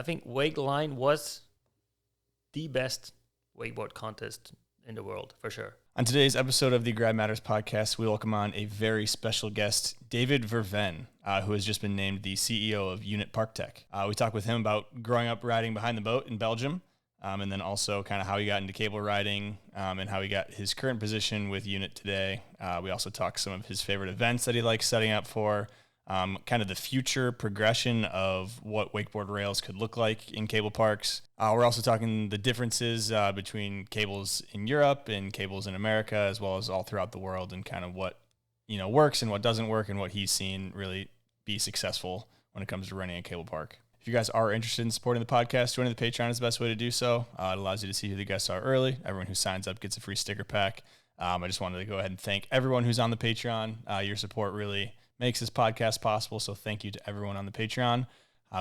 I think Wakeline was the best wakeboard contest in the world, for sure. On today's episode of the Grad Matters podcast, we welcome on a very special guest, David Vervenne, who has just been named the CEO of Unit Parktech. We talk with him about growing up riding behind the boat in Belgium, and then also kind of how he got into cable riding and how he got his current position with Unit today. We also talk some of his favorite events that he likes setting up for, kind of the future progression of what wakeboard rails could look like in cable parks. We're also talking the differences between cables in Europe and cables in America, as well as all throughout the world, and kind of what works and what doesn't work, and what he's seen really be successful when it comes to running a cable park. If you guys are interested in supporting the podcast, joining the Patreon is the best way to do so. It allows you to see who the guests are early. Everyone who signs up gets a free sticker pack. I just wanted to go ahead and thank everyone who's on the Patreon. Your support really makes this podcast possible, so thank you to everyone on the Patreon.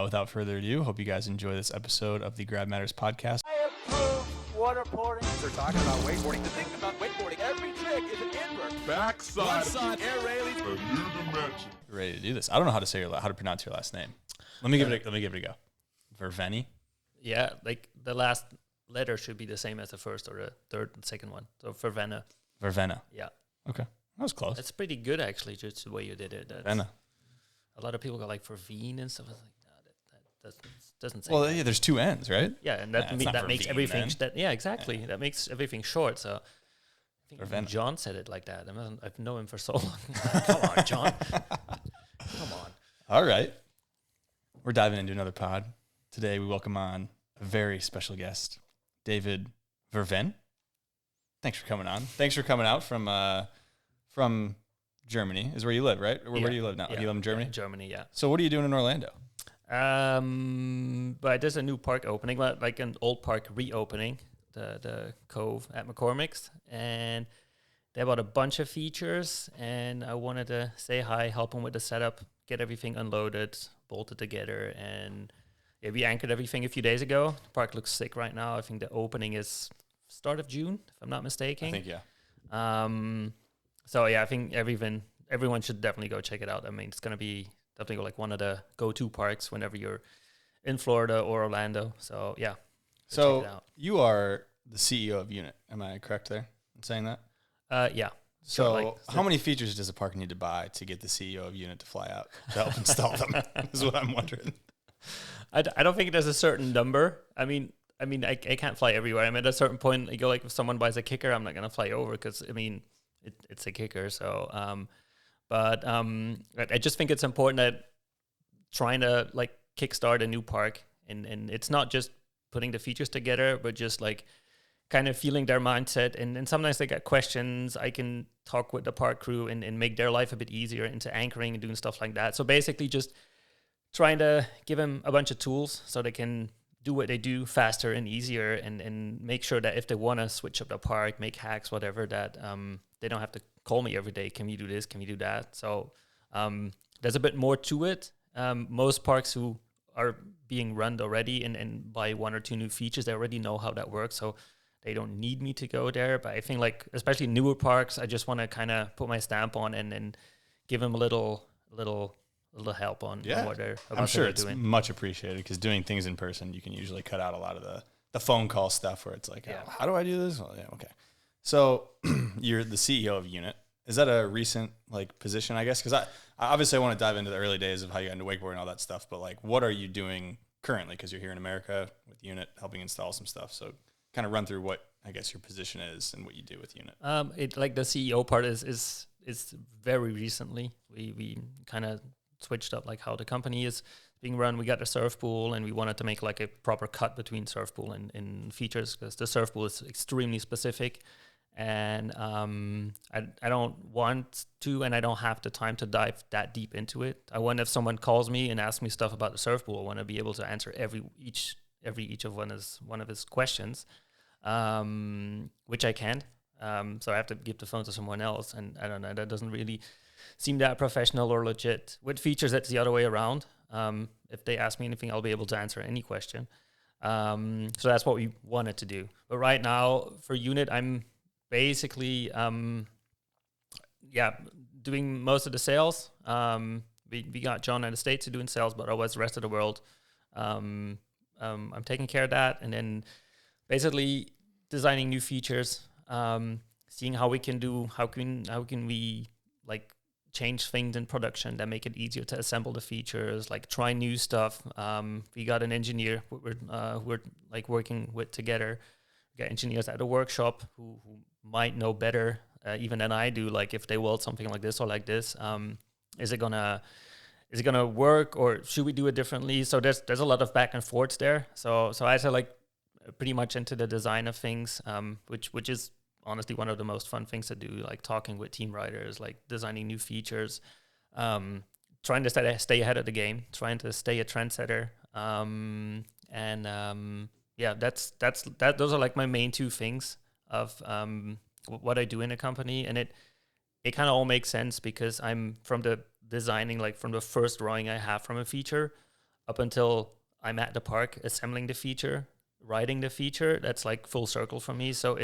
Without further ado, hope you guys enjoy this episode of the Grad Matters podcast. I approve waterboarding. They're talking about wakeboarding. The thing about wakeboarding, every trick is an invert. Backside, air railing, a new dimension. Ready to do this? I don't know how to pronounce your last name. Let me give it a go. Vervenne. Yeah, like the last letter should be the same as the first or the third and second one. So Vervenne. Vervenne. Yeah. Okay, that was close. That's pretty good, actually, just the way you did it. Vervenne. A lot of people got like Vervenne and stuff. I was like, no, that doesn't say. Well, that. yeah, there's two N's, right? Yeah, and that makes Vervenne, everything. then. Exactly. Yeah. That makes everything short. So I think Vervenne. John said it like that. I've known him for so long. Come on, John. Come on. All right. We're diving into another pod. Today we welcome on a very special guest, David Vervenne. Thanks for coming on. Thanks for coming out from Germany, is where you live, right? Where do you live now? Yeah. Do you live in Germany? Yeah, Germany, yeah. So what are you doing in Orlando? But there's a new park opening, like an old park reopening, the Cove at McCormick's, and they bought a bunch of features, and I wanted to say hi, help them with the setup, get everything unloaded, bolted together, and yeah, we anchored everything a few days ago. The park looks sick right now. I think the opening is start of June, if I'm not mistaken. I think, yeah. So yeah, I think everyone should definitely go check it out. I mean, it's going to be definitely like one of the go-to parks whenever you're in Florida or Orlando. So yeah. So check it out. you are the CEO of Unit. Am I correct there in saying that? Yeah. So how many features does a park need to buy to get the CEO of Unit to fly out to help install them? Is what I'm wondering. I don't think there's a certain number. I mean, I can't fly everywhere. I mean, at a certain point, you go like, if someone buys a kicker, I'm not gonna fly over because I mean, it's a kicker. So, I just think it's important that trying to like kickstart a new park, and it's not just putting the features together, but just like kind of feeling their mindset. And sometimes they get questions. I can talk with the park crew and make their life a bit easier into anchoring and doing stuff like that. So basically just trying to give them a bunch of tools so they can do what they do faster and easier, and make sure that if they want to switch up the park, make hacks, whatever, that they don't have to call me every day. Can we do this? Can we do that? So there's a bit more to it. Most parks who are being run already and buy one or two new features, they already know how that works. So they don't need me to go there. But I think like, especially newer parks, I just want to kind of put my stamp on and give them a little help on what they're about. I'm sure they're it's doing. much appreciated, because doing things in person, you can usually cut out a lot of the phone call stuff where it's like, oh, how do I do this? Well, yeah, okay. So you're the CEO of Unit. Is that a recent like position, I guess? Because I obviously want to dive into the early days of how you got into wakeboarding and all that stuff, but like, what are you doing currently? Because you're here in America with Unit, helping install some stuff. So kind of run through what I guess your position is and what you do with Unit. It like the CEO part is very recently. We kind of switched up like how the company is being run. We got a surf pool, and we wanted to make like a proper cut between surf pool and features, because the surf pool is extremely specific, and I don't want to, and I don't have the time to dive that deep into it. I want, if someone calls me and asks me stuff about the surf pool, I want to be able to answer each of one of his questions, which I can't. So I have to give the phone to someone else, and I don't know, that doesn't really seem that professional or legit. With features, that's the other way around. If they ask me anything, I'll be able to answer any question. So that's what we wanted to do. But right now for Unit, I'm basically, doing most of the sales. We got John in the States doing sales, but otherwise the rest of the world, I'm taking care of that, and then basically designing new features, seeing how can we like change things in production that make it easier to assemble the features, like try new stuff. We got an engineer we're like working with together. We got engineers at the workshop who might know better even than I do, like if they weld something like this or like this, is it gonna work, or should we do it differently? So there's a lot of back and forth there. So I say like pretty much into the design of things, which is honestly one of the most fun things to do, like talking with team writers, like designing new features, trying to stay ahead of the game, trying to stay a trendsetter. Those are like my main two things of what I do in a company. And it kind of all makes sense because I'm from the designing, like from the first drawing I have from a feature up until I'm at the park assembling the feature, writing the feature. That's like full circle for me. So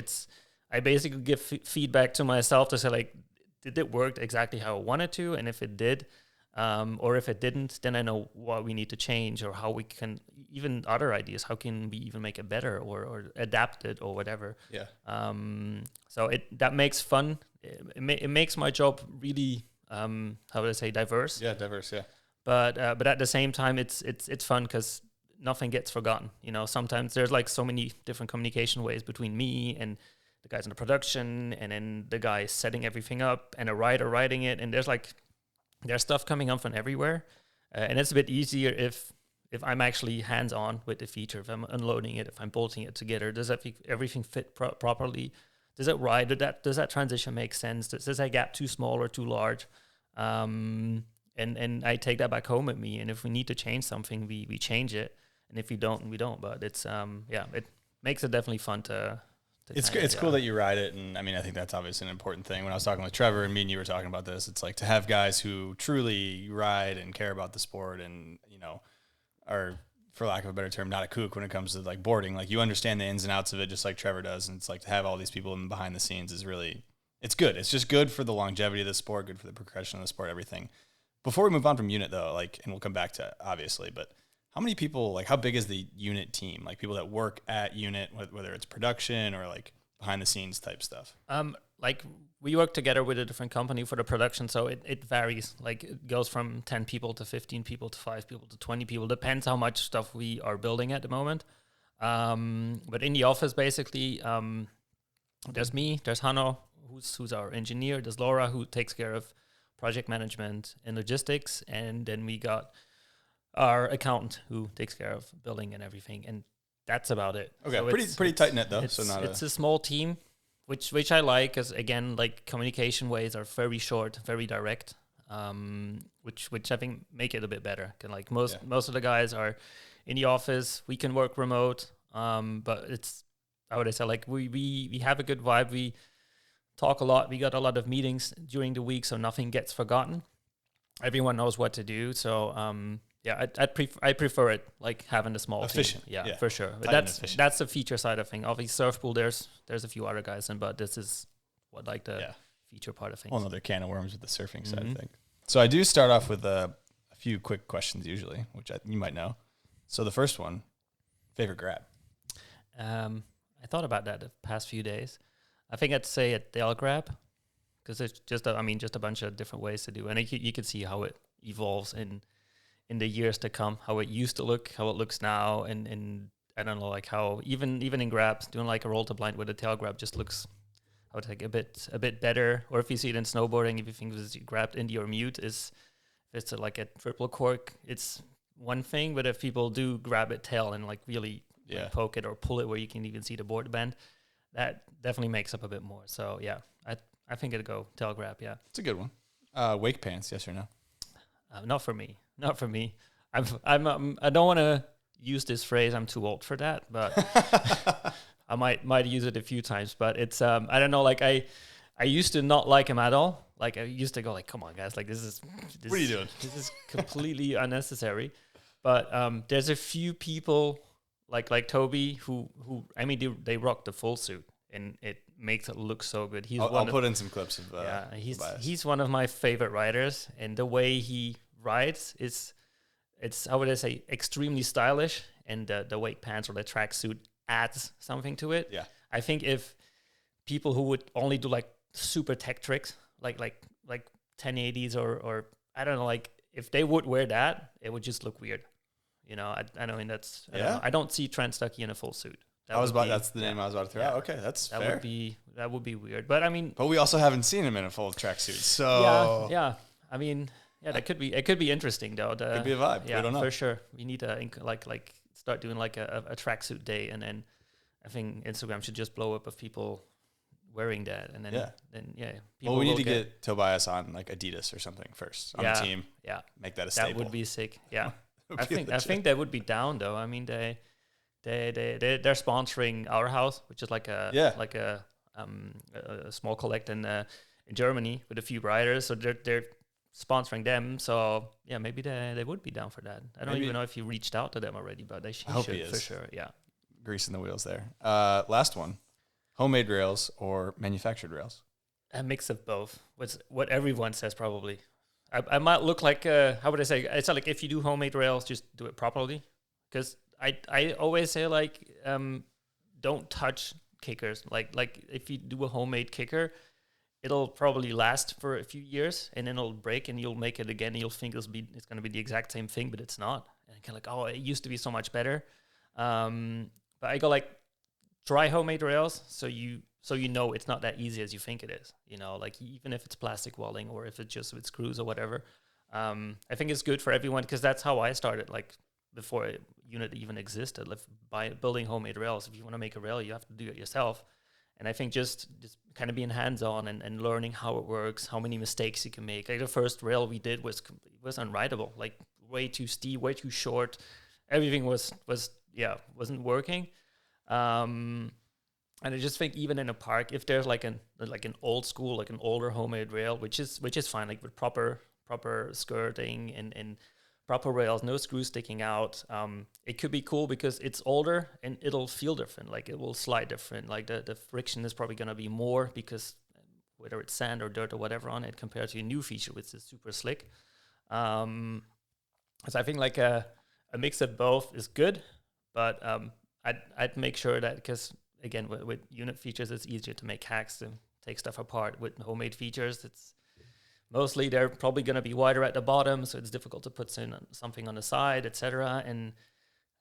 I basically give feedback to myself to say like, did it work exactly how I wanted to? And if it did, or if it didn't, then I know what we need to change, or how we can, even other ideas, how can we even make it better or adapt it or whatever. Yeah. So that makes fun. It makes my job really, how would I say, diverse. Yeah, diverse, yeah. But at the same time, it's fun because nothing gets forgotten. You know, sometimes there's like so many different communication ways between me and the guys in the production, and then the guy setting everything up, and a writer writing it, and there's stuff coming up from everywhere, and it's a bit easier if I'm actually hands-on with the feature, if I'm unloading it, if I'm bolting it together. Does everything fit properly? Does it ride? Does that transition make sense? Does that gap too small or too large? And I take that back home with me, and if we need to change something, we change it, and if we don't, we don't. But it's it makes it definitely fun to. It's cool that you ride it, and I mean, I think that's obviously an important thing. When I was talking with Trevor, and me and you were talking about this, it's like to have guys who truly ride and care about the sport, and are, for lack of a better term, not a kook when it comes to like boarding. Like you understand the ins and outs of it, just like Trevor does, and it's like to have all these people behind the scenes is really, it's good. It's just good for the longevity of the sport, good for the progression of the sport, everything. Before we move on from Unit though, like, and we'll come back to obviously, but how many people, like how big is the Unit team? Like people that work at Unit, whether it's production or like behind the scenes type stuff? Like we work together with a different company for the production. So it varies. Like it goes from 10 people to 15 people to 5 people to 20 people. Depends how much stuff we are building at the moment. But in the office, basically, there's me, there's Hanno, who's our engineer. There's Laura, who takes care of project management and logistics. And then we got our accountant who takes care of billing and everything, and that's about it. Okay, so pretty tight knit though. It's a small team, which I like, because again, like communication ways are very short, very direct, which I think make it a bit better. Like most of the guys are in the office. We can work remote, but it's, how would I say, like we have a good vibe. We talk a lot. We got a lot of meetings during the week, so nothing gets forgotten. Everyone knows what to do. So I prefer it, like having the small efficient team. Yeah, for sure. But that's the feature side of things. Obviously, surfpool, there's a few other guys in, but this is what like the feature part of things. Whole another can of worms with the surfing side of things. So I do start off with a few quick questions usually, which you might know. So the first one, favorite grab. I thought about that the past few days. I think I'd say a tail grab, because it's just a bunch of different ways to do it. And you can see how it evolves in the years to come, how it used to look, how it looks now, and I don't know, like how even in grabs, doing like a roll to blind with a tail grab just looks, I would think, a bit better. Or if you see it in snowboarding, if you think it's grabbed into your mute, if it's like a triple cork, it's one thing. But if people do grab it tail and like really like poke it or pull it where you can even see the board bend, that definitely makes up a bit more. So yeah, I think it'd go tail grab. Yeah, it's a good one. Wake pants, yes or no? Not for me. Not for me. I don't want to use this phrase. I'm too old for that, but I might use it a few times. But it's I don't know. Like I used to not like him at all. Like I used to go like, come on guys, like this is what are you doing? This is completely unnecessary. But there's a few people like Toby who I mean they rock the full suit, and it makes it look so good. I'll put in some clips of he's one of my favorite riders, and the way he rides it's how would I say, extremely stylish, and the Wakepants or the tracksuit adds something to it. Yeah. I think if people who would only do like super tech tricks, like 1080s or I don't know, like if they would wear that, it would just look weird. You know, I mean that's I don't see Trent Stuckey in a full suit. That's the name I was about to throw out. Okay, that's that fair. would be weird. But I mean, but we also haven't seen him in a full tracksuit. So yeah. I mean, it could be interesting though. Could be a vibe. Yeah, we don't know for sure. We need to like start doing like a tracksuit day, and then I think Instagram should just blow up of people wearing that, and then people well, we need to get Tobias on like Adidas or something first on the team. Yeah, make that a staple. That would be sick. Yeah, I legit. think they would be down though. I mean, they're sponsoring Our House, which is like a small collect in Germany with a few riders. So they're sponsoring them. So yeah, maybe they would be down for that. I don't even know if you reached out to them already, but they should for sure. Yeah, greasing the wheels there. Last one. Homemade rails or manufactured rails? A mix of both. What's what everyone says probably. I might look like how would I say? It's not like if you do homemade rails, just do it properly. Because I always say like don't touch kickers. Like if you do a homemade kicker, it'll probably last for a few years and then it'll break and you'll make it again. And you'll think it's going to be the exact same thing, but it's not. And kind of like, oh, it used to be so much better. But I go like try homemade rails so you know it's not that easy as you think it is. You know, like even if it's plastic walling or if it's just with screws or whatever. I think it's good for everyone because that's how I started. Like before Unit even existed, like by building homemade rails. If you want to make a rail, you have to do it yourself. And I think just kind of being hands-on and learning how it works, how many mistakes you can make. Like the first rail we did was unrideable, like way too steep, way too short. Everything wasn't working. And I just think even in a park, if there's like an old school, like an older homemade rail, which is fine, like with proper skirting and proper rails, no screws sticking out. It could be cool because it's older and it'll feel different. Like it will slide different. Like the friction is probably going to be more because whether it's sand or dirt or whatever on it compared to a new feature, which is super slick. So I think like a mix of both is good, but I'd make sure that because again with unit features, it's easier to make hacks and take stuff apart. With homemade features, it's mostly they're probably going to be wider at the bottom, so it's difficult to put something on the side, etc. And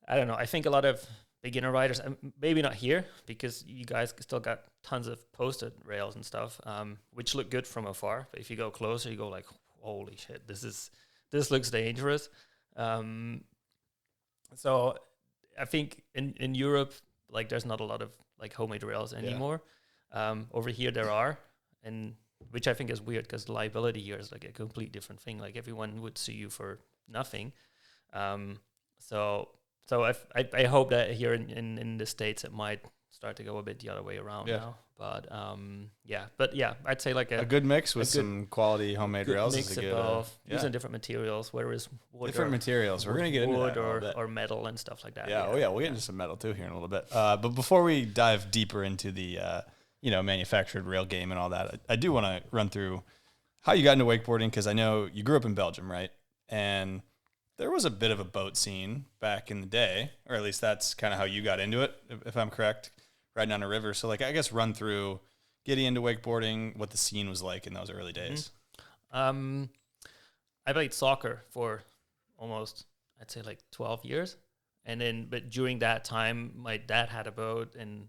I don't know. I think a lot of beginner riders, maybe not here because you guys still got tons of posted rails and stuff, which look good from afar. But if you go closer, you go like, holy shit, this looks dangerous. So I think in Europe, like there's not a lot of like homemade rails anymore. Over here there are, and which I think is weird because liability here is like a complete different thing. Like everyone would sue you for nothing. So I hope that here in the States it might start to go a bit the other way around now. But I'd say like a good mix with some quality homemade rails. Mix is of both, using different materials, whether it's wood different materials. We're gonna get into that wood or metal and stuff like that. Yeah, we'll get into some metal too here in a little bit. But before we dive deeper into the manufactured rail game and all that, I do want to run through how you got into wakeboarding because I know you grew up in Belgium, right? And there was a bit of a boat scene back in the day, or at least that's kind of how you got into it, if I'm correct, riding on a river. So, like, I guess run through getting into wakeboarding, what the scene was like in those early days. I played soccer for almost, I'd say, like 12 years. But during that time, my dad had a boat and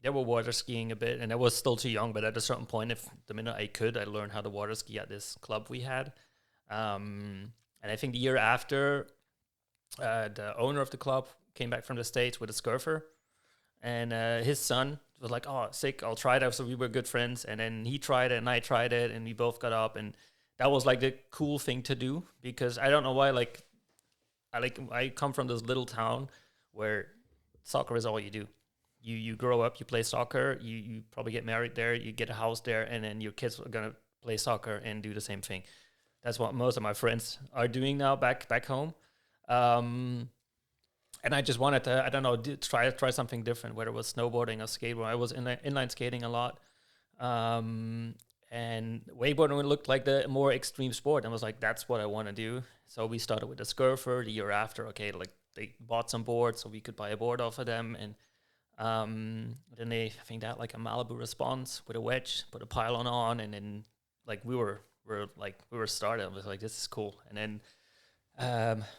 they were water skiing a bit, and I was still too young, but at a certain point, if the minute I could, I learned how to water ski at this club we had. And I think the year after, the owner of the club came back from the States with a scurfer, and his son was like, oh, sick, I'll try it. So we were good friends, and then he tried it, and I tried it, and we both got up, and that was like the cool thing to do, because I don't know why, I come from this little town where soccer is all you do. You grow up, you play soccer, you probably get married there, you get a house there, and then your kids are going to play soccer and do the same thing. That's what most of my friends are doing now back home. And I just wanted to, I don't know, try something different, whether it was snowboarding or skateboarding. I was inline skating a lot. And wakeboarding looked like the more extreme sport. And I was like, that's what I want to do. So we started with the scurfer. The year after, okay, like they bought some boards so we could buy a board off of them. And then they, I think, that like a Malibu response with a wedge, put a pylon on, and then like we were started. I was like, this is cool. And then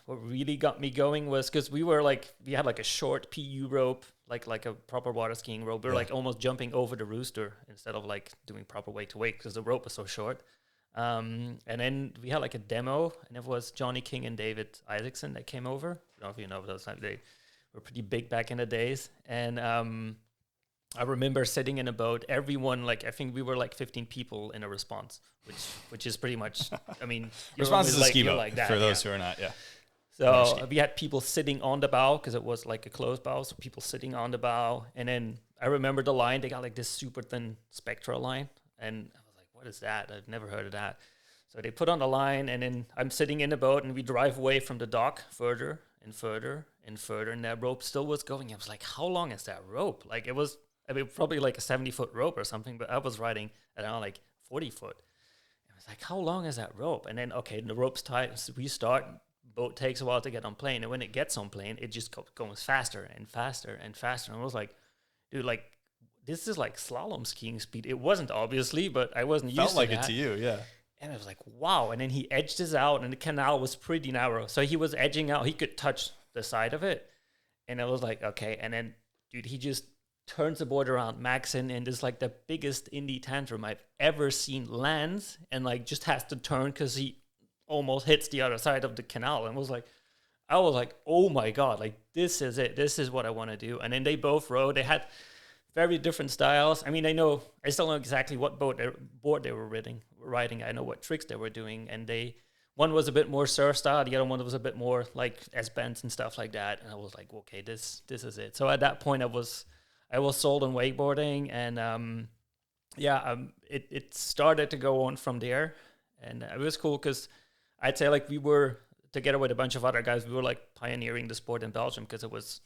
what really got me going was because we had like a short PU rope, like a proper water skiing rope. We were like almost jumping over the rooster instead of like doing proper wake to wake because the rope was so short. And then we had like a demo, and it was Johnny King and David Isaacson that came over. I don't know if you know those. They were pretty big back in the days. And I remember sitting in a boat. Everyone, like, I think we were like 15 people in a response, which is pretty much, I mean, Response is a ski boat like that, for those who are not, So we had people sitting on the bow because it was like a closed bow. So people sitting on the bow. And then I remember the line. They got like this super thin Spectra line. And I was like, what is that? I've never heard of that. So they put on the line, and then I'm sitting in the boat, and we drive away from the dock further and further and further. And that rope still was going. I was like, how long is that rope? Like it was, I mean, probably like a 70-foot rope or something, but I was riding around like 40 foot. I was like, how long is that rope? And then, okay, the rope's tight. So we start, boat takes a while to get on plane. And when it gets on plane, it just goes faster and faster and faster. And I was like, dude, like, this is like slalom skiing speed. It wasn't, obviously, but I wasn't used to that. Felt like it to you, yeah. And I was like, wow. And then he edged us out, and the canal was pretty narrow. So he was edging out. He could touch the side of it. And I was like, okay. And then, dude, he just turns the board around, Maxon, and is like the biggest indie tantrum I've ever seen, lands, and like just has to turn because he almost hits the other side of the canal. And I was like, oh my God, like this is it. This is what I want to do. And then they both rode. They had very different styles. I mean, I still know exactly what board they were riding. I know what tricks they were doing. And one was a bit more surf style. The other one was a bit more like S-bends and stuff like that. And I was like, okay, this is it. So at that point I was sold on wakeboarding, and it started to go on from there. And it was cool because I'd say like we were together with a bunch of other guys. We were like pioneering the sport in Belgium because it was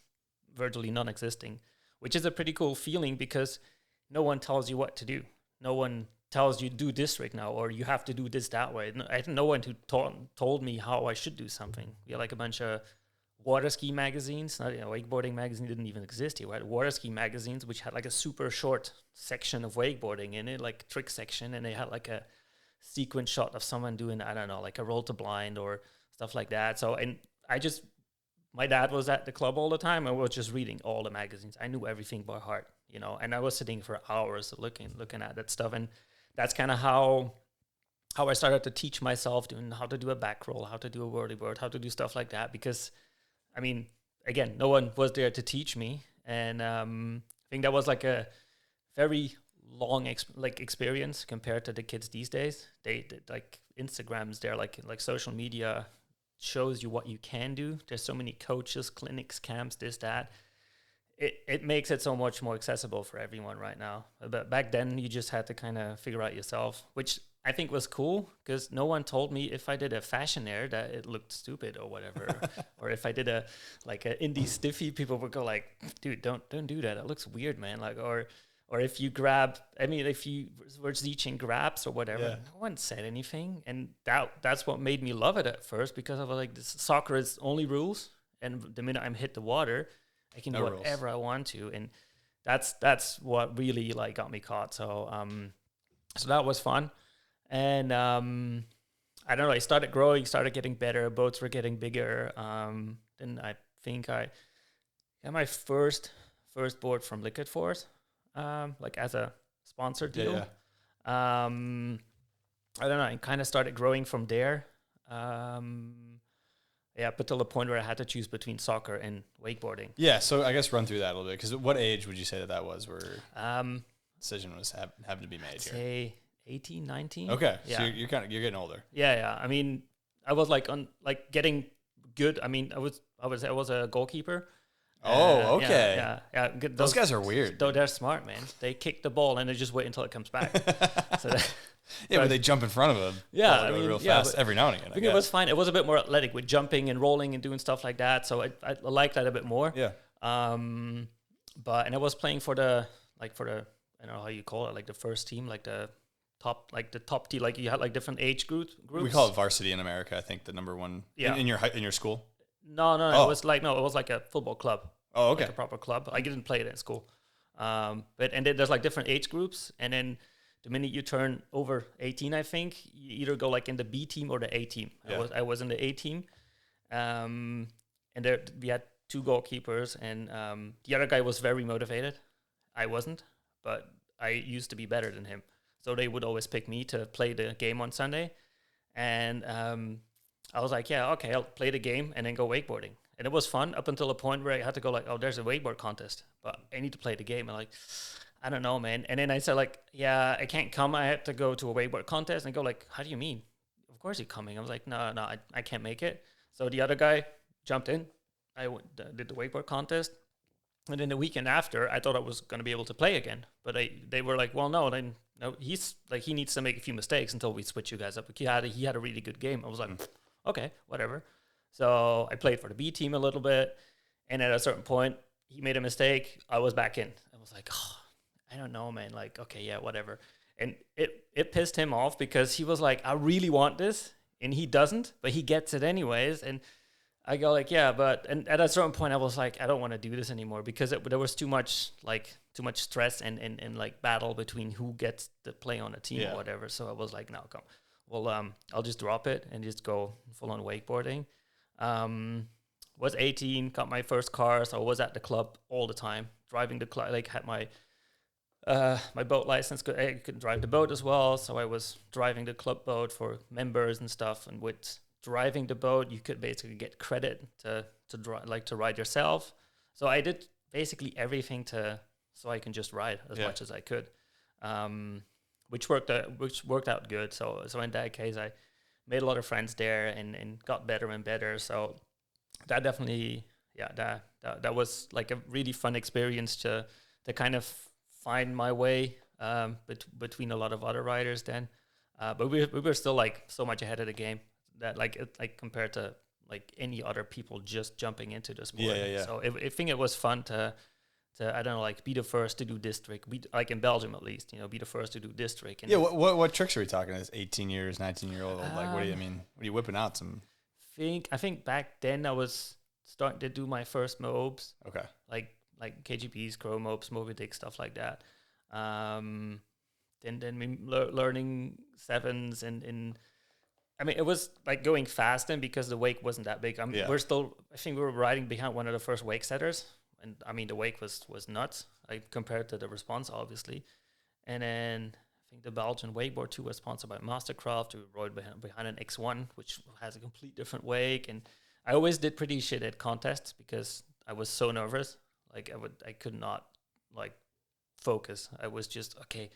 virtually non-existing, which is a pretty cool feeling because no one tells you what to do. No one tells you do this trick now, or you have to do this that way. I had no one who told me how I should do something. We had like a bunch of water ski magazines. Wakeboarding magazine didn't even exist here. We had water ski magazines, which had like a super short section of wakeboarding in it, like trick section, and they had like a sequence shot of someone doing, I don't know, like a roll to blind or stuff like that. So, and my dad was at the club all the time. I was just reading all the magazines. I knew everything by heart, and I was sitting for hours looking at that stuff. And that's kind of how I started to teach myself doing how to do a back roll, how to do a whirlybird, how to do stuff like that. Because, I mean, again, no one was there to teach me. And I think that was like a very long experience compared to the kids these days. They like Instagram's there, like social media shows you what you can do. There's so many coaches, clinics, camps, this, that. It makes it so much more accessible for everyone right now. But back then, you just had to kind of figure out yourself, which I think was cool because no one told me if I did a fashion air that it looked stupid or whatever, or if I did an indie stiffy, people would go like, "Dude, don't do that. That looks weird, man." Like, or if you grab, I mean, if you were teaching grabs or whatever, no one said anything, and that's what made me love it at first because I was like, this soccer is only rules, and the minute I'm hit the water, I can do whatever I want to, and that's what really like got me caught. So so that was fun, and I don't know. I started growing, started getting better. Boats were getting bigger. Then I think I got my first board from Liquid Force, like as a sponsor deal. I don't know. I kind of started growing from there. But till the point where I had to choose between soccer and wakeboarding. Yeah, so I guess run through that a little bit, because what age would you say that was where decision was having to be made I'd here? say 18, 19. Okay, so you're getting older. Yeah. I mean, I was getting good. I mean, I was a goalkeeper. Oh, okay. Yeah. Those guys are weird. Though they're smart, man. They kick the ball and they just wait until it comes back. But they jump in front of them. Yeah, I mean, real fast every now and again. I think it was fine. It was a bit more athletic with jumping and rolling and doing stuff like that. So I like that a bit more. Yeah. And I was playing for the I don't know how you call it, like the first team, like the top team. Like you had like different age groups. We call it varsity in America. I think the number one in your school. No. It was like a football club. Oh, okay. Like a proper club. I didn't play it in school. But then there's like different age groups, and then the minute you turn over 18, I think you either go like in the B team or the A team. Yeah. I was in the A team, and there we had 2 goalkeepers, and the other guy was very motivated. I wasn't, but I used to be better than him, so they would always pick me to play the game on Sunday, and I was like, yeah, okay, I'll play the game and then go wakeboarding. And it was fun up until a point where I had to go like, oh, there's a wakeboard contest, but I need to play the game. I'm like, I don't know, man. And then I said like, yeah, I can't come. I had to go to a wakeboard contest. And go like, how do you mean? Of course you're coming. I was like, no, I can't make it. So the other guy jumped in. I did the wakeboard contest. And then the weekend after, I thought I was going to be able to play again. But they were like, well, no, he's like, he needs to make a few mistakes until we switch you guys up. He had a really good game. I was like, okay, whatever. So I played for the B team a little bit, and at a certain point, he made a mistake. I was back in. I was like, oh, I don't know, man. Like, okay, yeah, whatever. And it pissed him off because he was like, I really want this, and he doesn't, but he gets it anyways. And I go like, yeah, and at a certain point, I was like, I don't want to do this anymore because there was too much stress and like battle between who gets to play on a team or whatever. So I was like, no, come. Well, I'll just drop it and just go full on wakeboarding. Was 18, got my first car, so I was at the club all the time, driving the club, like had my my boat license. I could drive the boat as well, so I was driving the club boat for members and stuff. And with driving the boat, you could basically get credit to ride yourself. So I did basically everything so I can just ride as much as I could, which worked out good. So in that case, I made a lot of friends there and got better and better. So that definitely, that was like a really fun experience to kind of find my way between a lot of other riders then. But we were still like so much ahead of the game that like compared to like any other people just jumping into the sport. Yeah. So I think it was fun to I don't know, like be the first to do district, like in Belgium at least, be the first to do district. And what tricks are we talking? This 18 years, 19-year-old, like what do you mean? What are you whipping out? I think back then I was starting to do my first mobs. Okay. Like KGPs, crow mobs, Moby Dick, stuff like that. Then we learning sevens and I mean, it was like going fast then because the wake wasn't that big. I think we were riding behind one of the first wake setters. And I mean, the wake was nuts, like compared to the response, obviously. And then I think the Belgian wakeboard too was sponsored by Mastercraft. We rode behind an X1, which has a complete different wake. And I always did pretty shit at contests because I was so nervous. Like I could not like focus. I was just okay.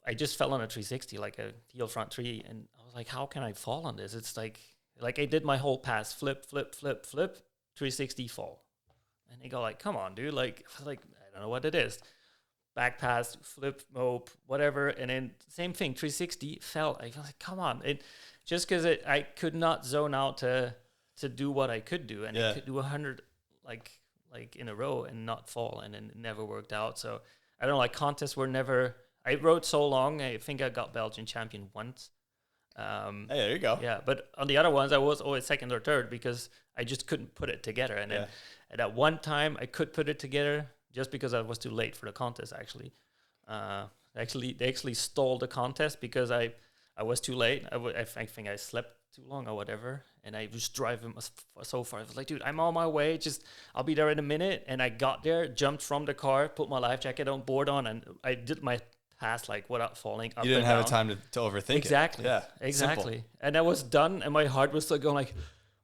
I just fell on a 360, like a heel front 3, and I was like, how can I fall on this? It's like I did my whole pass, flip, 360 fall. And they go like, come on, dude. Like, I don't know what it is. Back pass, flip, mope, whatever. And then same thing, 360, fell. I was like, come on. Just because I could not zone out to do what I could do. And I could do 100 like in a row and not fall. And then it never worked out. So I don't know, like contests were never, I rode so long. I think I got Belgian champion once. Hey, there you go. Yeah, but on the other ones, I was always second or third because I just couldn't put it together. And then at that one time, I could put it together just because I was too late for the contest, actually. They actually stalled the contest because I was too late. I think I slept too long or whatever. And I was driving so far. I was like, dude, I'm on my way. I'll be there in a minute. And I got there, jumped from the car, put my life jacket on, board on, and I did my pass like without falling up. You didn't and have down. time to overthink exactly. it. Yeah, exactly. Simple. And I was done, and my heart was still going like,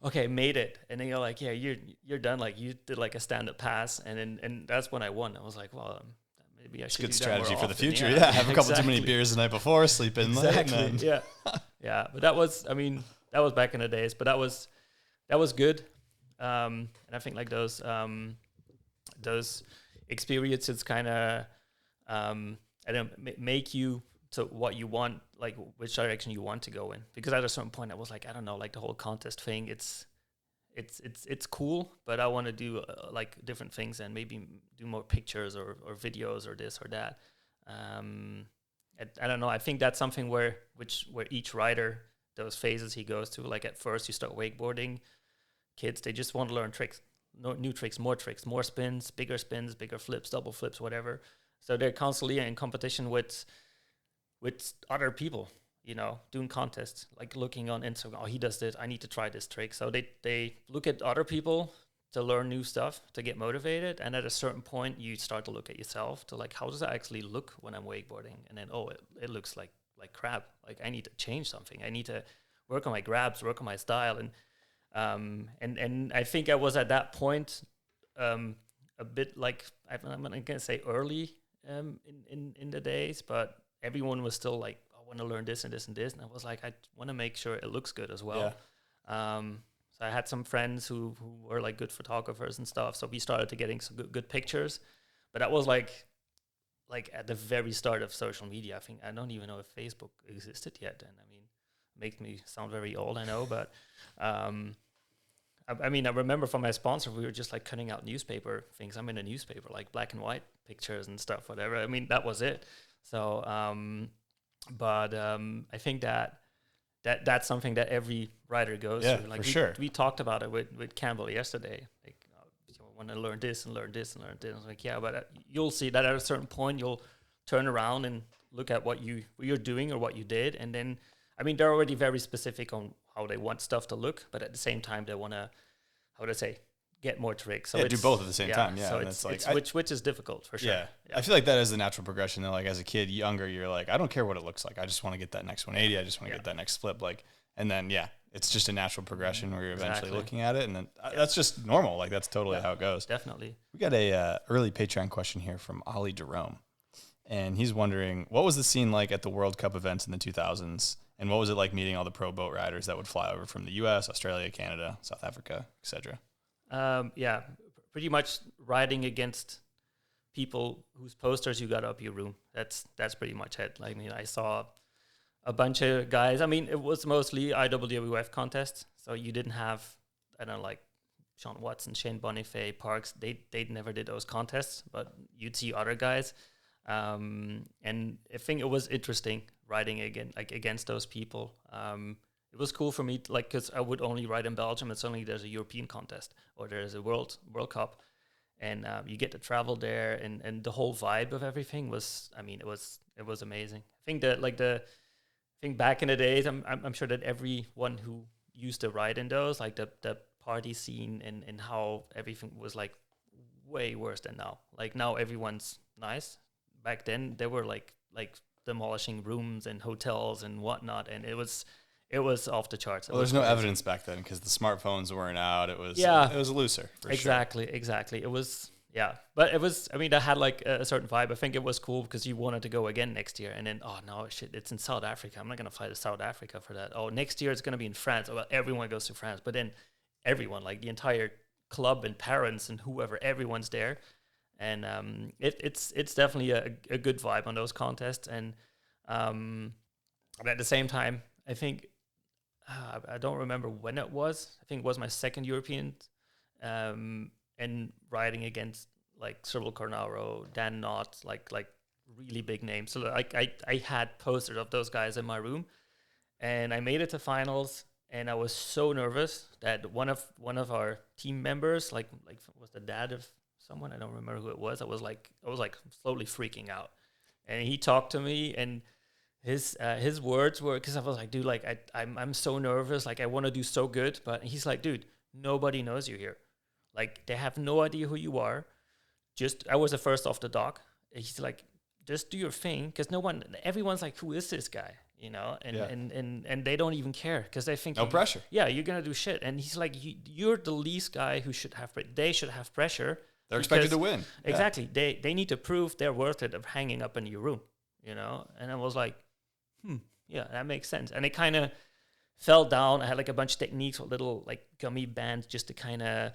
okay, made it. And then you're like, yeah, you're done. Like you did like a stand-up pass, and that's when I won. I was like, well, maybe I should. Good do strategy that for more the often. future. Yeah, have a couple too many beers the night before, sleep in late. Exactly. Yeah, yeah. But that was back in the days. But that was good. And I think like those experiences kind of I don't make you to what you want, like which direction you want to go in. Because at a certain point, I was like, I don't know, like the whole contest thing. It's cool, but I want to do like different things and maybe do more pictures or videos or this or that. I don't know. I think that's something where each rider, those phases he goes to. Like at first, you start wakeboarding, kids, they just want to learn tricks, new tricks, more spins, bigger flips, double flips, whatever. So they're constantly in competition with other people, you know, doing contests, like looking on Instagram. Oh, he does this. I need to try this trick. So they look at other people to learn new stuff, to get motivated. And at a certain point, you start to look at yourself to like, how does it actually look when I'm wakeboarding? And then, it looks like crap. Like I need to change something. I need to work on my grabs, work on my style. And I think I was at that point a bit like, I'm not gonna say early in the days, but everyone was still like, I want to learn this and this and this. And I was like, I want to make sure it looks good as well. Yeah. So I had some friends who were like good photographers and stuff. So we started to getting some good pictures. But that was like at the very start of social media. I think I don't even know if Facebook existed yet. And I mean, it makes me sound very old, I know. But I mean, I remember from my sponsor, we were just like cutting out newspaper things. I'm in a newspaper, like black and white pictures and stuff, whatever. I mean, that was it. So, I think that's something that every rider goes through. Like for sure. We talked about it with Campbell yesterday. Like, you want to learn this and learn this and learn this. I was like, yeah, but you'll see that at a certain point, you'll turn around and look at what you're doing or what you did. And then, I mean, they're already very specific on how they want stuff to look, but at the same time, they want to, how would I say, get more tricks. So do both at the same time. Yeah, so and it's like which is difficult for sure. Yeah. I feel like that is the natural progression. Though, like as a kid, younger, you're like, I don't care what it looks like. I just want to get that next 180. I just want to get that next flip. Like, and then it's just a natural progression where you're eventually looking at it, and then that's just normal. Like that's totally how it goes. Definitely. We got a early Patreon question here from Oli Derome, and he's wondering, what was the scene like at the World Cup events in the 2000s, and what was it like meeting all the pro boat riders that would fly over from the U.S., Australia, Canada, South Africa, etc. Pretty much riding against people whose posters you got up your room. That's pretty much it. Like, I mean, I saw a bunch of guys. I mean, it was mostly IWWF contests, so you didn't have, I don't know, like Sean Watson, Shane Bonifay, Parks. They never did those contests, but you'd see other guys. And I think it was interesting riding against those people. It was cool for me, like, because I would only ride in Belgium, and suddenly there's a European contest or there's a World Cup, and you get to travel there, and the whole vibe of everything was, I mean, it was amazing. I think that I think back in the days, I'm sure that everyone who used to ride in those, like the party scene and how everything was like way worse than now. Like now everyone's nice. Back then they were like demolishing rooms and hotels and whatnot, and it was off the charts. Well, there's no evidence back then because the smartphones weren't out. It was looser. For exactly. It was, but it was, I mean, that had like a certain vibe. I think it was cool because you wanted to go again next year, and then, oh no, shit, it's in South Africa. I'm not going to fly to South Africa for that. Oh, next year it's going to be in France. Oh, well, everyone goes to France, but then everyone, like the entire club and parents and whoever, everyone's there. And it's definitely a good vibe on those contests. And at the same time, I think, I don't remember when it was. I think it was my second European, and riding against like Cyril Cornaro, Dan Knott, like really big names. So like I had posters of those guys in my room, and I made it to finals, and I was so nervous that one of our team members, like was the dad of someone, I don't remember who it was. I was like slowly freaking out, and he talked to me, and his words were, because I was like, dude, like I'm so nervous, like I want to do so good, but he's like, dude, nobody knows you here, like they have no idea who you are. I was the first off the dock. He's like, just do your thing, because everyone's like, who is this guy, you know? And they don't even care because they think no pressure. Yeah, you're gonna do shit. And he's like, you're the least guy who should have. They should have pressure. They're expected to win. Exactly. Yeah. They need to prove they're worth it of hanging up in your room, you know? And I was like, yeah, that makes sense. And it kind of fell down. I had like a bunch of techniques with little like gummy bands just to kind of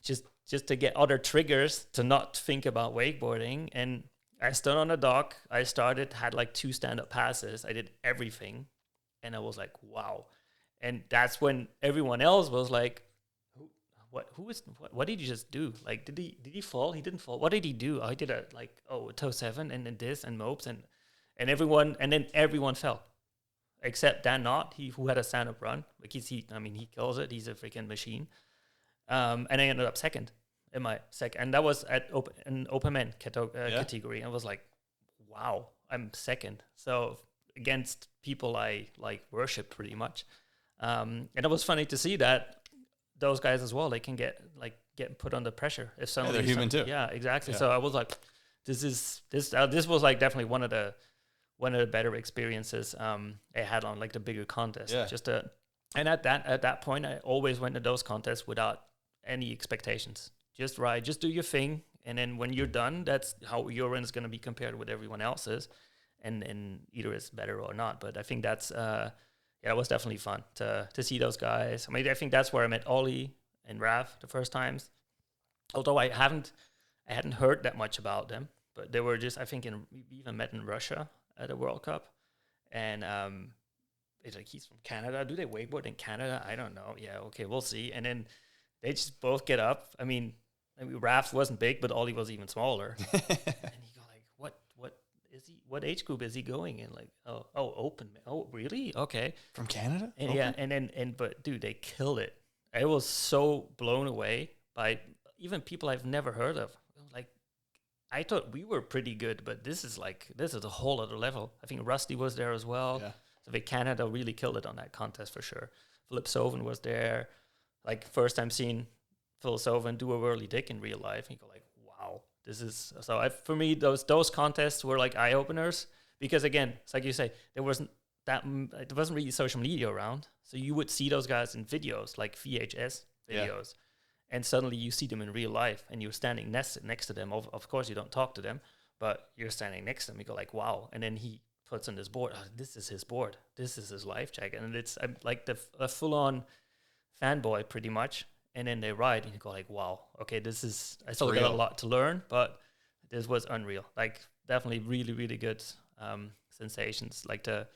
just to get other triggers to not think about wakeboarding. And I stood on the dock. I had like 2 stand-up passes. I did everything. And I was like, wow. And that's when everyone else was like, what did he just do? Like, did he fall? He didn't fall. What did he do? Oh, he did a toe 7 and then this and mopes and everyone, and then everyone fell except Dan Knott, who had a stand-up run. Like he kills it. He's a freaking machine. And I ended up second in my second, and that was at an open men category. And I was like, wow, I'm second. So against people I like worship pretty much. And it was funny to see that those guys as well, they can get put under pressure if somebody. they're human too. Yeah, exactly. Yeah. So I was like, this was like definitely one of the better experiences I had on like the bigger contest. Yeah. And at that point, I always went to those contests without any expectations. Just ride, just do your thing, and then when you're done, that's how your run is going to be compared with everyone else's, and either it's better or not. But I think that's it was definitely fun to see those guys. I mean, I think that's where I met Oli and Rav the first times. Although I hadn't heard that much about them, but they were just, I think we even met in Russia at a World Cup, and it's like, he's from Canada. Do they wakeboard in Canada? I don't know. Yeah, okay, we'll see. And then they just both get up. I mean Raph wasn't big, but Ollie was even smaller. And you go like, what is he? What age group is he going in? Like, oh, open. Oh, really? Okay. From Canada? And Okay. yeah, but dude, they killed it. I was so blown away by even people I've never heard of. Like, I thought we were pretty good, but this is a whole other level. I think Rusty was there as well. Yeah. So Canada really killed it on that contest for sure. Philip Soven was there. Like, first time seeing Phil Soven do a whirly dick in real life. And you go like, wow, this is... So for me, those contests were like eye-openers. Because again, it's like you say, there wasn't really social media around. So you would see those guys in videos, like VHS videos. Yeah. And suddenly you see them in real life and you're standing next to them. Of course, you don't talk to them, but you're standing next to them. You go like, wow. And then he puts on his board. Oh, this is his board. This is his life jacket. And it's like a full-on fanboy pretty much. And then they ride and you go like, wow, okay, I still got a lot to learn, but this was unreal. Like, definitely really, really good sensations, like to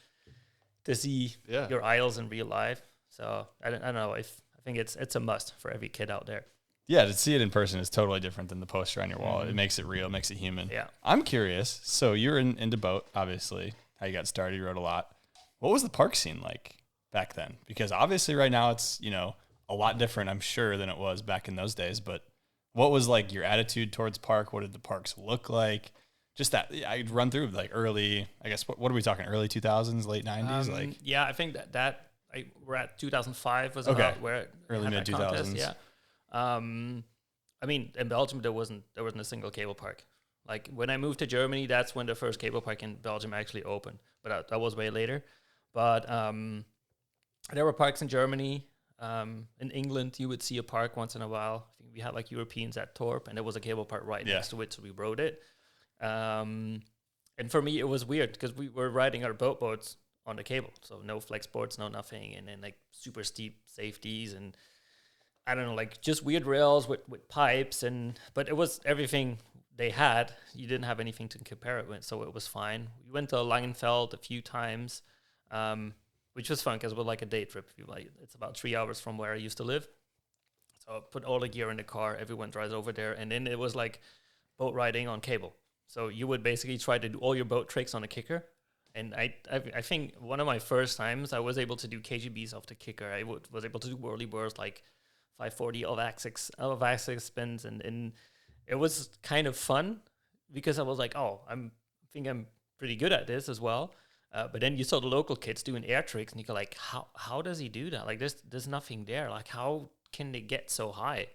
see your idols in real life. So I don't know, I think it's a must for every kid out there. Yeah, to see it in person is totally different than the poster on your wall. Mm-hmm. It makes it real, makes it human. Yeah. I'm curious. So you're into boat, obviously, how you got started, you rode a lot. What was the park scene like back then? Because obviously right now it's, a lot different, I'm sure, than it was back in those days. But what was like your attitude towards park? What did the parks look like? Just that I'd run through like early, I guess, what are we talking? Early 2000s, late 90s? Yeah, I think that we're at 2005 was okay. about where early mid 2000s. Yeah. I mean, in Belgium there wasn't a single cable park. Like, when I moved to Germany, that's when the first cable park in Belgium actually opened. But that was way later. But there were parks in Germany. In England, you would see a park once in a while. I think we had like Europeans at Torp, and there was a cable park right next to it, so we rode it. And for me, it was weird because we were riding our boats on the cable, so no flex boards, no nothing, and then like super steep safeties, and I don't know, like just weird rails with pipes, but it was everything they had. You didn't have anything to compare it with, so it was fine. We went to Langenfeld a few times. Which was fun because it was like a day trip. It's about 3 hours from where I used to live. So I put all the gear in the car. Everyone drives over there. And then it was like boat riding on cable. So you would basically try to do all your boat tricks on a kicker. And I think one of my first times I was able to do KGBs off the kicker. I was able to do whirly whirls like 540 of axis spins. And it was kind of fun because I was like, oh, I think I'm pretty good at this as well. But then you saw the local kids doing air tricks, and you go like, how does he do that? Like, there's nothing there. Like, how can they get so high?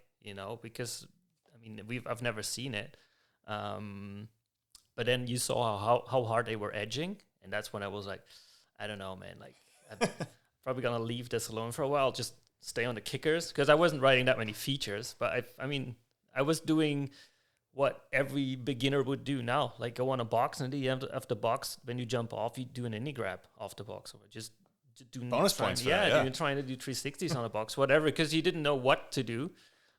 Because I mean, I've never seen it. But then you saw how hard they were edging, and that's when I was like, I don't know, man. Like, I'm probably gonna leave this alone for a while. Just stay on the kickers because I wasn't riding that many features. But I was doing what every beginner would do now, like go on a box, and at the end of the box, when you jump off, you do an indie grab off the box, or just do bonus points. You're trying to do 360s on a box, whatever, because you didn't know what to do,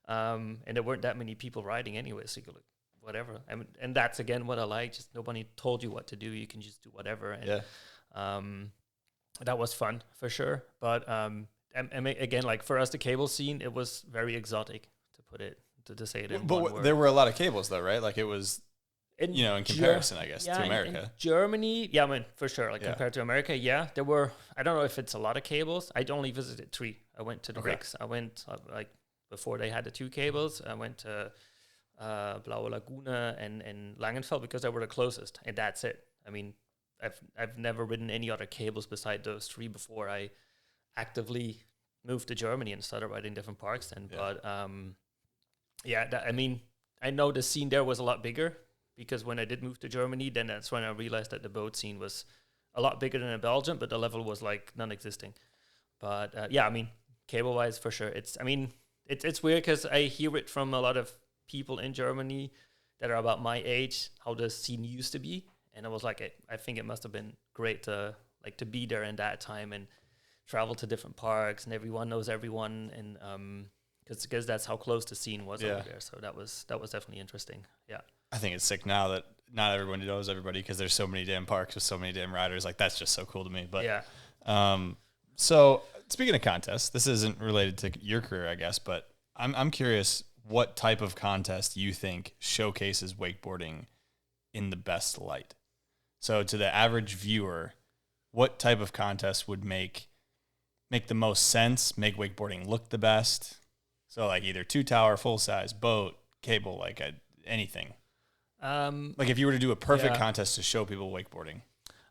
and there weren't that many people riding anyway, so you could like whatever. And that's again what I like. Just nobody told you what to do; you can just do whatever. And that was fun for sure. But and again, like for us, the cable scene, it was very exotic, to put it. To say it in one word. There were a lot of cables though, right? Like it was, in comparison, I guess, to America. In Germany, yeah, I mean, for sure. Like compared to America, yeah, there were, I don't know if it's a lot of cables. I only visited 3. I went to the Ricks. I went before they had the 2 cables. I went to Blaue Lagune and Langenfeld because they were the closest, and that's it. I mean, I've never ridden any other cables beside those 3 before I actively moved to Germany and started riding different parks then. Yeah. But I mean, I know the scene there was a lot bigger because when I did move to Germany, then that's when I realized that the boat scene was a lot bigger than in Belgium, but the level was like non-existing. But I mean, cable-wise, for sure. It's weird because I hear it from a lot of people in Germany that are about my age, how the scene used to be. And I was like, I think it must have been great to be there in that time and travel to different parks, and everyone knows everyone, and because that's how close the scene was over there. So that was definitely interesting. Yeah, I think it's sick now that not everyone knows everybody because there's so many damn parks with so many damn riders. Like, that's just so cool to me. But so speaking of contests, this isn't related to your career, I guess, but I'm curious what type of contest you think showcases wakeboarding in the best light. So to the average viewer, what type of contest would make the most sense, make wakeboarding look the best? So like either 2-tower, full-size, boat, cable, like anything. Like if you were to do a perfect contest to show people wakeboarding.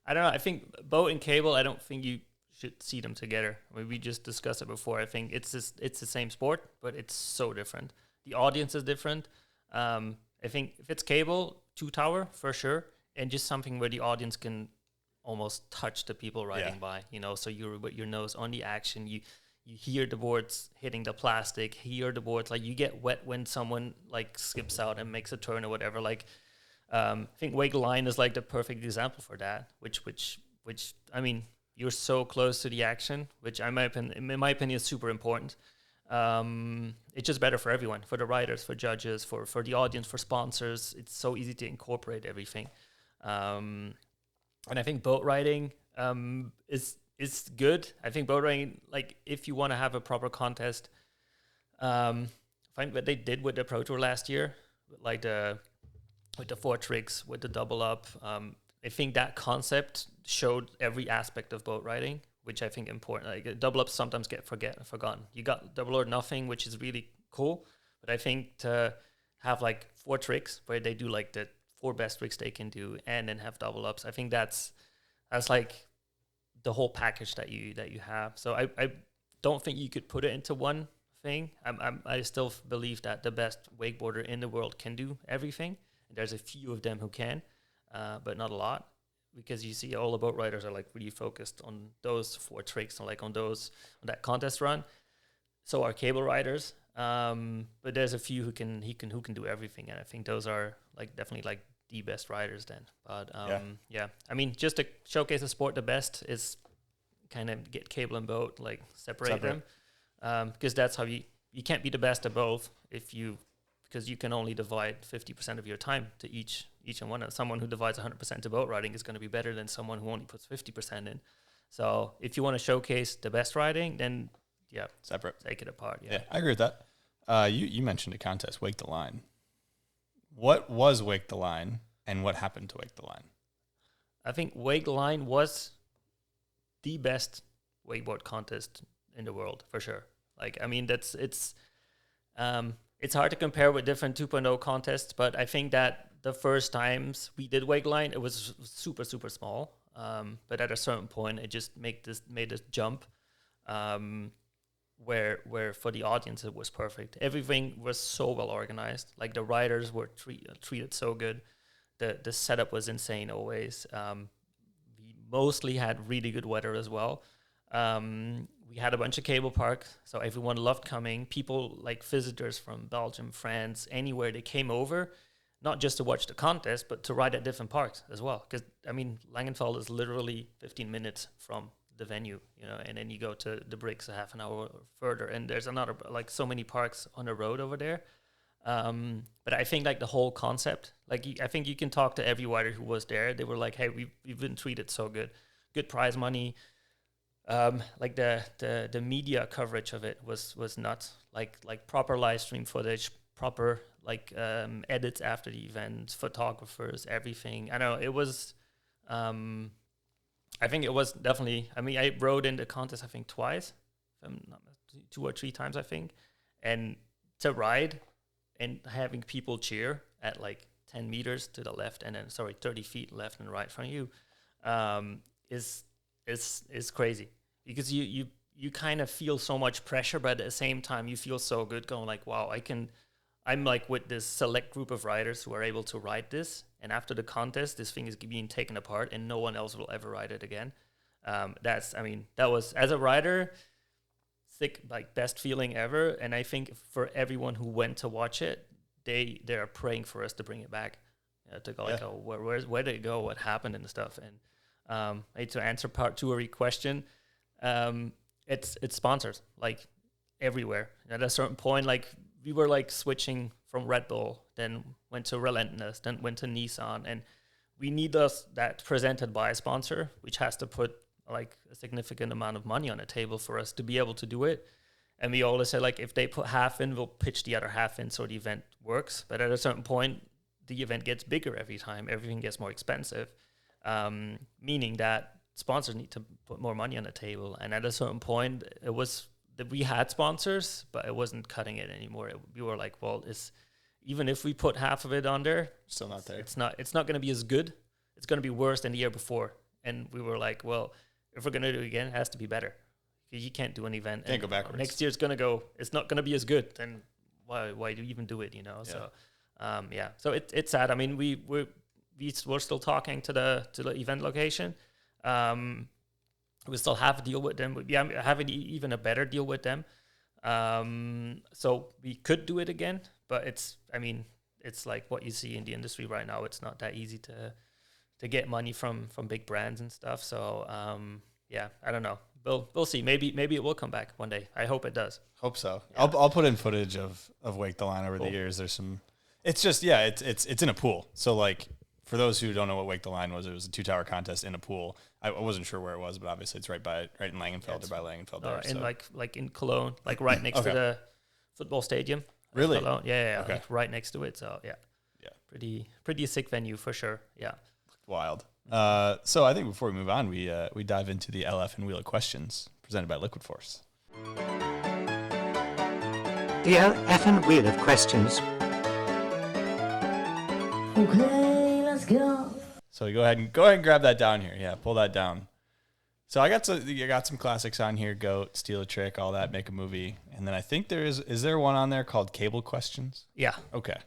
I don't know. I think boat and cable, I don't think you should see them together. I mean, we just discussed it before. I think it's the same sport, but it's so different. The audience is different. I think if it's cable, 2-tower for sure, and just something where the audience can almost touch the people riding by, so you're with your nose on the action. You hear the boards hitting the plastic, hear the boards, like you get wet when someone like skips out and makes a turn or whatever. Like, I think Wake Line is like the perfect example for that, which I mean, you're so close to the action, which in my opinion is super important. It's just better for everyone, for the riders, for judges, for the audience, for sponsors. It's so easy to incorporate everything. And I think boat riding is good. I think boat riding, like if you want to have a proper contest, find what they did with the Pro Tour last year, like with the 4 tricks, with the double up. I think that concept showed every aspect of boat riding, which I think important. Like double ups sometimes get forgotten. You got double or nothing, which is really cool. But I think to have like 4 tricks where they do like the 4 best tricks they can do, and then have double ups, I think that's like the whole package that you have. So I don't think you could put it into one thing. I still believe that the best wakeboarder in the world can do everything. And there's a few of them who can, but not a lot, because you see all the boat riders are like really focused on those 4 tricks and like on that contest run. So are cable riders, but there's a few who can do everything, and I think those are like definitely like the best riders then. But I mean, just to showcase the sport the best is kind of get cable and boat, like separate them, because that's how you can't be the best at both because you can only divide 50% of your time to each and one. Someone who divides 100% to boat riding is going to be better than someone who only puts 50% in. So if you want to showcase the best riding, then separate, take it apart. Yeah, I agree with that. You mentioned a contest, Wake the Line. What was Wake the Line, and what happened to Wake the Line? I think Wake the Line was the best wakeboard contest in the world for sure. Like, I mean, it's hard to compare with different 2.0 contests, but I think that the first times we did Wake Line, it was super, super small. But at a certain point, it just made this jump. Where for the audience it was perfect. Everything was so well organized. Like the riders were treated so good. The setup was insane always. We mostly had really good weather as well. We had a bunch of cable parks, so everyone loved coming. People like visitors from Belgium, France, anywhere, they came over, not just to watch the contest, but to ride at different parks as well. Because I mean, Langenfeld is literally 15 minutes from the venue, and then you go to the Bricks a half an hour further, and there's another, like, so many parks on the road over there. But I think like the whole concept, like I think you can talk to every rider who was there. They were like, hey, we've been treated so good prize money. Like the media coverage of it was nuts. Like proper live stream footage, proper like edits after the event, photographers, everything. I know it was. I think it was definitely. I mean, I rode in the contest I think twice, 2 or 3 times I think, and to ride and having people cheer at like 10 meters to the left and then 30 feet left and right from you is crazy, because you kind of feel so much pressure, but at the same time you feel so good going like, wow, I'm like with this select group of riders who are able to ride this, and after the contest this thing is being taken apart and no one else will ever ride it again. That was, as a rider, sick, like best feeling ever. And I think for everyone who went to watch it, they are praying for us to bring it back, to go like, oh, where did it go, what happened and stuff. And to answer part 2 of your question, it's sponsors like everywhere. At a certain point, like we were like switching from Red Bull, then went to Relentless, then went to Nissan, and we need that presented by a sponsor, which has to put like a significant amount of money on the table for us to be able to do it. And we always say, like, if they put half in, we'll pitch the other half in so the event works. But at a certain point, the event gets bigger every time. Everything gets more expensive, meaning that sponsors need to put more money on the table. And at a certain point, it was that we had sponsors, but it wasn't cutting it anymore. We were like, well, even if we put half of it on there, still not there. It's not going to be as good. It's going to be worse than the year before. And we were like, well, if we're going to do it again, it has to be better. You can't do an event. Can't go backwards. Next year it's not going to be as good. Then why do you even do it? You know? Yeah. So it's sad. I mean, we're still talking to the event location. We still have a deal with them. We have even a better deal with them. So we could do it again, but it's like what you see in the industry right now. It's not that easy to get money from big brands and stuff. So I don't know. We'll see. Maybe it will come back one day. I hope it does. Hope so. Yeah. I'll put in footage of Wake the Line over the years. There's some. It's just it's in a pool. So like for those who don't know what Wake the Line was, it was a 2-tower contest in a pool. I wasn't sure where it was, but obviously it's right in Langenfeld or by Langenfeld there. In like in Cologne, like right next to the football stadium. Really? Cologne. Yeah. Okay. Like right next to it. So yeah. Pretty sick venue for sure. Yeah. Wild. So I think before we move on, we dive into the LF'n Wheel of Questions presented by Liquid Force. The LF'n Wheel of Questions. Okay, let's go. So go ahead and grab that down here. Yeah, pull that down. So I got some classics on here: Goat, Steal a Trick, all that, Make a Movie, and then I think is there one on there called Cable Questions? Yeah. Okay.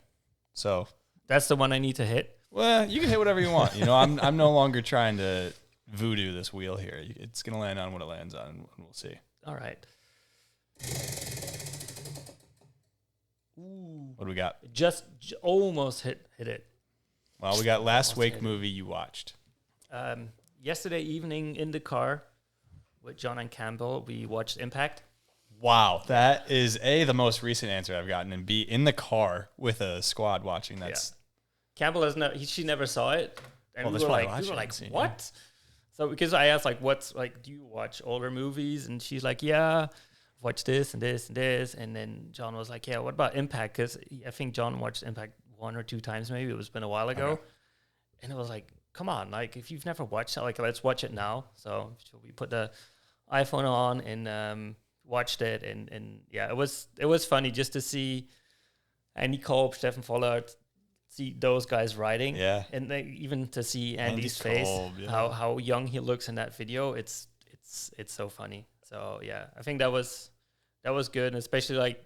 So that's the one I need to hit. Well, you can hit whatever you want. You know, I'm no longer trying to voodoo this wheel here. It's gonna land on what it lands on, and we'll see. All right. Ooh. What do we got? Just almost hit it. Well, we got last Wake movie you watched. Yesterday evening in the car with John and Campbell, we watched Impact. Wow, that is the most recent answer I've gotten, and B, in the car with a squad watching. That's Campbell she never saw it, and we were like, what? So because I asked like, what's like, do you watch older movies? And she's like, yeah, watch this and this and this. And then John was like, yeah, what about Impact? Because I think John watched Impact 1 or 2 times, maybe it was been a while ago. Okay. And it was like, come on, like if you've never watched it, like let's watch it now. So we put the iPhone on and watched it, and yeah, it was funny just to see Andy Kolb, Stefan Vollert, see those guys riding, and even to see Andy's face, how young he looks in that video. It's so funny. So yeah, I think that was good, and especially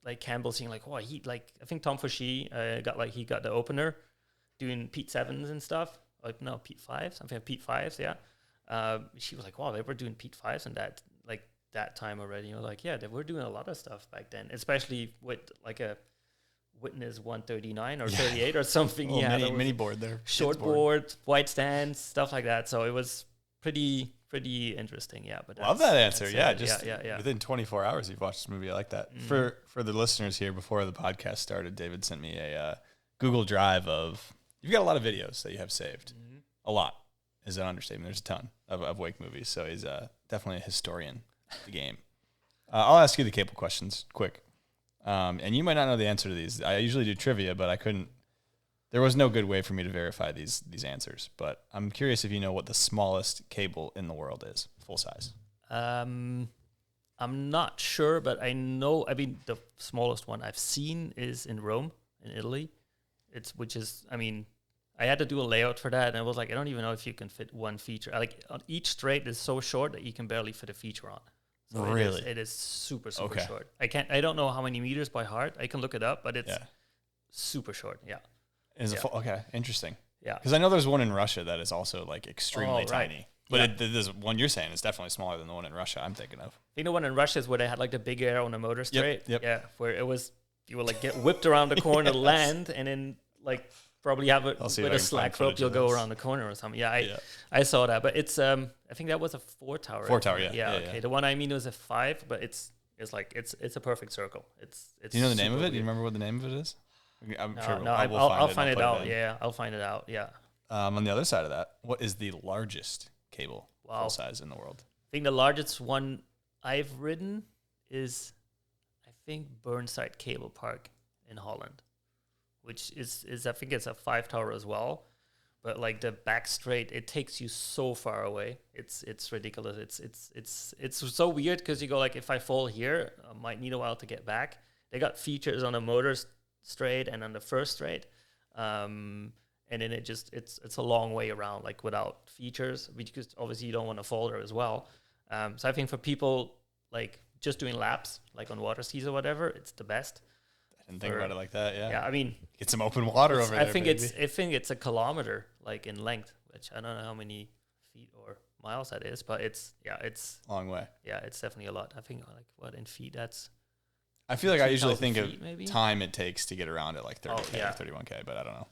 like Campbell seeing like, oh, he like, I think Tom Fouchy got the opener doing Pete 7s and stuff. Like no, Pete 5s, something like Pete 5s, yeah. She was like, wow, they were doing Pete 5s and that time already. You know, like, yeah, they were doing a lot of stuff back then, especially with like a Witness 139 or 38 or something. Mini board there, short board, white stands, stuff like that. So it was pretty interesting. Yeah, but love that answer. Yeah, yeah. Within 24 hours, you've watched this movie. I like that. Mm. For the listeners here, before the podcast started, David sent me a Google Drive of. You've got a lot of videos that you have saved. Mm-hmm. A lot is an understatement. There's a ton of Wake movies, so he's definitely a historian of the game. I'll ask you the cable questions quick. And you might not know the answer to these. I usually do trivia, but I couldn't. There was no good way for me to verify these answers. But I'm curious if you know what the smallest cable in the world is, full size. I'm not sure, but I know. I mean, the smallest one I've seen is in Rome, in Italy. I had to do a layout for that, and I was like, I don't even know if you can fit one feature. Like each straight is so short that you can barely fit a feature on. So really, it is super short. I don't know how many meters by heart. I can look it up, but it's super short. Yeah. Okay, interesting. Yeah. Because I know there's one in Russia that is also like extremely tiny. Right. But this one you're saying is definitely smaller than the one in Russia I'm thinking of. I think the one in Russia is where they had like the big air on the motor straight. Yep. Yeah, where it was, you would like get whipped around the corner, land, and then like probably have it with a slack rope, you'll go around the corner or something. Yeah, I saw that. But it's, I think that was a 4 tower. 4 tower, yeah. Yeah, okay. The one I mean was a 5, but it's a perfect circle. It's. Do you know the name of it? Do you remember what the name of it is? I'm sure I'll find it out. Yeah, I'll find it out. Yeah. On the other side of that, what is the largest cable full size in the world? I think the largest one I've ridden is, I think, Burnside Cable Park in Holland, which is I think it's a 5 tower as well. But like the back straight, it takes you so far away. It's ridiculous. It's so weird because you go like, if I fall here, I might need a while to get back. They got features on the motor straight and on the first straight. And then it's a long way around, like without features, because obviously you don't want to fall there as well. So I think for people like just doing laps, like on water skis or whatever, it's the best. I didn't think about it like that. Yeah. Yeah, I mean, get some open water over there. I think it's a kilometer like in length, which I don't know how many feet or miles that is, but it's a long way. Yeah, it's definitely a lot. I think like what in feet that's. I feel like I usually think of maybe? time it takes to get around at like 30K or 31K, but I don't know.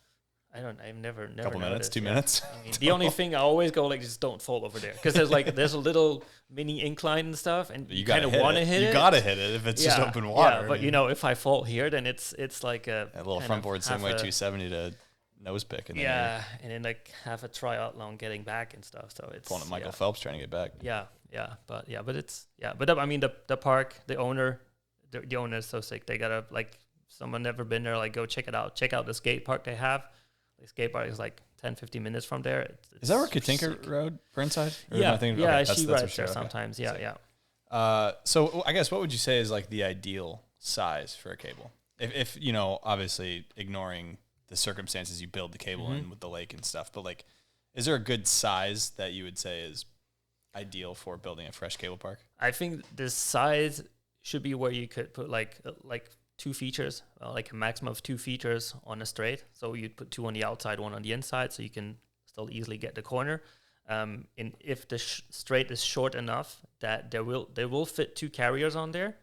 I've never couple minutes, noticed, 2 minutes. I mean, the only thing I always go like, just don't fall over there, because there's a little mini incline and stuff, and you kind of want to hit it. You gotta hit it if it's just open water. Yeah, but you know, if I fall here, then it's like a little front board same way 270 to nose pick, and then and then like have a triathlon getting back and stuff. So it's pulling a Michael Phelps trying to get back. But I mean the park, the owner is so sick. They gotta, like, someone never been there, like, go check it out. Check out the skate park they have. The skate park is like 10-15 minutes from there. Is that where Katinka rode, Burnside? Yeah, she rides there sometimes. Yeah. So I guess what would you say is like the ideal size for a cable? If you know, obviously ignoring the circumstances you build the cable in with the lake and stuff, but like, is there a good size that you would say is ideal for building a fresh cable park? I think the size should be where you could put like 2 features, like a maximum of 2 features on a straight. So you'd put 2 on the outside, 1 on the inside, so you can still easily get the corner. And if the straight is short enough that they will fit 2 carriers on there.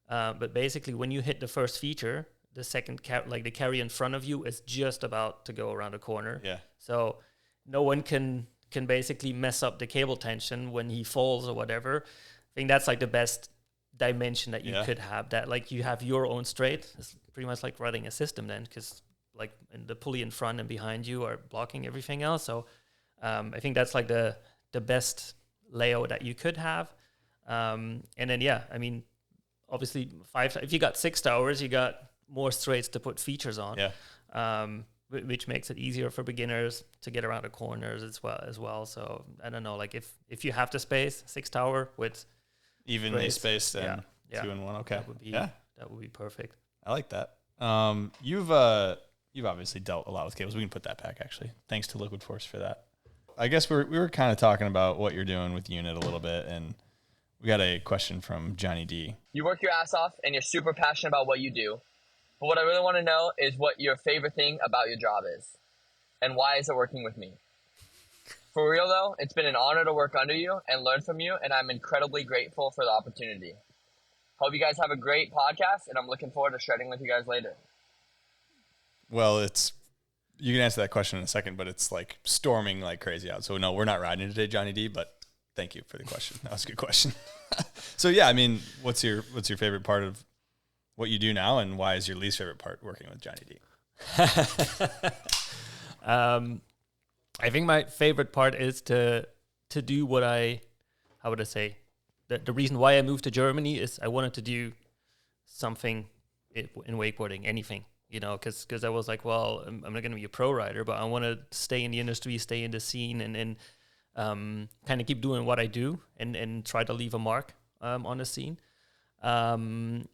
But basically, when you hit the first feature, the second the carrier in front of you is just about to go around the corner. Yeah. So no one can basically mess up the cable tension when he falls or whatever. I think that's like the best dimension that you could have, that like you have your own straight. It's pretty much like riding a system then, because like the pulley in front and behind you are blocking everything else. So I think that's like the best layout that you could have. And then I mean, obviously if you got 6 towers, you got more straights to put features on. Which makes it easier for beginners to get around the corners as well. So I don't know, like if you have the space, 6 tower with evenly spaced and 2 and 1. Okay. That would be perfect. I like that. You've obviously dealt a lot with cables. We can put that back, actually. Thanks to Liquid Force for that. I guess we were kind of talking about what you're doing with Unit a little bit, and we got a question from Johnny D. You work your ass off and you're super passionate about what you do. But what I really want to know is what your favorite thing about your job is. And why is it working with me? For real, though, it's been an honor to work under you and learn from you, and I'm incredibly grateful for the opportunity. Hope you guys have a great podcast, and I'm looking forward to shredding with you guys later. Well, you can answer that question in a second, but it's like storming like crazy out. So no, we're not riding today, Johnny D, but thank you for the question. That was a good question. So yeah, I mean, what's your favorite part of what you do now, and why is your least favorite part working with Johnny D? I think my favorite part is to do what how would I say, the reason why I moved to Germany is I wanted to do something in wakeboarding, anything, you know, because I was like, well, I'm not going to be a pro rider, but I want to stay in the industry, stay in the scene, and kind of keep doing what I do and try to leave a mark on the scene. And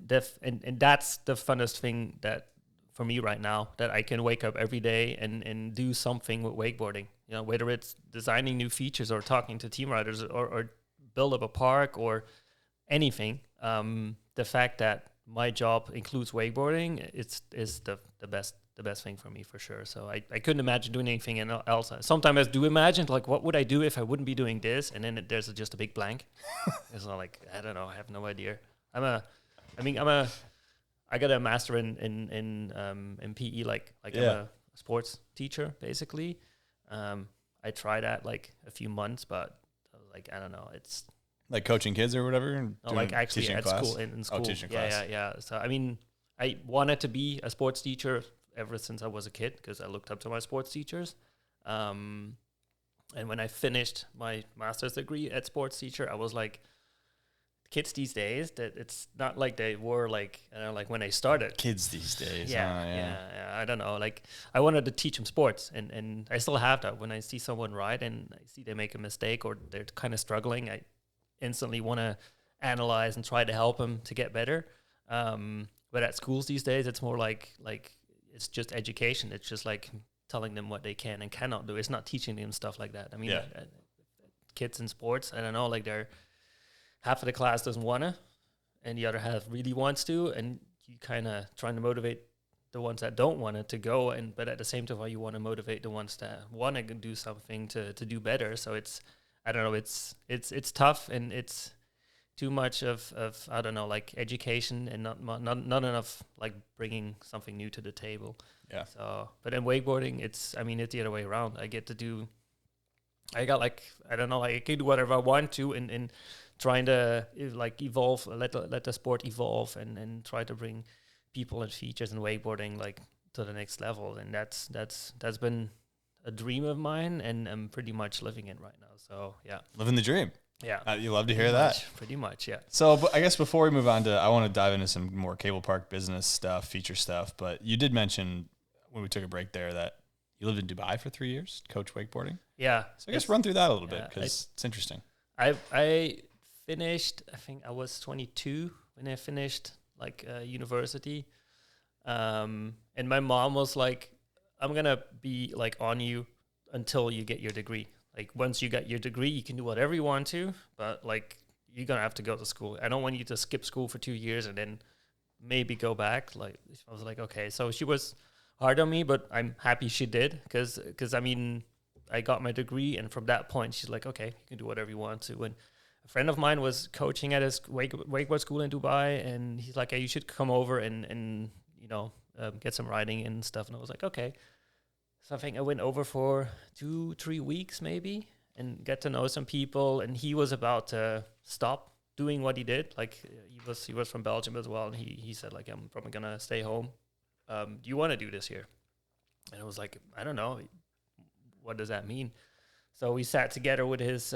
that's the funnest thing that for me right now, that I can wake up every day and do something with wakeboarding. You know, whether it's designing new features or talking to team riders or build up a park or anything. The fact that my job includes wakeboarding is the best thing for me for sure. So I couldn't imagine doing anything else. Sometimes I do imagine like, what would I do if I wouldn't be doing this? And then there's just a big blank. It's not like, I don't know. I have no idea. I got a master in PE, like I'm a sports teacher basically. I tried that like a few months, but like, I don't know. It's like coaching kids or whatever. No, like actually at class? school in school. Teaching class. Yeah. So I mean, I wanted to be a sports teacher ever since I was a kid because I looked up to my sports teachers. And when I finished my master's degree at sports teacher, I was like, kids these days, that it's not like they were like, like when I started. Kids these days. Yeah. I don't know. Like I wanted to teach them sports, and I still have that. When I see someone ride and I see they make a mistake or they're kind of struggling, I instantly want to analyze and try to help them to get better. But at schools these days, it's more like it's just education. It's just like telling them what they can and cannot do. It's not teaching them stuff like that. I mean, kids in sports, I don't know, like they're half of the class doesn't want to, and the other half really wants to, and you kind of trying to motivate the ones that don't want it to go, but at the same time, you want to motivate the ones that want to do something to do better. So it's, I don't know, it's tough, and it's too much of I don't know, like education and not enough like bringing something new to the table. Yeah. So, but in wakeboarding, it's the other way around. I got like, I don't know, like I can do whatever I want to, and trying to like evolve, let the sport evolve, and try to bring people and features in wakeboarding like to the next level. And that's been a dream of mine, and I'm pretty much living it right now. So yeah, living the dream. Yeah, you love to hear that. Pretty much, yeah. So, but I guess before we move on I want to dive into some more cable park business stuff, feature stuff. But you did mention when we took a break there that you lived in Dubai for 3 years, coach wakeboarding. Yeah. So I guess run through that a little bit because it's interesting. I finished, I think I was 22 when I finished like university. And my mom was like, I'm going to be like on you until you get your degree. Like once you get your degree, you can do whatever you want to, but like you're going to have to go to school. I don't want you to skip school for 2 years and then maybe go back. Like I was like, okay. So she was hard on me, but I'm happy she did because I mean, I got my degree, and from that point, she's like, okay, you can do whatever you want to. And a friend of mine was coaching at his wakeboard school in Dubai, and he's like, hey, you should come over and you know, get some riding and stuff. And I was like, okay. So I think I went over for 2-3 weeks maybe and get to know some people. And he was about to stop doing what he did. Like he was from Belgium as well, and he said like, I'm probably gonna stay home. Do you want to do this here? And I was like, I don't know. What does that mean? So we sat together with his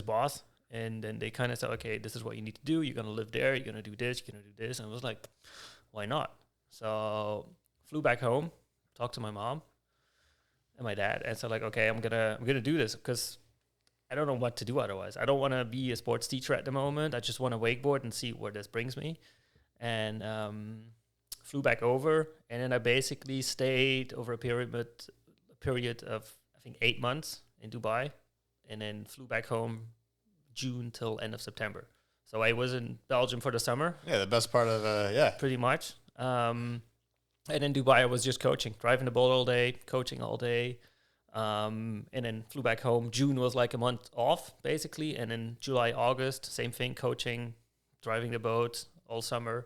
boss, and then they kind of said, okay, this is what you need to do. You're going to live there. You're going to do this. You're going to do this. And I was like, why not? So flew back home, talked to my mom and my dad, and said like, okay, I'm gonna do this because I don't know what to do otherwise. I don't want to be a sports teacher at the moment. I just want to wakeboard and see where this brings me. And flew back over, and then I basically stayed over a period of I think 8 months in Dubai, and then flew back home June till end of September. So I was in Belgium for the summer. Yeah, the best part of pretty much. And in Dubai, I was just coaching, driving the boat all day, coaching all day, and then flew back home. June was like a month off basically, and then July, August, same thing, coaching, driving the boat all summer.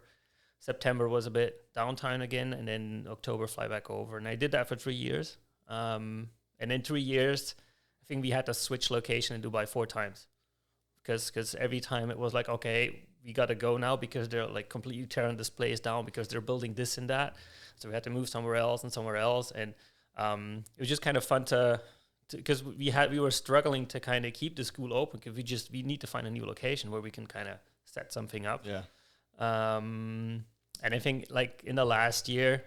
September was a bit downtime again, and then October fly back over. And I did that for 3 years. And in 3 years, I think we had to switch location in Dubai 4 times because every time it was like, okay, we got to go now because they're like completely tearing this place down because they're building this and that. So we had to move somewhere else. And it was just kind of fun because we were struggling to kind of keep the school open because we need to find a new location where we can kind of set something up. Yeah. And I think like in the last year,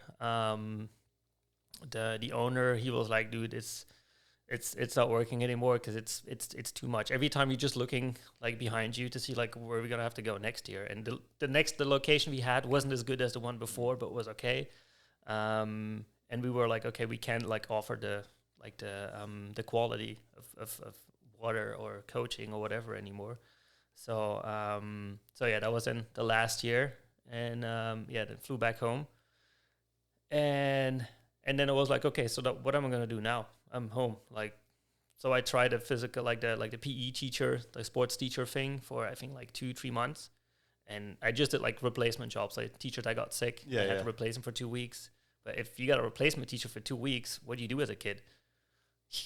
the owner, he was like, dude, it's not working anymore because it's too much. Every time you're just looking like behind you to see like where we're gonna have to go next year. And the location we had wasn't as good as the one before, but was okay. And we were like, okay, we can't like offer the quality of water or coaching or whatever anymore. So yeah, that was in the last year, and then flew back home, and then it was like, okay, so what am I gonna do now? I'm home, like, so I tried a physical, like the PE teacher, the sports teacher thing for I think like 2-3 months, and I just did like replacement jobs, like teacher that got sick, I had to replace him for 2 weeks. But if you got a replacement teacher for 2 weeks, what do you do as a kid?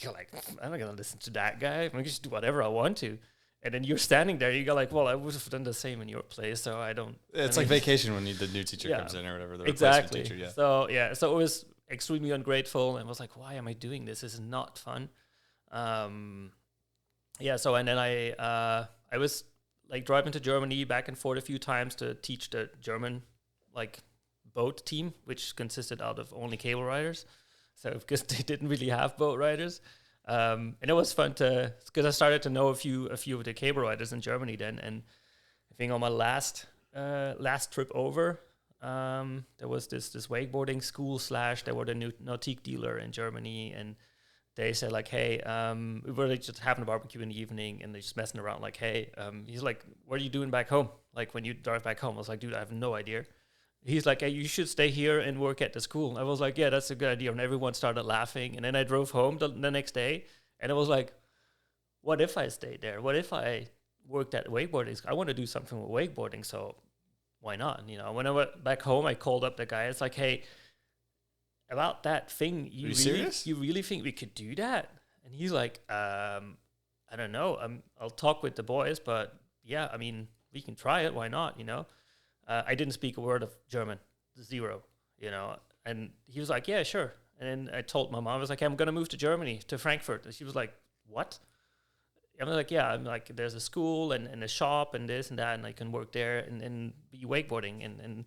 You're like, I'm not gonna listen to that guy. I'm gonna just do whatever I want to. And then you're standing there, you go like, well, I would have done the same in your place, so I don't. It's like vacation when the new teacher comes in or whatever. The exactly. Replacement teacher, So it was extremely ungrateful, and was like, why am I doing this? This is not fun. So and then I was like driving to Germany back and forth a few times to teach the German like boat team, which consisted out of only cable riders. So because they didn't really have boat riders. And it was fun because I started to know a few of the cable riders in Germany then. And I think on my last trip over, there was this wakeboarding school / they were the new nautique dealer in Germany, and they said like, hey, we were just having a barbecue in the evening, and they're just messing around like, hey, he's like, what are you doing back home? Like when you drive back home? I was like, dude, I have no idea. He's like, hey, you should stay here and work at the school. I was like, yeah, that's a good idea. And everyone started laughing. And then I drove home the next day, and I was like, what if I stayed there? What if I worked at wakeboarding? I want to do something with wakeboarding, so why not? You know, when I went back home, I called up the guy. It's like, hey, about that thing, you really think we could do that? And he's like, I don't know. I'll talk with the boys, but yeah, I mean, we can try it. Why not? You know. I didn't speak a word of German, 0, you know. And he was like, yeah, sure. And then I told my mom, I was like, hey, I'm going to move to Germany, to Frankfurt. And she was like, what? I'm like, yeah, I'm like, there's a school and a shop and this and that, and I can work there and be wakeboarding and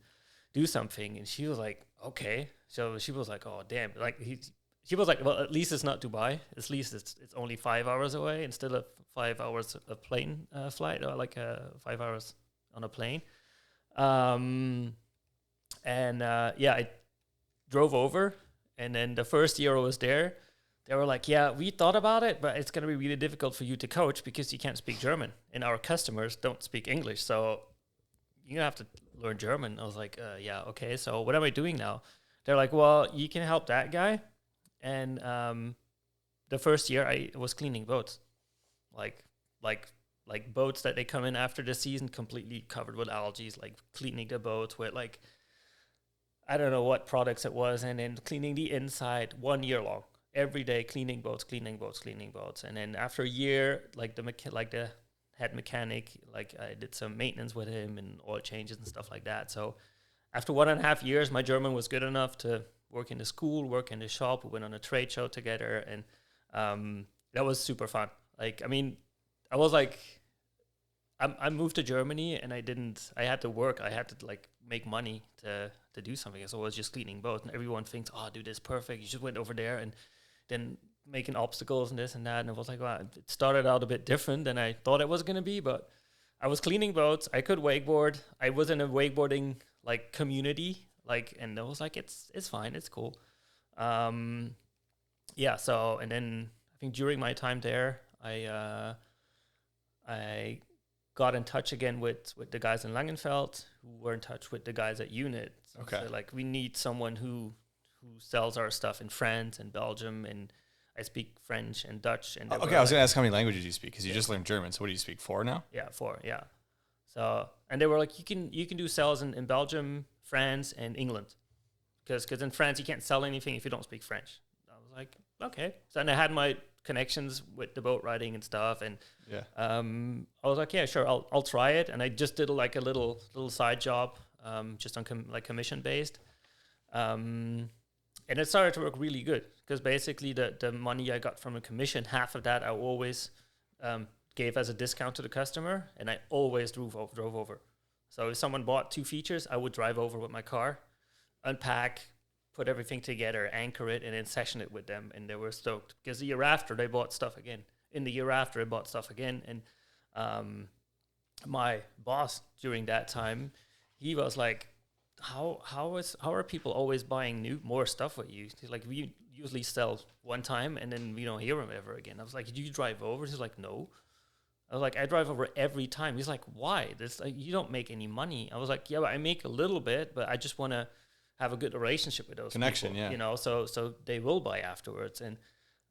do something. And she was like, okay. So she was like, oh, damn. Like, she was like, well, at least it's not Dubai. At least it's only 5 hours away instead of 5 hours a plane flight, or like 5 hours on a plane. I drove over, and then the first year I was there, they were like, yeah, we thought about it, but it's going to be really difficult for you to coach because you can't speak German, and our customers don't speak English, so you're going to have to learn German. I was like, yeah, okay, so what am I doing now? They're like, well, you can help that guy. And the first year I was cleaning boats, like boats that they come in after the season completely covered with algae, like cleaning the boats with like, I don't know what products it was, and then cleaning the inside 1 year long, every day, cleaning boats. And then after a year, like the head mechanic, like I did some maintenance with him and oil changes and stuff like that. So after 1.5 years, my German was good enough to work in the school, work in the shop. We went on a trade show together, and that was super fun. Like, I mean, I was like, I moved to Germany, and I had to work. I had to like make money to do something. So I was just cleaning boats, and everyone thinks, oh, dude, this is perfect. You just went over there and then making obstacles and this and that. And I was like, wow, it started out a bit different than I thought it was going to be, but I was cleaning boats. I could wakeboard. I was in a wakeboarding like community, like, and I was like, it's fine. It's cool. Yeah. So, and then I think during my time there, I got in touch again with the guys in Langenfeld who were in touch with the guys at Unit. Okay. So like, we need someone who sells our stuff in France and Belgium, and I speak French and Dutch. And okay, I was going to ask how many languages you speak, because you just learned German. So what do you speak, 4 now? Yeah, 4, yeah. So, and they were like, you can do sales in Belgium, France, and England. Because in France, you can't sell anything if you don't speak French. I was like, okay. So, and I had my connections with the boat riding and stuff, and I was like, yeah, sure, I'll try it. And I just did like a little side job, just on commission based, and it started to work really good, because basically the money I got from a commission, half of that I always gave as a discount to the customer, and I always drove over. So if someone bought 2 features, I would drive over with my car, unpack, put everything together, anchor it, and then session it with them. And they were stoked because the year after they bought stuff again. In the year after, I bought stuff again. And my boss during that time, he was like, how are people always buying more stuff with you? He's like, we usually sell one time and then we don't hear them ever again. I was like, do you drive over? He's like, no. I was like, I drive over every time. He's like, why? This like, you don't make any money. I was like, yeah, but I make a little bit, but I just want to have a good relationship with those connection, people, yeah. you know, so they will buy afterwards. And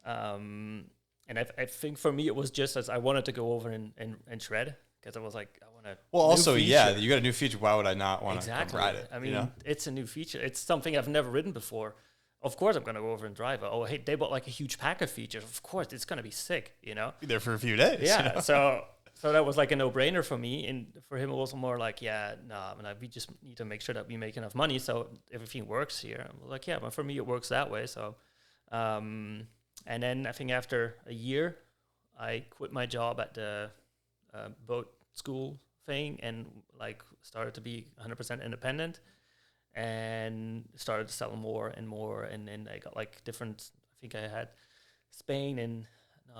I think for me it was just as I wanted to go over and shred because I was like, I want to. Well, also, yeah, you got a new feature. Why would I not want to ride it? I mean, you know? It's a new feature. It's something I've never ridden before. Of course, I'm going to go over and drive it. Oh, hey, they bought like a huge pack of features. Of course, it's going to be sick, you know? Be there for a few days. Yeah, you know? so that was like a no-brainer for me. And for him, it was more like, yeah, nah, we just need to make sure that we make enough money so everything works here. I'm like, yeah, but for me, it works that way. So, and then I think after a year, I quit my job at the boat school thing and like started to be 100% independent and started to sell more and more. And then I got like different, I think I had Spain and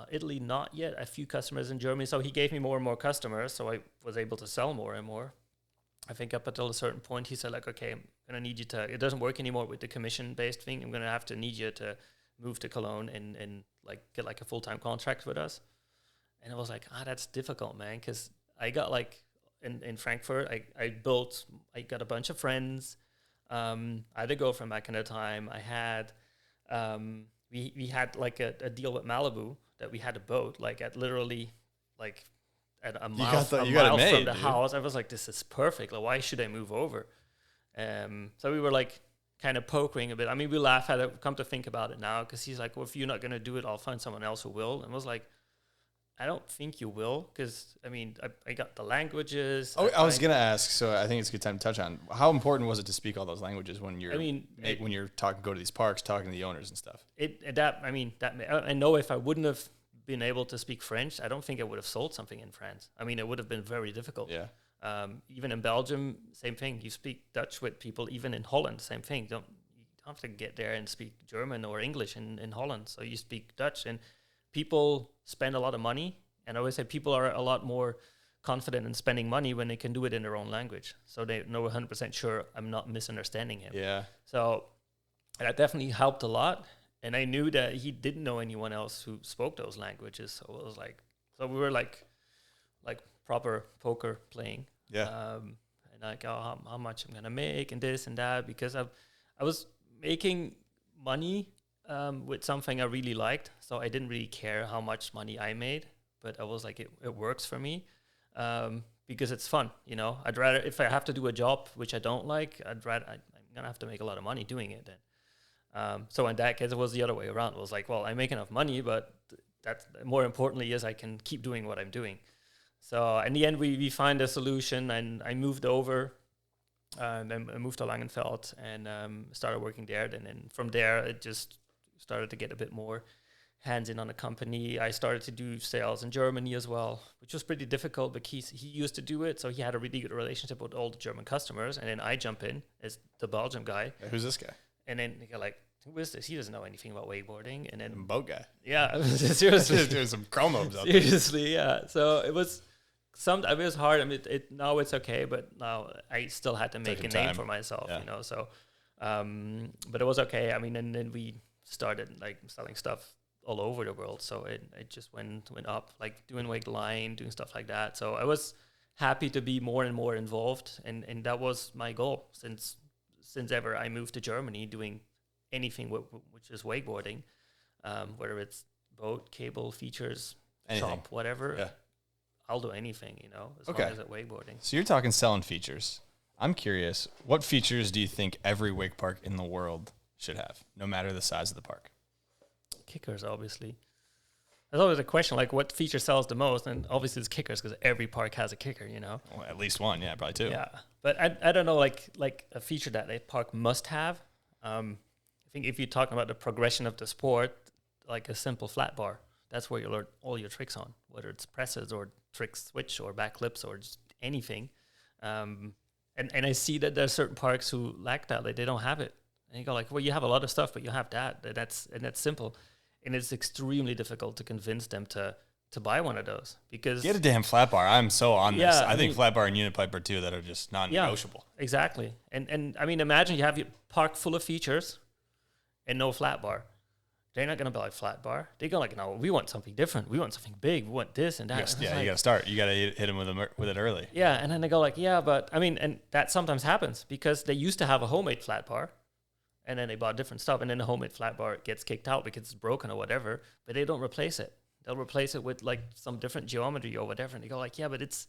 Italy, not yet, a few customers in Germany. So he gave me more and more customers. So I was able to sell more and more. I think up until a certain point, he said like, okay, I'm going to need you to, it doesn't work anymore with the commission-based thing. I'm going to have to need you to move to Cologne and like get like a full-time contract with us. And I was like, that's difficult, man. Cause I got like in Frankfurt, I got a bunch of friends. I had a girlfriend back in the time. I had, we had like a deal with Malibu that we had a boat, like at literally like at a mile, from the house. I was like, this is perfect. Like, why should I move over? So we were like kind of pokering a bit. I mean, we laugh at it, come to think about it now, because he's like, well, if you're not going to do it, I'll find someone else who will. And I was like, I don't think you will, because, I mean, I got the languages. Oh, I was going to ask, so I think it's a good time to touch on, how important was it to speak all those languages when you're, when you're go to these parks, talking to the owners and stuff? I know if I wouldn't have been able to speak French, I don't think I would have sold something in France. I mean, it would have been very difficult. Yeah. Even in Belgium, same thing. You speak Dutch with people, even in Holland, same thing. You don't have to get there and speak German or English in Holland. So you speak Dutch, and people spend a lot of money. And I always say people are a lot more confident in spending money when they can do it in their own language. So they know 100% sure I'm not misunderstanding him. Yeah. So that definitely helped a lot. And I knew that he didn't know anyone else who spoke those languages. So it was like, so we were like proper poker playing. Yeah. And like, how much I'm going to make and this and that, because I was making money with something I really liked. So I didn't really care how much money I made, but I was like, it works for me because it's fun. You know, I'd rather, if I have to do a job which I don't like, I'm going to have to make a lot of money doing it then. So in that case, it was the other way around. It was like, well, I make enough money, but that's more importantly is I can keep doing what I'm doing. So in the end, we find a solution, and I moved over. Then I moved to Langenfeld and started working there. And then from there, it just started to get a bit more hands-in on the company. I started to do sales in Germany as well, which was pretty difficult, but he used to do it, so he had a really good relationship with all the German customers. And then I jump in as the Belgium guy. Who's this guy? And then you're like, who is this? He doesn't know anything about wakeboarding. And then boat guy. Yeah, seriously, just doing some chromos out there. Seriously, yeah. So it was it was hard. I mean, now it's okay, but now I still had to make a name for myself, you know. So, but it was okay. I mean, and then we started like selling stuff all over the world. So it just went up, like doing Wakeline, doing stuff like that. So I was happy to be more and more involved, and that was my goal since ever I moved to Germany, doing anything which is wakeboarding, whether it's boat, cable, features, shop, whatever. Yeah. I'll do anything, you know, as long as it's wakeboarding. So you're talking selling features. I'm curious, what features do you think every wake park in the world should have, no matter the size of the park? Kickers, obviously. There's always a question, like, what feature sells the most? And obviously it's kickers, because every park has a kicker, you know? Well, at least one, yeah, probably two. Yeah, but I don't know, like a feature that a park must have. I think if you're talking about the progression of the sport, like a simple flat bar, that's where you learn all your tricks on, whether it's presses or trick switch or back flips or just anything. And I see that there are certain parks who lack that, like they don't have it. And you go like, well, you have a lot of stuff, but you have that. That's simple. And it's extremely difficult to convince them to buy one of those because get a damn flat bar. I'm so on this. Yeah, I think flat bar and unit pipe are two that are just non-negotiable. Yeah, exactly. And I mean, imagine you have your park full of features and no flat bar. They're not going to buy a flat bar. They go like, no, we want something different. We want something big. We want this and that. You got to start. You got to hit them with it early. Yeah, and then they go like, yeah, but I mean, and that sometimes happens because they used to have a homemade flat bar, and then they bought different stuff, and then the homemade flat bar gets kicked out because it's broken or whatever, but they don't replace it. They'll replace it with like some different geometry or whatever, and they go like, yeah, but this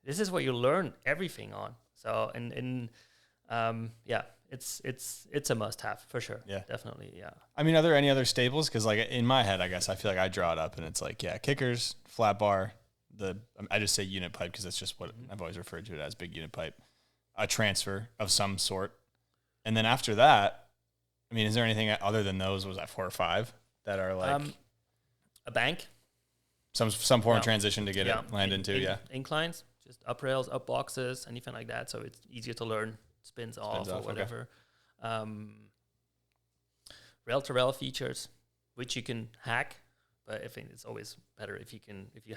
is what you learn everything on. So yeah, it's a must-have for sure. Yeah, definitely. Yeah. I mean, are there any other staples? Because like in my head, I guess I feel like I draw it up, and it's like, yeah, kickers, flat bar. I just say unit pipe because that's just what I've always referred to it as, big unit pipe, a transfer of some sort, and then after that, I mean, is there anything other than those? Was that 4 or 5 that are like a bank? Some form of transition to get it land into, inclines, just up rails, up boxes, anything like that. So it's easier to learn, spins off or whatever. Okay. Rail-to-rail features, which you can hack, but I think it's always better if you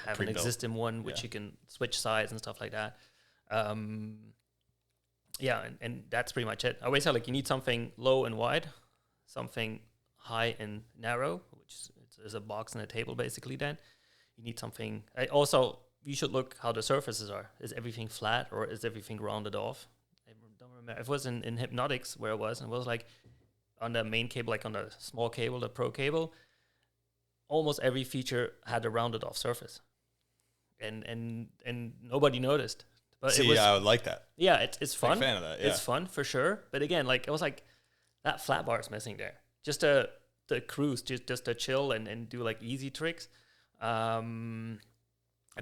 have pre-built an existing one, which you can switch sides and stuff like that. And that's pretty much it. I always say like you need something low and wide, something high and narrow, which is a box and a table basically. Then you need something. You should look how the surfaces are. Is everything flat or is everything rounded off? I don't remember. It was in Hypnotics where it was, and it was like on the main cable, like on the small cable, the Pro cable, almost every feature had a rounded off surface, and nobody noticed. But I would like that. Yeah, it's fun. Big fan of that. Yeah. It's fun for sure. But again, like it was like that flat bar is missing there. Just to cruise, just to chill and do like easy tricks. And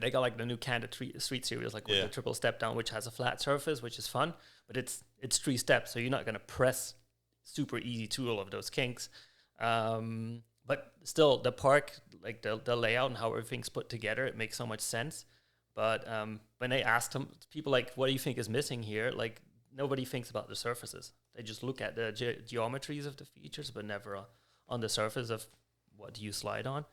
they got like the new Candid Street series, like with the triple step down, which has a flat surface, which is fun. But it's 3 steps, so you're not gonna press super easy to all of those kinks. But still, the park, like the layout and how everything's put together, it makes so much sense. But when they asked people like, what do you think is missing here? Like nobody thinks about the surfaces. They just look at the geometries of the features, but never on the surface of what do you slide on.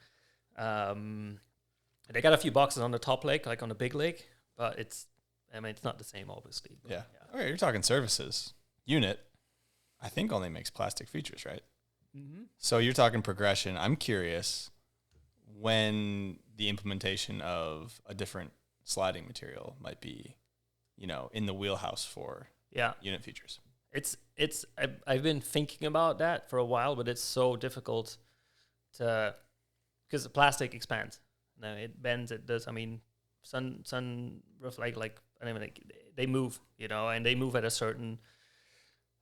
They got a few boxes on the top leg, like on the big leg, but it's not the same, obviously. But, yeah. Okay, you're talking surfaces. Unit, I think only makes plastic features, right? Mm-hmm. So you're talking progression. I'm curious when the implementation of a different sliding material might be, in the wheelhouse for unit features. I've been thinking about that for a while, but it's so difficult because the plastic expands. No, it bends. It does. I mean, sun reflect they move, and they move at a certain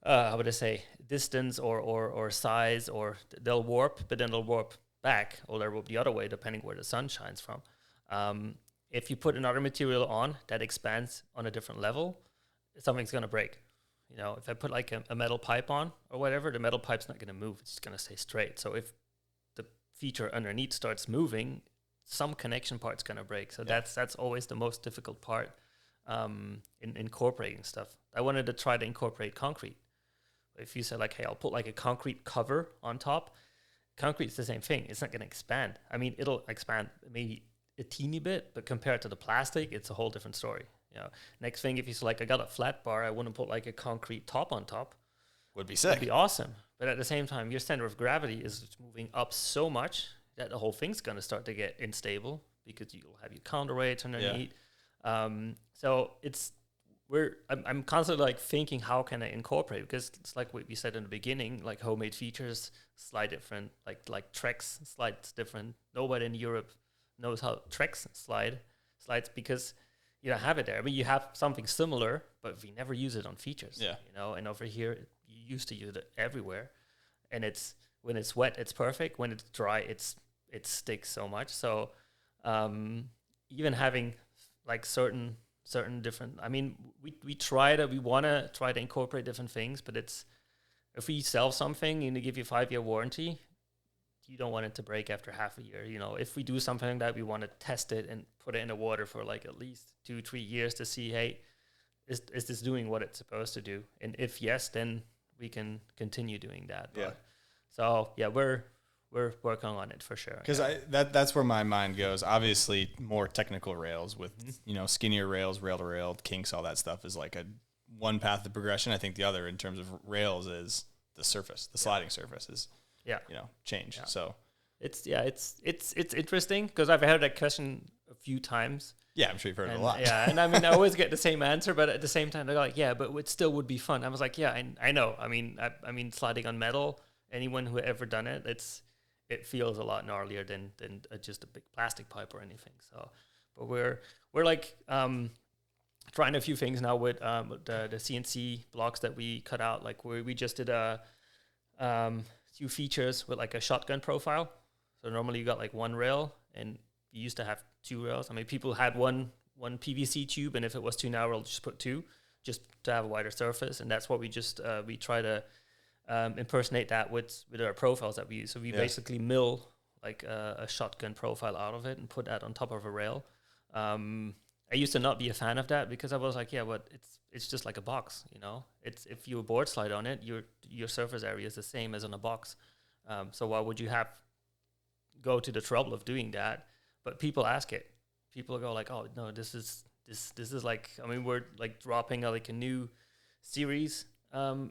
how would I say distance or size, or they'll warp, but then they'll warp back, or they'll warp the other way depending where the sun shines from. If you put another material on that expands on a different level, something's gonna break. If I put like a metal pipe on or whatever, the metal pipe's not gonna move. It's just gonna stay straight. So if the feature underneath starts moving, some connection part's gonna break. So that's always the most difficult part in incorporating stuff. I wanted to try to incorporate concrete. If you said like, hey, I'll put like a concrete cover on top, concrete's the same thing. It's not gonna expand. I mean, it'll expand maybe a teeny bit, but compared to the plastic, it's a whole different story. Next thing, if you say like, I got a flat bar, I wouldn't put like a concrete top on top. Would be sick. Would be awesome. But at the same time, your center of gravity is moving up so much that the whole thing's going to start to get unstable because you'll have your counterweights underneath. So I'm constantly like thinking, how can I incorporate? Because it's like what we said in the beginning, like homemade features slide different, like Trex slides different. Nobody in Europe knows how Trex slides because you don't have it there. I mean, you have something similar, but we never use it on features. Yeah. And over here, you used to use it everywhere. And when it's wet, it's perfect. When it's dry, it sticks so much. So even having like certain different, I mean, we want to try to incorporate different things, but if we sell something and they give you a 5-year warranty, you don't want it to break after half a year. If we do something like that, we want to test it and put it in the water for like at least 2-3 years to see, hey, is this doing what it's supposed to do? And if yes, then we can continue doing that. Yeah. But, so yeah, we're working on it for sure. Because that's where my mind goes. Obviously, more technical rails with skinnier rails, rail to rail, kinks, all that stuff is like a one path of progression. I think the other in terms of rails is the surface, the sliding surface is change. Yeah. So it's interesting because I've heard that question a few times. Yeah, I'm sure you've heard it a lot. Yeah, and I mean, I always get the same answer, but at the same time, they're like, yeah, but it still would be fun. I was like, yeah, I know. I mean, sliding on metal, anyone who ever done it, it feels a lot gnarlier than just a big plastic pipe or anything. So, but we're like trying a few things now with the CNC blocks that we cut out. Like we just did a few features with like a shotgun profile. So normally you got like one rail, and you used to have two rails. I mean, people had one PVC tube, and if it was too narrow, just put two, just to have a wider surface. And that's what we just we try to impersonate that with our profiles that we use. So we basically mill like a shotgun profile out of it and put that on top of a rail. I used to not be a fan of that because I was like, yeah, but it's just like a box, you know. It's if you board slide on it, your surface area is the same as on a box. So why would you go to the trouble of doing that? But people ask it. People go like, oh no, this is like, I mean, we're like dropping like a new series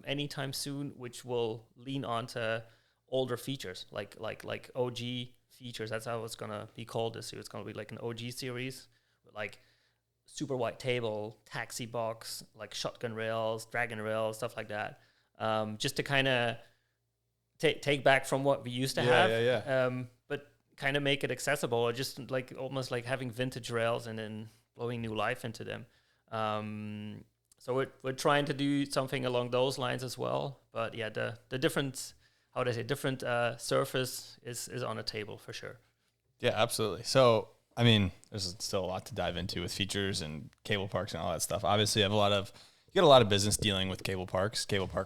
anytime soon, which will lean onto older features, like OG features. That's how it's gonna be called this year. It's gonna be like an OG series with like super wide table, taxi box, like shotgun rails, dragon rails, stuff like that. Just to kind of take back from what we used to have. But kind of make it accessible, or just like almost like having vintage rails and then blowing new life into them. So we're trying to do something along those lines as well. But yeah, the different surface is on the table for sure. Yeah, absolutely. So I mean, there's still a lot to dive into with features and cable parks and all that stuff. Obviously, you get a lot of business dealing with cable park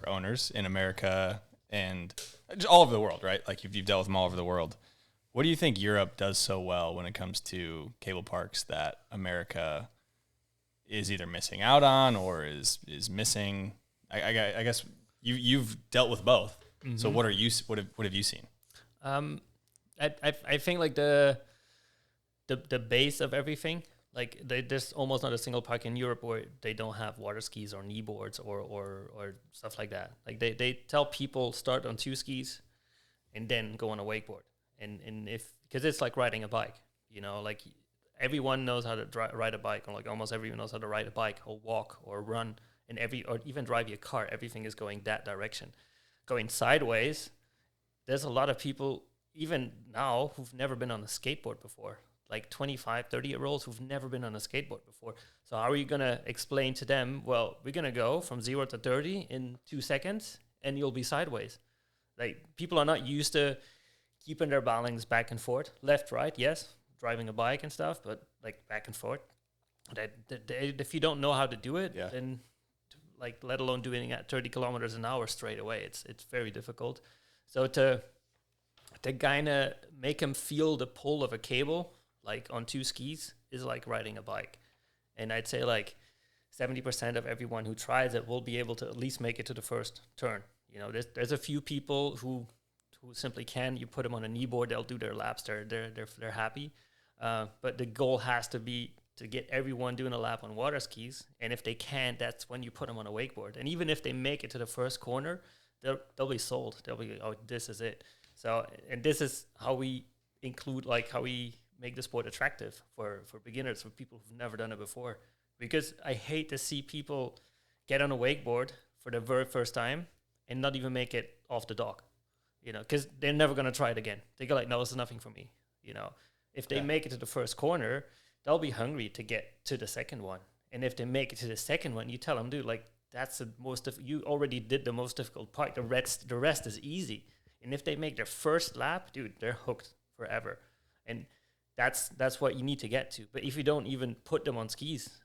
owners in America and just all over the world, right? Like you've dealt with them all over the world. What do you think Europe does so well when it comes to cable parks that America is either missing out on or is missing? I guess you've dealt with both. Mm-hmm. So what have you seen? I think like the base of everything, like there's almost not a single park in Europe where they don't have water skis or knee boards or stuff like that. Like they tell people start on 2 skis and then go on a wakeboard. And because it's like riding a bike, you know, like everyone knows how to ride a bike, or like almost everyone knows how to ride a bike or walk or run, or even drive your car. Everything is going that direction. Going sideways, there's a lot of people even now who've never been on a skateboard before, like 25, 30-year-olds who've never been on a skateboard before. So how are you going to explain to them, well, we're going to go from 0 to 30 in 2 seconds and you'll be sideways? Like people are not used to keeping their balance back and forth, left, right, yes, driving a bike and stuff, but like back and forth. If you don't know how to do it, then like let alone doing it at 30 kilometers an hour straight away, it's very difficult. So to kind of make them feel the pull of a cable, like on 2 skis, is like riding a bike. And I'd say like 70% of everyone who tries it will be able to at least make it to the first turn. You know, there's a few people who simply can. You put them on a knee board, they'll do their laps. They're happy. But the goal has to be to get everyone doing a lap on water skis. And if they can't, that's when you put them on a wakeboard. And even if they make it to the first corner, they'll be sold. They'll be, oh, this is it. So, and this is how we include, like how we make the sport attractive for beginners, for people who've never done it before. Because I hate to see people get on a wakeboard for the very first time and not even make it off the dock. You know, because they're never going to try it again. They go like, no, this is nothing for me. You know, if they make it to the first corner, they'll be hungry to get to the second one. And if they make it to the second one, you tell them, dude, like that's you already did the most difficult part. The rest is easy. And if they make their first lap, dude, they're hooked forever. And that's what you need to get to. But if you don't even put them on skis,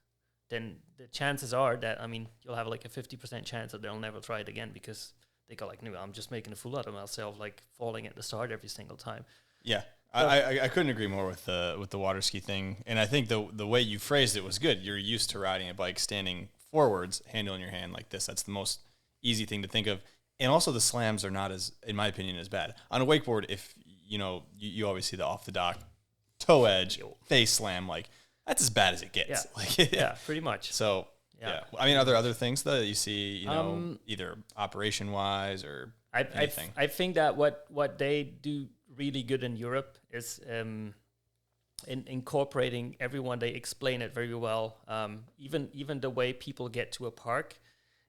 then the chances are that, I mean, you'll have like a 50% chance that they'll never try it again because they go like, no, I'm just making a fool out of myself, like falling at the start every single time. Yeah, I couldn't agree more with the water ski thing. And I think the way you phrased it was good. You're used to riding a bike standing forwards, handle in your hand like this. That's the most easy thing to think of. And also the slams are not as, in my opinion, as bad. On a wakeboard, if, you always see the off the dock, toe edge, face slam, like that's as bad as it gets. Yeah. Like, Yeah, pretty much. So, yeah. I mean, are there other things that you see, either operation wise or anything? I think that what they do really good in Europe is in incorporating everyone. They explain it very well. Even the way people get to a park,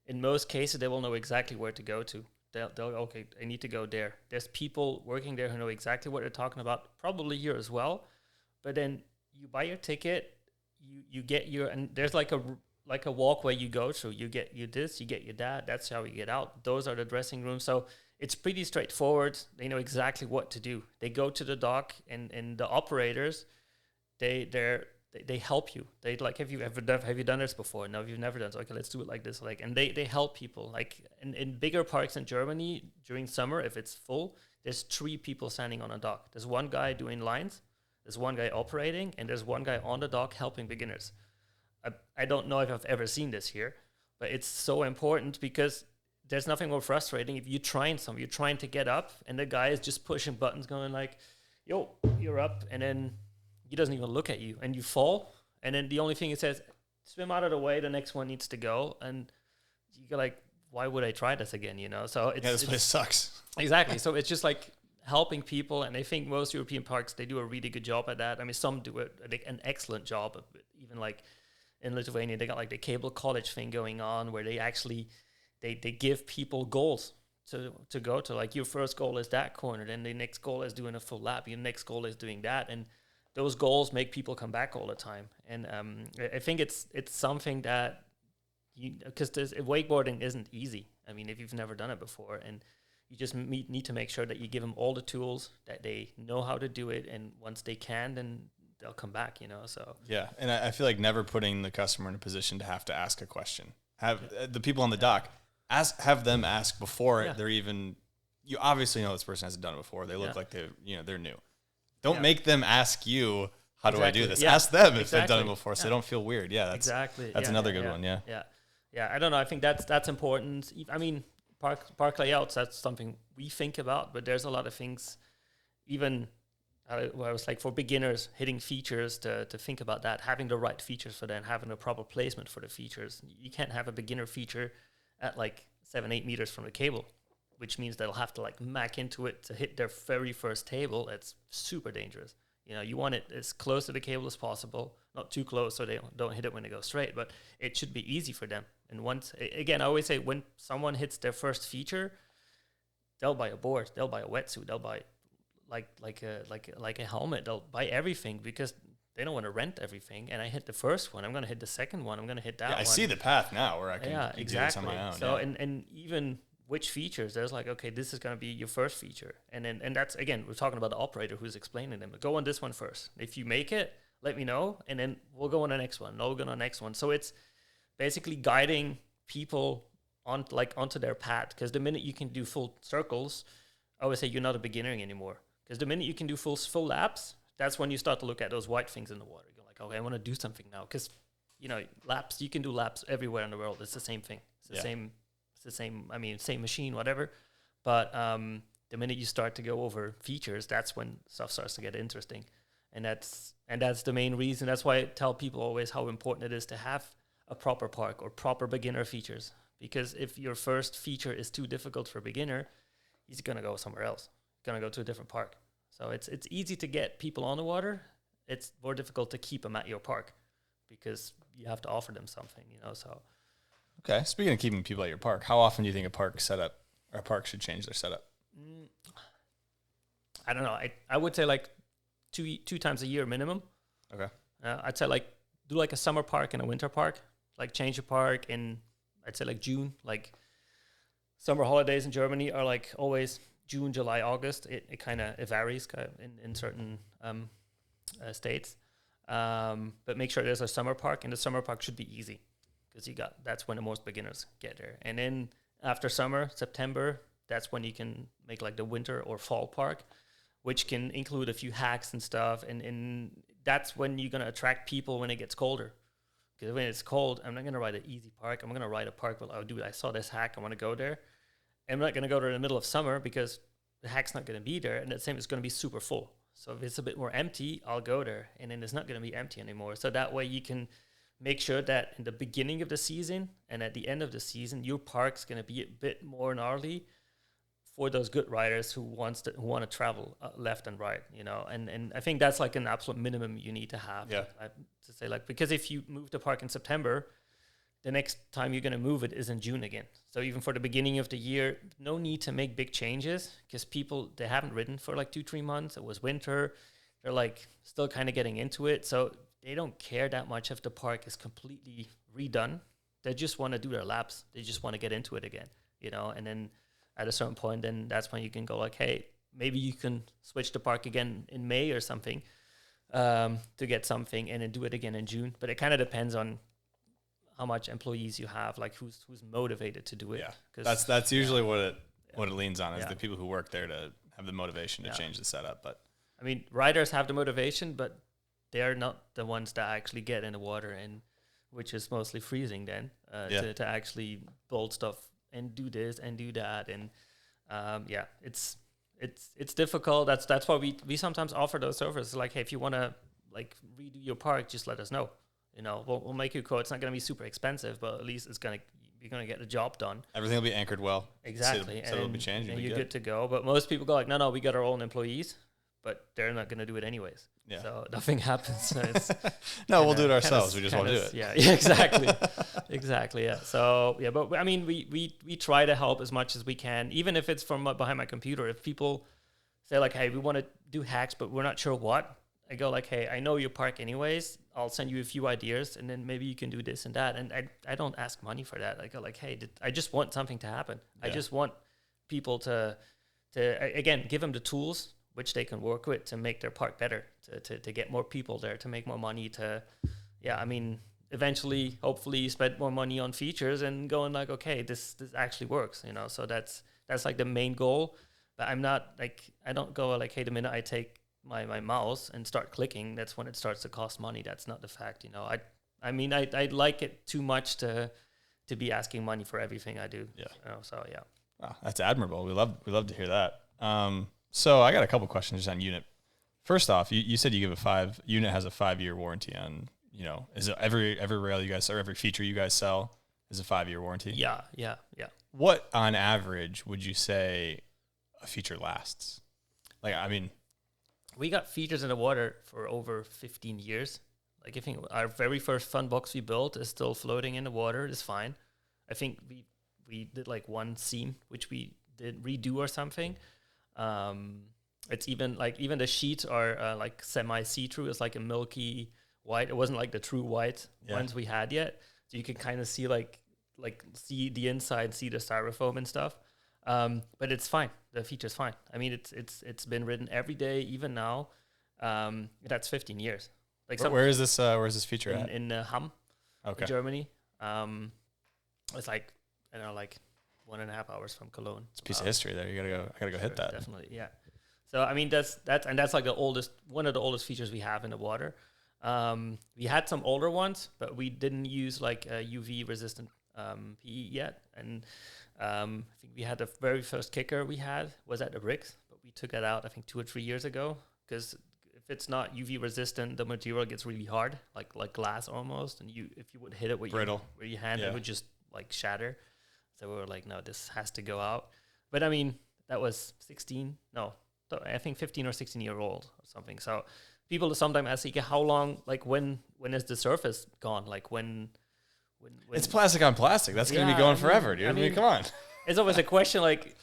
in most cases, they will know exactly where to go to. They'll okay, I need to go there. There's people working there who know exactly what they're talking about, probably here as well. But then you buy your ticket, you get and there's like a walkway you go through. You get you get your that. That's how you get out. Those are the dressing rooms. So it's pretty straightforward. They know exactly what to do. They go to the dock, and the operators, they help you. They like, have you done this before? No, you've never done. So okay, let's do it like this. Like, and they help people. Like in bigger parks in Germany during summer, if it's full, there's 3 people standing on a dock. There's one guy doing lines, there's one guy operating, and there's one guy on the dock helping beginners. I don't know if I've ever seen this here, but it's so important because there's nothing more frustrating if you're trying to get up, and the guy is just pushing buttons going like, yo, you're up, and then he doesn't even look at you, and you fall, and then the only thing it says, swim out of the way, the next one needs to go, and you're like, why would I try this again, So this place sucks. Exactly. So it's just like helping people, and I think most European parks, they do a really good job at that. I mean, some do an excellent job, even like in Lithuania, they got like the cable college thing going on where they actually, they give people goals to go to. Like, your first goal is that corner, then the next goal is doing a full lap, your next goal is doing that, and those goals make people come back all the time. And I think it's something that because wakeboarding isn't easy. I mean, if you've never done it before, and you just need to make sure that you give them all the tools, that they know how to do it, and once they can, then they'll come back, So yeah, and I feel like never putting the customer in a position to have to ask a question. Have the people on the dock have them ask before they're even. You obviously know this person hasn't done it before. They look like they're new. Don't make them ask you, how do I do this? Ask them if they've done it before, so they don't feel weird. Yeah, that's another good one. Yeah. I don't know. I think that's important. I mean, park layouts, that's something we think about, but there's a lot of things, even I was like, for beginners, hitting features, to think about that, having the right features for that, having a proper placement for the features. You can't have a beginner feature at like 7-8 meters from the cable, which means they'll have to like mac into it to hit their very first table. It's super dangerous. You want it as close to the cable as possible, not too close so they don't hit it when they go straight, but it should be easy for them. And once, again, I always say, when someone hits their first feature, they'll buy a board, they'll buy a wetsuit, they'll buy like a helmet, they'll buy everything, because they don't want to rent everything. And I hit the first one, I'm going to hit the second one, I'm going to hit that one. I see the path now where I can exactly. do this on my own. So, and even which features, there's like, okay, this is going to be your first feature. And that's, again, we're talking about the operator who's explaining them. Go on this one first. If you make it, let me know, and then we'll go on the next one. We'll go on the next one. So it's basically guiding people onto their path, because the minute you can do full circles, I always say you're not a beginner anymore. Because the minute you can do full laps, that's when you start to look at those white things in the water. You're like, okay, I want to do something now. Because, laps, you can do laps everywhere in the world. It's the same thing. It's the same, I mean, same machine, whatever. But the minute you start to go over features, that's when stuff starts to get interesting. And that's the main reason. That's why I tell people always how important it is to have a proper park or proper beginner features. Because if your first feature is too difficult for a beginner, he's going to go somewhere else. He's going to go to a different park. So it's easy to get people on the water. It's more difficult to keep them at your park, because you have to offer them something, so. Okay. Speaking of keeping people at your park, how often do you think a park should change their setup? I don't know. I would say like two times a year minimum. Okay. I'd say like do like a summer park and a winter park. Like change a park in, I'd say like June. Like summer holidays in Germany are like always June, July, August. It kind of varies in certain states. But make sure there's a summer park, and the summer park should be easy, because that's when the most beginners get there. And then after summer, September, that's when you can make like the winter or fall park, which can include a few hacks and stuff. And that's when you're going to attract people when it gets colder. Because when it's cold, I'm not going to ride an easy park. I'm going to ride a park where, I saw this hack, I want to go there. I'm not going to go there in the middle of summer because the hack's not going to be there, and the same it's going to be super full. So if it's a bit more empty, I'll go there, and then it's not going to be empty anymore. So that way you can make sure that in the beginning of the season and at the end of the season, your park's going to be a bit more gnarly for those good riders who want to travel left and right, you know. And I think that's like an absolute minimum you need to have. Yeah. To say, like, because if you move the park in September, the next time you're going to move it is in June again. So even for the beginning of the year, no need to make big changes because people, they haven't ridden for like 2-3 months. It was winter. They're like still kind of getting into it. So they don't care that much if the park is completely redone. They just want to do their laps. They just want to get into it again, you know. And then at a certain point, then that's when you can go like, hey, maybe you can switch the park again in May or something to get something, and then do it again in June. But it kind of depends on how much employees you have, like who's motivated to do it. Yeah, that's usually what it leans on is Yeah. the people who work there to have the motivation to change the setup. But I mean, riders have the motivation, but they are not the ones that actually get in the water, and which is mostly freezing then to actually build stuff and do this and do that. And it's difficult. That's why we sometimes offer those services. Like, hey, if you want to like redo your park, just let us know. You know, we'll make you a quote. It's not going to be super expensive, but at least you're going to get the job done. everything will be anchored well. Exactly. So it'll be changed. And It'll be you're good to go. But most people go like, no, we got our own employees, but they're not going to do it anyways. Yeah. So nothing happens. So it's No, we'll do it ourselves. We just won't do it. Yeah, exactly. Exactly. Yeah. So yeah, but I mean, we try to help as much as we can, even if it's from behind my computer. If people say like, hey, we want to do hacks, but we're not sure what, I go like, hey, I know your park anyways. I'll send you a few ideas, and then maybe you can do this and that. And I don't ask money for that. I go like, hey, I just want something to happen. Yeah. I just want people to again, give them the tools which they can work with to make their park better, to get more people there, to make more money, I mean, eventually, hopefully you spend more money on features and going like, okay, this actually works, you know. So that's like the main goal. But I'm not like, I don't go like, hey, the minute I take my mouse and start clicking, that's when it starts to cost money. That's not the fact, you know. I mean, I like it too much to be asking money for everything I do. Yeah. You know, so yeah. Wow, that's admirable. We love to hear that. So I got a couple questions just on Unit. First off, you said you give Unit has a 5-year warranty on, you know, is it every rail you guys, or every feature you guys sell is a 5-year warranty? Yeah. What on average would you say a feature lasts? Like, I mean, We got features in the water for over 15 years. Like, I think our very first fun box we built is still floating in the water. It's fine. I think we did like one seam, which we did redo or something. It's even the sheets are like semi see-through. It's like a milky white. It wasn't like the true white ones we had yet. So you can kind of see like see the inside, see the styrofoam and stuff. But it's fine. The feature's fine. I mean, it's been ridden every day, even now. That's 15 years. Like where is this feature at? In Hamm, Okay. in Germany. It's like, I don't know, like 1.5 hours from Cologne. It's a piece of history there. I gotta go hit that. Definitely, yeah. So I mean, that's like one of the oldest features we have in the water. We had some older ones, but we didn't use like UV resistant PE yet. And I think we had the very first kicker we had was at the bricks, but we took that out I think 2 or 3 years ago, because if it's not UV resistant, the material gets really hard, like glass almost, and if you would hit it with Brittle. your hand, Yeah. it would just like shatter. So we were like, no, this has to go out. But I mean, that was 15 or 16 year old or something. So people sometimes ask, like, how long, like when is the surface gone? Like when It's plastic on plastic. That's gonna be going forever, dude. I mean, come on. It's always a question like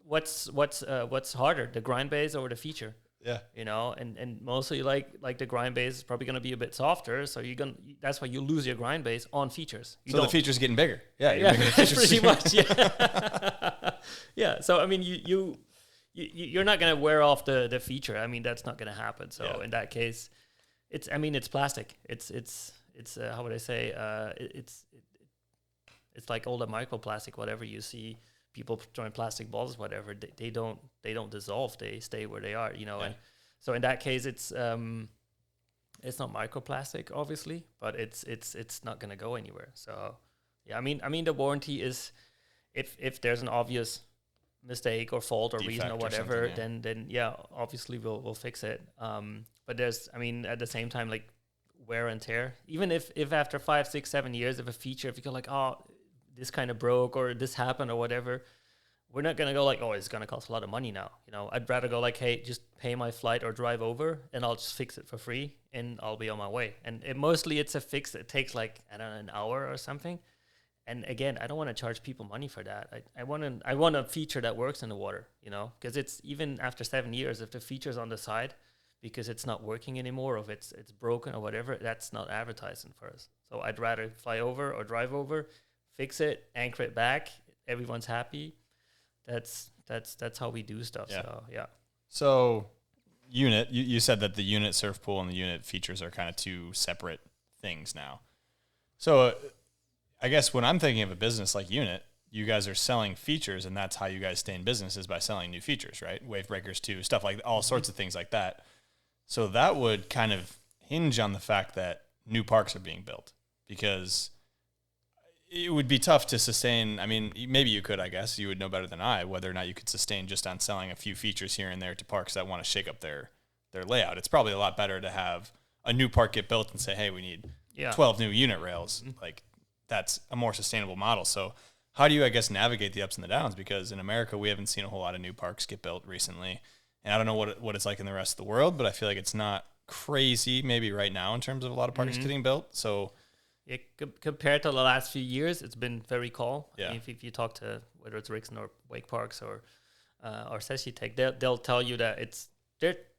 what's harder, the grind base or the feature? Yeah. You know, and mostly like the grind base is probably gonna be a bit softer, so that's why you lose your grind base on features. So the feature's getting bigger. Yeah, Yeah, pretty much. Yeah. Yeah. So I mean, you're not gonna wear off the feature. I mean, that's not gonna happen. So in that case, it's plastic. It's how would I say? It's like all the microplastic. Whatever you see, people throwing plastic balls, whatever, they don't dissolve. They stay where they are. You know, and so in that case, it's not microplastic, obviously, but it's not gonna go anywhere. So yeah, I mean the warranty is if there's an obvious mistake or fault or reason or Defect or whatever, something, then yeah, obviously we'll fix it. But there's, I mean, at the same time, like wear and tear. Even if after 5, 6, 7 years of a feature, if you go like, oh, this kind of broke or this happened or whatever, we're not gonna go like, oh, it's gonna cost a lot of money now. You know, I'd rather go like, hey, just pay my flight or drive over, and I'll just fix it for free, and I'll be on my way. And mostly it's a fix that takes like, I don't know, an hour or something. And again, I don't want to charge people money for that. I want a feature that works in the water, you know, because it's even after 7 years, if the feature's on the side because it's not working anymore, or if it's broken or whatever, that's not advertising for us. So I'd rather fly over or drive over, fix it, anchor it back. Everyone's happy. That's how we do stuff. Yeah. So yeah. So unit, you said that the unit surf pool and the unit features are kind of two separate things now. So I guess when I'm thinking of a business like Unit, you guys are selling features, and that's how you guys stay in business, is by selling new features, right? Wave breakers too, stuff like all sorts of things like that. So that would kind of hinge on the fact that new parks are being built, because it would be tough to sustain. I mean, maybe you could, I guess. You would know better than I whether or not you could sustain just on selling a few features here and there to parks that want to shake up their layout. It's probably a lot better to have a new park get built and say, hey, we need 12 new unit rails. Like, that's a more sustainable model. So how do you, I guess, navigate the ups and the downs? Because in America, we haven't seen a whole lot of new parks get built recently. And I don't know what it's like in the rest of the world, but I feel like it's not crazy maybe right now in terms of a lot of parks getting built. So yeah, compared to the last few years, it's been very calm. Yeah. I mean, if you talk to whether it's Rixon or Wake Parks or Sesitech, they'll tell you that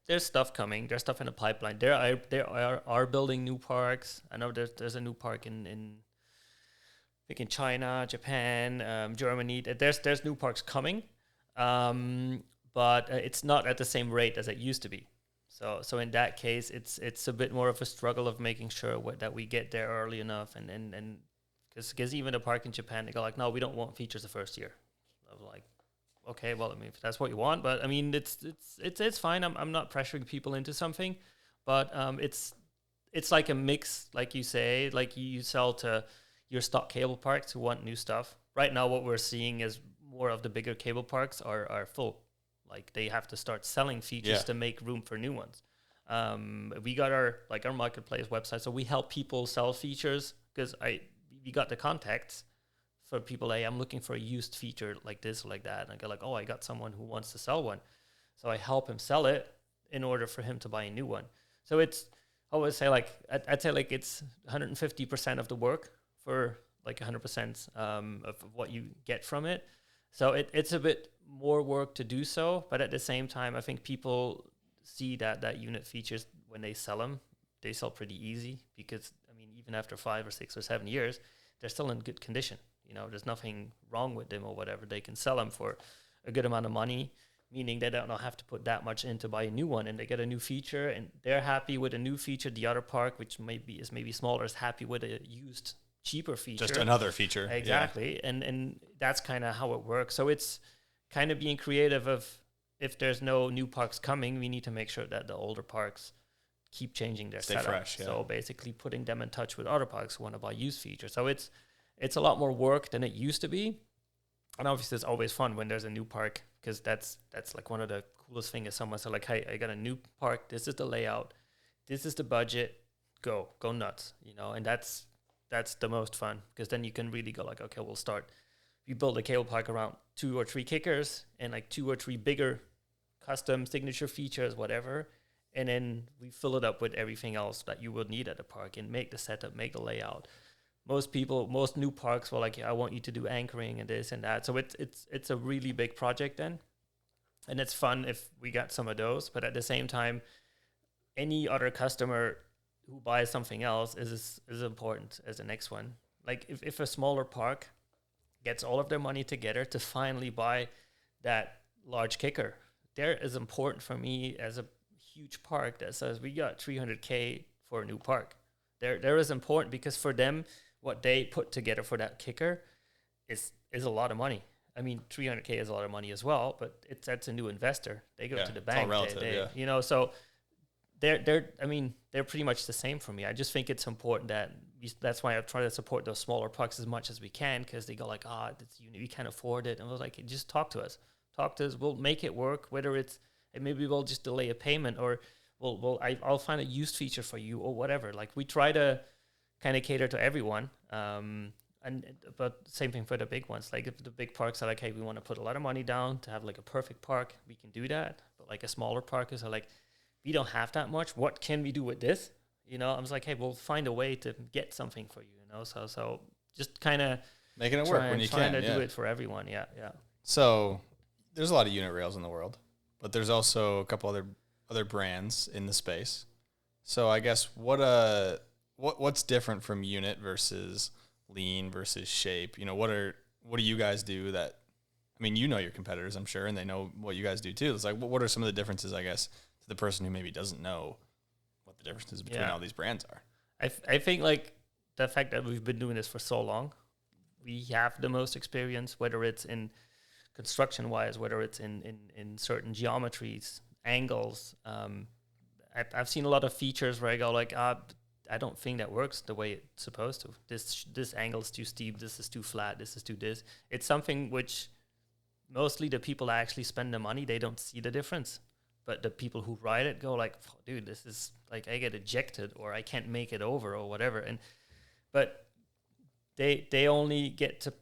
there's stuff coming. There's stuff in the pipeline. They are building new parks. I know there's a new park in China, Japan, Germany. There's new parks coming, but it's not at the same rate as it used to be. So in that case, it's a bit more of a struggle of making sure that we get there early enough, and because even a park in Japan, they go like, no, we don't want features the first year. I was like, okay, well, I mean, if that's what you want, but I mean, it's fine. I'm not pressuring people into something, but it's like a mix, like you say, like you sell to your stock cable parks who want new stuff. Right now, what we're seeing is more of the bigger cable parks are full. Like, they have to start selling features to make room for new ones. We got our marketplace website, so we help people sell features, because we got the contacts for people. Hey, I'm looking for a used feature like this or like that, and I go like, oh, I got someone who wants to sell one, so I help him sell it in order for him to buy a new one. So it's, I always say, like, I'd say like it's 150% of the work for like 100% of what you get from it. So it's a bit more work to do so, but at the same time, I think people see that unit features, when they sell them, they sell pretty easy, because I mean, even after 5 or 6 or 7 years, they're still in good condition. You know, there's nothing wrong with them or whatever. They can sell them for a good amount of money, meaning they don't have to put that much in to buy a new one, and they get a new feature, and they're happy with a new feature. The other park, which is maybe smaller, is happy with a used, cheaper feature. just another feature. Exactly. Yeah. And that's kind of how it works. So it's kind of being creative of, if there's no new parks coming, we need to make sure that the older parks keep changing their Stay setup. fresh, yeah. So basically putting them in touch with other parks who want to buy used features. So it's a lot more work than it used to be. And obviously it's always fun when there's a new park, because that's like one of the coolest things is someone said like, hey, I got a new park. This is the layout. This is the budget. Go nuts, you know, and that's the most fun, because then you can really go like, okay, we build a cable park around 2 or 3 kickers and like 2 or 3 bigger custom signature features, whatever. And then we fill it up with everything else that you would need at a park, and make the setup, make the layout. Most new parks were like, I want you to do anchoring and this and that. So it's a really big project then. And it's fun if we got some of those, but at the same time, any other customer who buys something else is important as the next one. Like if a smaller park gets all of their money together to finally buy that large kicker, there is important for me as a huge park that says we got $300K for a new park. There is important, because for them, what they put together for that kicker is a lot of money. I mean, $300K is a lot of money as well, but that's a new investor. They go to the bank. It's all relative, you know, so they're pretty much the same for me. I just think it's important that that's why I try to support those smaller parks as much as we can, because they go like, we can't afford it, and we're like, just talk to us, we'll make it work. Whether it's maybe we'll just delay a payment, or I'll find a used feature for you or whatever. Like we try to kind of cater to everyone. But same thing for the big ones. Like if the big parks are like, hey, we want to put a lot of money down to have like a perfect park, we can do that. But like a smaller park is like, we don't have that much. What can we do with this? I was like, hey, we'll find a way to get something for you. So just kind of making it work when you can. Trying to do it for everyone. Yeah. So there's a lot of unit rails in the world, but there's also a couple other brands in the space. So I guess what's different from unit versus lean versus shape? What do you guys do that, your competitors, I'm sure, and they know what you guys do too. It's like, what are some of the differences, I guess, to the person who maybe doesn't know what the differences between all these brands are? I think like the fact that we've been doing this for so long, we have the most experience, whether it's in construction wise, whether it's in certain geometries, angles. I've seen a lot of features where I go like, I don't think that works the way it's supposed to. This angle is too steep. This is too flat. This is too this. It's something which mostly the people that actually spend the money, they don't see the difference. But the people who ride it go like, dude, this is like, I get ejected or I can't make it over or whatever. But they only get to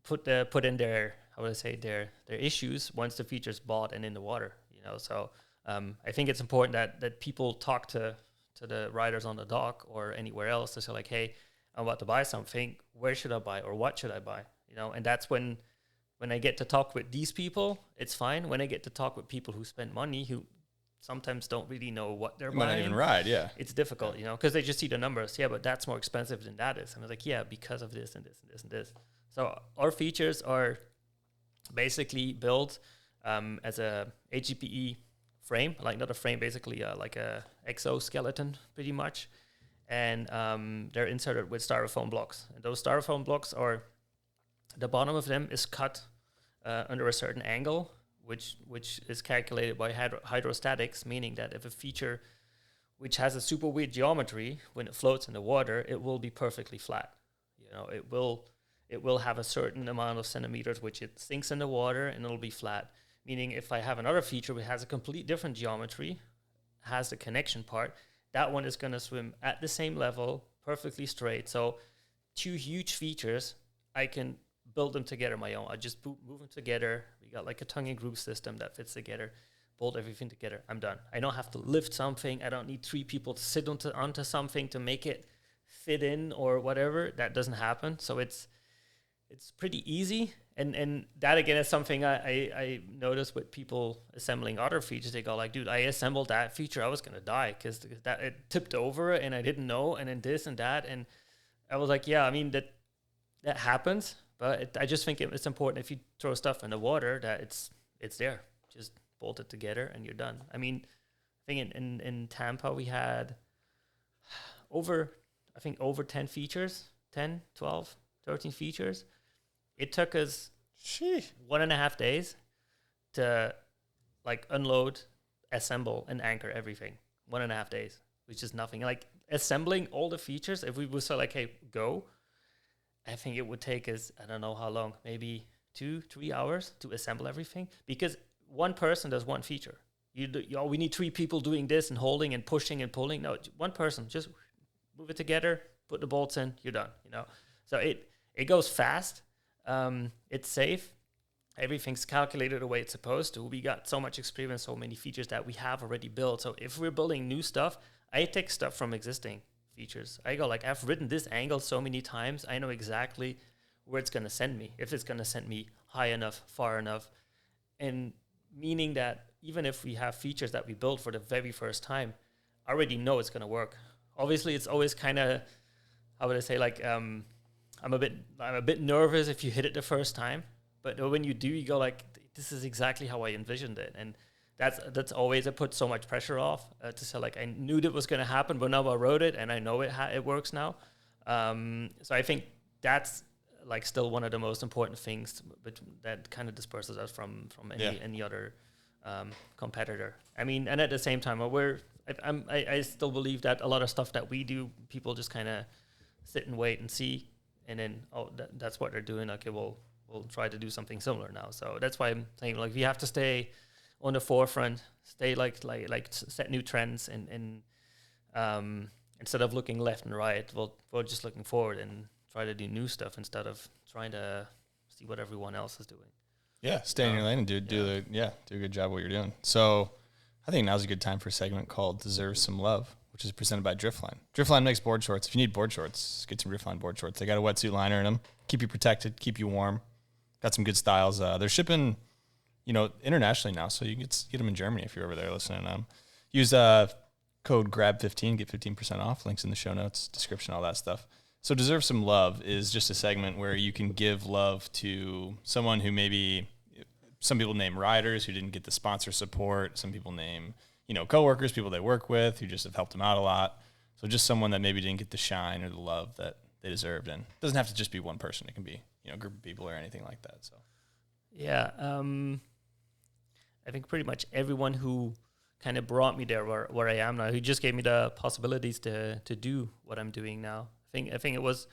put in their, their issues once the feature's bought and in the water. So I think it's important that people talk to the riders on the dock or anywhere else to say like, hey, I'm about to buy something. Where should I buy, or what should I buy? And that's when I get to talk with these people, it's fine. When I get to talk with people who spend money, who sometimes don't really know what they're buying. Might not even ride, yeah. It's difficult, because they just see the numbers. Yeah, but that's more expensive than that is. And I was like, yeah, because of this and this and this and this. So our features are basically built as a HDPE frame, like not a frame, basically like a exoskeleton pretty much. And they're inserted with styrofoam blocks. And those styrofoam blocks are, the bottom of them is cut under a certain angle, which is calculated by hydrostatics, meaning that if a feature which has a super weird geometry, when it floats in the water, it will be perfectly flat. It will have a certain amount of centimeters which it sinks in the water and it'll be flat. Meaning if I have another feature which has a complete different geometry, has the connection part, that one is going to swim at the same level, perfectly straight. So 2 huge features, I can build them together my own. I just move them together. We got like a tongue and groove system that fits together, bolt everything together. I'm done. I don't have to lift something. I don't need 3 people to sit onto something to make it fit in or whatever. That doesn't happen. So it's pretty easy. And that, again, is something I noticed with people assembling other features. They go like, dude, I assembled that feature. I was going to die because that it tipped over and I didn't know. And then this and that. And I was like, yeah, that happens. But I just think it's important if you throw stuff in the water that it's there. Just bolt it together and you're done. I think in Tampa we had over 10 features, 10, 12, 13 features. It took us 1.5 days to like unload, assemble, and anchor everything. 1.5 days, which is nothing. Like assembling all the features, if we would say like, hey, go, I think it would take us, I don't know how long, maybe 2-3 hours to assemble everything, because one person does one feature. We need 3 people doing this and holding and pushing and pulling. No, one person, just move it together, put the bolts in, you're done. So it goes fast. It's safe. Everything's calculated the way it's supposed to. We got so much experience, so many features that we have already built. So if we're building new stuff, I take stuff from existing features. I go like, I've written this angle so many times. I know exactly where it's going to send me. If it's going to send me high enough, far enough. And meaning that even if we have features that we build for the very first time, I already know it's going to work. Obviously, it's always kind of, how would I say, like, I'm a bit nervous if you hit it the first time, but when you do, you go like, this is exactly how I envisioned it. And that's always, it puts so much pressure off to say like, I knew that was going to happen, but now I wrote it and I know it works now. So I think that's like still one of the most important things that kind of disperses us from any other competitor. And at the same time, we're I still believe that a lot of stuff that we do, people just kind of sit and wait and see, and then that's what they're doing. Okay, we'll try to do something similar now. So that's why I'm saying, like, we have to stay on the forefront, stay like set new trends, and instead of looking left and right, we're just looking forward and try to do new stuff instead of trying to see what everyone else is doing. Yeah, stay in your lane and do a good job what you're doing. So I think now's a good time for a segment called Deserve Some Love, which is presented by Driftline. Driftline makes board shorts. If you need board shorts, get some Driftline board shorts. They got a wetsuit liner in them. Keep you protected, keep you warm. Got some good styles. They're shipping, internationally now, so you can get them in Germany if you're over there listening. Use code GRAB15, get 15% off. Links in the show notes, description, all that stuff. So Deserve Some Love is just a segment where you can give love to someone who maybe, some people name riders who didn't get the sponsor support. Some people name, coworkers, people they work with who just have helped them out a lot. So just someone that maybe didn't get the shine or the love that they deserved. And it doesn't have to just be one person. It can be, a group of people or anything like that. So, yeah. I think pretty much everyone who kind of brought me there where I am now, who just gave me the possibilities to do what I'm doing now. I think it was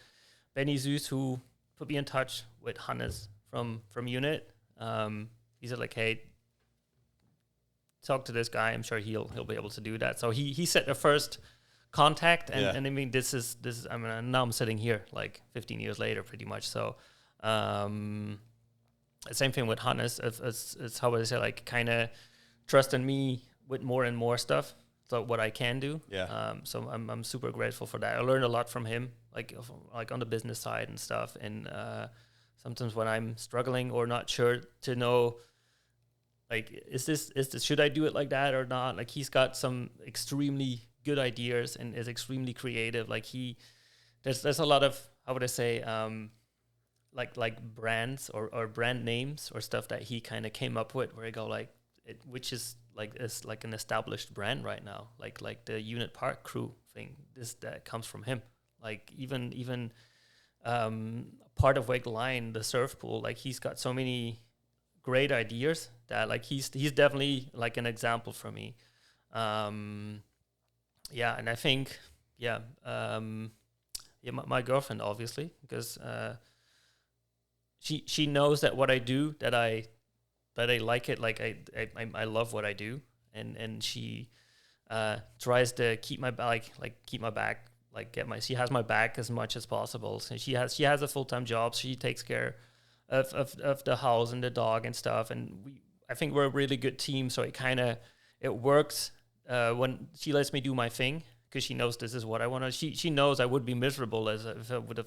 Benny Zeus who put me in touch with Hannes from Unit. He said, like, hey, talk to this guy. I'm sure he'll be able to do that. So he set the first contact, and I mean, this is I mean, now I'm sitting here like 15 years later, pretty much. So same thing with Hannes. It's how would I say, like, kind of trusting me with more and more stuff. So what I can do. Yeah. So I'm super grateful for that. I learned a lot from him, like on the business side and stuff. And sometimes when I'm struggling or not sure to know, like, is this should I do it like that or not? Like, he's got some extremely good ideas and is extremely creative. Like, there's a lot of, how would I say, like brands or brand names or stuff that he kind of came up with, where I go, like, which is like an established brand right now, like the Unit Park crew thing. That comes from him. Like, even part of Wakeline, the surf pool, like, he's got so many great ideas that, like, he's definitely like an example for me. And I think my girlfriend, obviously, because she knows that what I do, that I like it, like I love what I do, and she tries to keep my back, she has my back as much as possible. So she has a full-time job. She takes care of the house and the dog and stuff, and I think we're a really good team. So it works when she lets me do my thing, because she knows this is what I want to. She knows I would be miserable if I would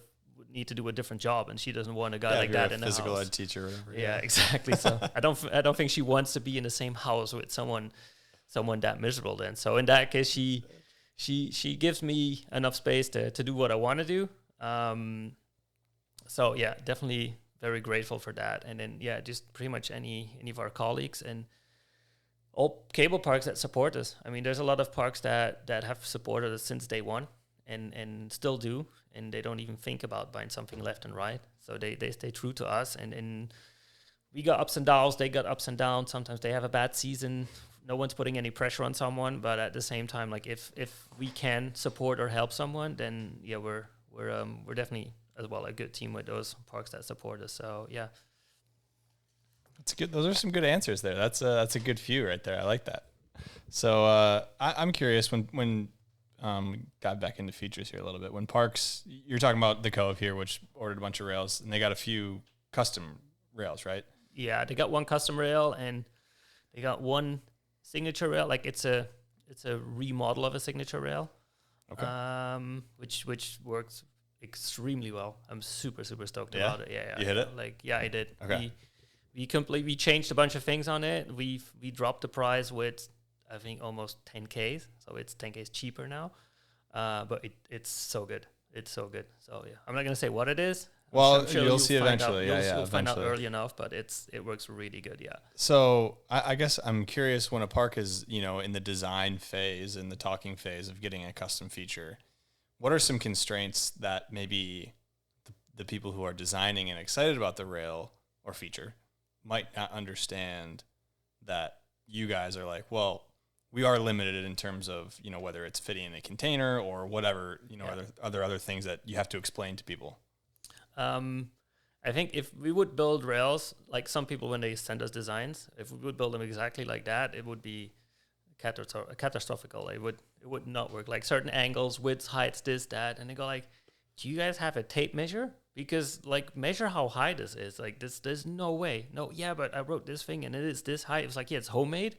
need to do a different job, and she doesn't want a guy like that in the house. Physical ed teacher or whatever. Yeah, exactly. So I don't think she wants to be in the same house with someone that miserable then. So in that case, she gives me enough space to do what I want to do. So yeah, definitely very grateful for that. And then, yeah, just pretty much any of our colleagues and all cable parks that support us. I mean, there's a lot of parks that have supported us since day one and still do, and they don't even think about buying something left and right. So they stay true to us, and we got ups and downs, they got ups and downs. Sometimes they have a bad season. No one's putting any pressure on someone, but at the same time, like, if we can support or help someone, then yeah, we're definitely as well a good team with those parks that support us. So yeah. That's good. Those are some good answers there. That's a good few right there. I like that. So I'm curious, when we got back into features here a little bit, when parks, you're talking about the Cove here, which ordered a bunch of rails, and they got a few custom rails, right? Yeah, they got one custom rail and they got one signature rail. Like, it's a remodel of a signature rail. Okay. Which works extremely well. I'm super stoked about it. Yeah. You hit it? Like, yeah, I did. Okay. We changed a bunch of things on it. We dropped the price with, I think, almost 10Ks. So it's 10Ks cheaper now. But it's so good. It's so good. So yeah, I'm not gonna say what it is. Well, I'm sure you'll see eventually. You'll find out early enough, but it works really good. Yeah. So I guess I'm curious, when a park is, in the design phase and the talking phase of getting a custom feature, what are some constraints that maybe the people who are designing and excited about the rail or feature might not understand, that you guys are like, well, we are limited in terms of, you know, whether it's fitting in a container or whatever, you know, other things that you have to explain to people. I think if we would build rails, like some people when they send us designs, if we would build them exactly like that, it would be catastrophical. It would not work. Like certain angles, widths, heights, this, that, and they go like, do you guys have a tape measure? Because like measure how high this is. Like this, there's no way. No, yeah, but I wrote this thing and it is this high. It's like, yeah, it's homemade.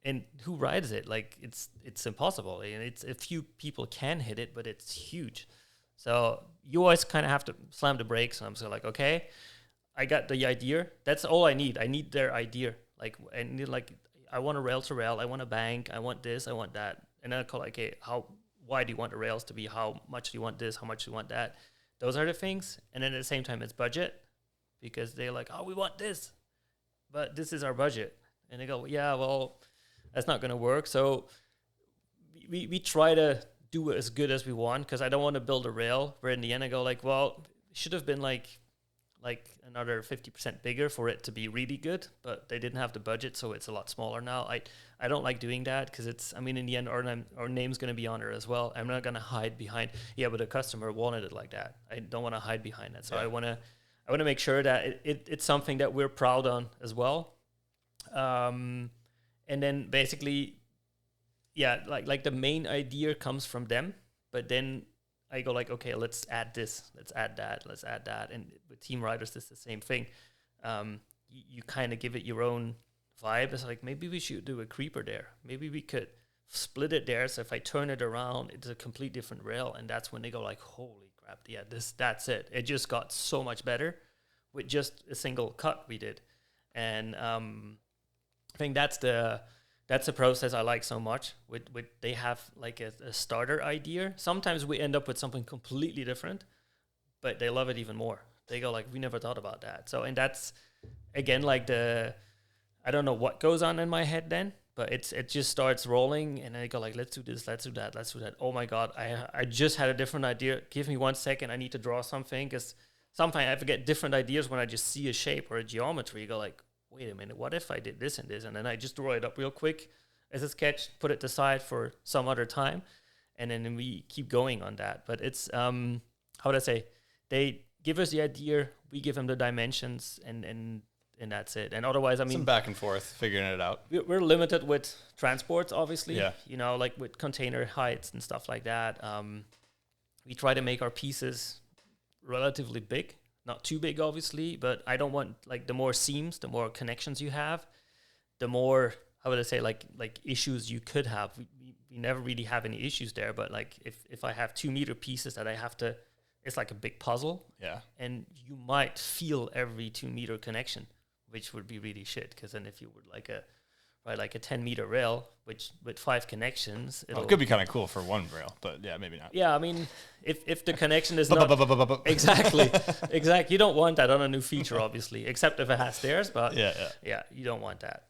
And who rides it? Like it's impossible. And it's a few people can hit it, but it's huge. So you always kind of have to slam the brakes. And I'm so like, okay, I got the idea. That's all I need. I need their idea. Like I need like I want a rail to rail. I want a bank. I want this. I want that. And then I call like, okay, why do you want the rails to be? How much do you want this? How much do you want that? Those are the things. And then at the same time, it's budget because they're like, oh, we want this, but this is our budget. And they go, yeah, well, that's not going to work. So we try to do as good as we want because I don't want to build a rail where in the end I go like, well, it should have been like another 50% bigger for it to be really good, but they didn't have the budget, so it's a lot smaller now. I don't like doing that because it's, I mean, in the end, our name's going to be on it as well. I'm not going to hide behind, yeah, but the customer wanted it like that. I don't want to hide behind that. So I want to make sure that it's something that we're proud on as well. And then basically, yeah, like the main idea comes from them, but then I go like, okay, let's add this, let's add that, let's add that. And with team riders, it's the same thing. You kind of give it your own vibe. It's like, maybe we should do a creeper there. Maybe we could split it there. So if I turn it around, it's a complete different rail. And that's when they go like, holy crap, yeah, that's it. It just got so much better with just a single cut we did. And I think that's the process I like so much. With they have like a starter idea. Sometimes we end up with something completely different, but they love it even more. They go like, we never thought about that. So, and that's again like I don't know what goes on in my head then, but it just starts rolling, and I go like, let's do this, let's do that, let's do that. Oh my god, I just had a different idea. Give me 1 second. I need to draw something because sometimes I forget different ideas when I just see a shape or a geometry. You go like, wait a minute, what if I did this and this? And then I just draw it up real quick as a sketch, put it aside for some other time, and then we keep going on that. But it's, how would I say, they give us the idea, we give them the dimensions, and that's it. And otherwise, I mean... Some back and forth, figuring it out. We're limited with transports, obviously. Yeah. You know, like with container heights and stuff like that. We try to make our pieces relatively big. Not too big, obviously, but I don't want, like, the more seams, the more connections you have, the more, how would I say, like issues you could have. We never really have any issues there, but, like, if I have 2 meter pieces that I have to, it's like a big puzzle. Yeah. And you might feel every 2 meter connection, which would be really shit, because then if you would like a 10 meter rail, which with 5 connections, it could be kind of cool for one rail, but yeah, maybe not. Yeah, I mean, if the connection is not exactly, you don't want that on a new feature, obviously, except if it has stairs. But yeah, you don't want that.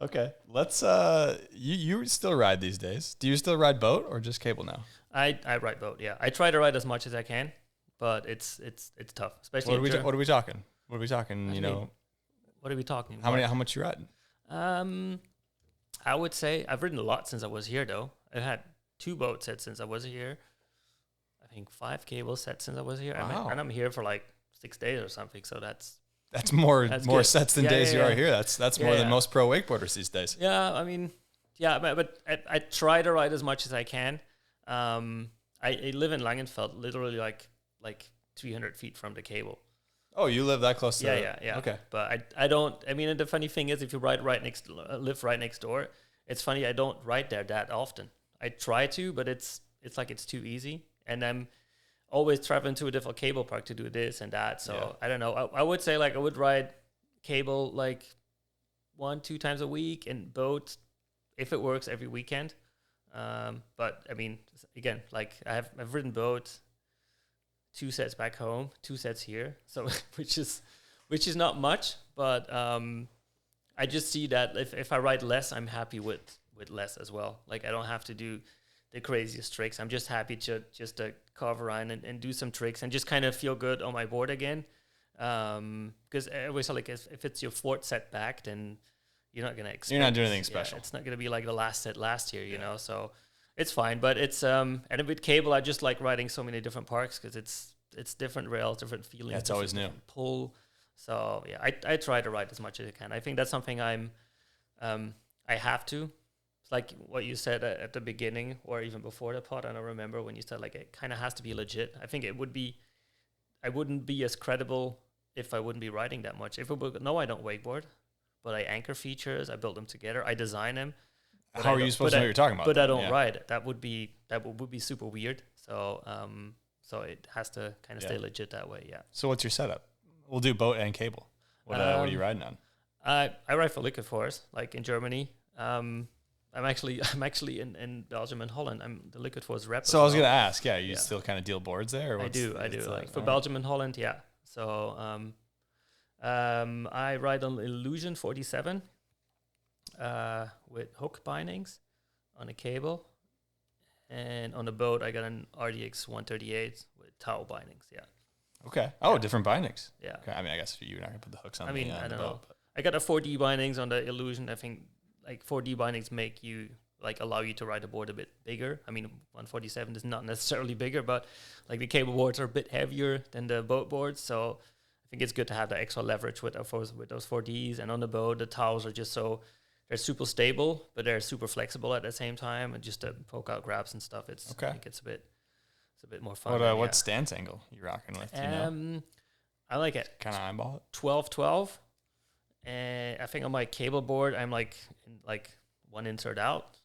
Okay, let's. You still ride these days? Do you still ride boat or just cable now? I ride boat. Yeah, I try to ride as much as I can, but it's tough, especially. What are we talking? What are we talking? What are we talking? How much you riding? I would say I've ridden a lot since I was here, though. I've had 2 boat sets since I was here. I think 5 cable sets since I was here. Wow. And I'm here for like 6 days or something. So that's more good. sets than days you are here. That's more than most pro wakeboarders these days. Yeah, I mean, yeah, but I try to ride as much as I can. I live in Langenfeld, literally like 300 feet from the cable. Oh, you live that close to Yeah. Okay. But I don't, I mean, and the funny thing is, if you live right next door, it's funny, I don't ride there that often. I try to, but it's like it's too easy. And I'm always traveling to a different cable park to do this and that. So I don't know. I would say like I would ride cable like 1-2 times a week, and boat, if it works, every weekend. But I mean, again, like I've ridden boat 2 sets back home, 2 sets here. So which is not much, but I just see that if I ride less, I'm happy with less as well. Like I don't have to do the craziest tricks. I'm just happy to carve around and do some tricks and just kind of feel good on my board again. Because I always say, like, if it's your 4th set back, then you're not gonna expect. You're not doing anything special. It's not gonna be like the last set last year, you know. So it's fine, but it's and with cable, I just like riding so many different parks because it's different rails, different feelings. Yeah, it's always new. Pull. So yeah, I try to ride as much as I can. I think that's something I have to. It's like what you said at the beginning, or even before the pod. I don't remember when you said like it kind of has to be legit. I think it would be. I wouldn't be as credible if I wouldn't be riding that much. If it would, no, I don't wakeboard, but I anchor features. I build them together. I design them. How are you supposed to know what you're talking about? But I don't ride. That would be super weird. So so it has to kind of stay legit that way. Yeah. So what's your setup? We'll do boat and cable. What are you riding on? I ride for Liquid Force, like in Germany. I'm actually in Belgium and Holland. I'm the Liquid Force rep. So I was gonna ask, you still kind of deal boards there? Or I do. Like for Belgium and Holland, yeah. So I ride on Illusion 47 with hook bindings on a cable, and on the boat I got an RDX 138 with towel bindings. Yeah. Okay. Oh, different bindings. Yeah. Okay. I mean, I guess you're not gonna put the hooks on. I mean, I the don't boat, know. but. I got a 4D bindings on the Illusion. I think like 4D bindings make you like allow you to ride the board a bit bigger. I mean, 147 is not necessarily bigger, but like the cable boards are a bit heavier than the boat boards. So I think it's good to have the extra leverage with those 4Ds. And on the boat, the towels are just they're super stable, but they're super flexible at the same time. And just to poke out grabs and stuff, I think it's a bit more fun. What stance angle you rocking with? Do you know? I like it. Kind of eyeball it. 12-12. And I think on my cable board, I'm like one insert out.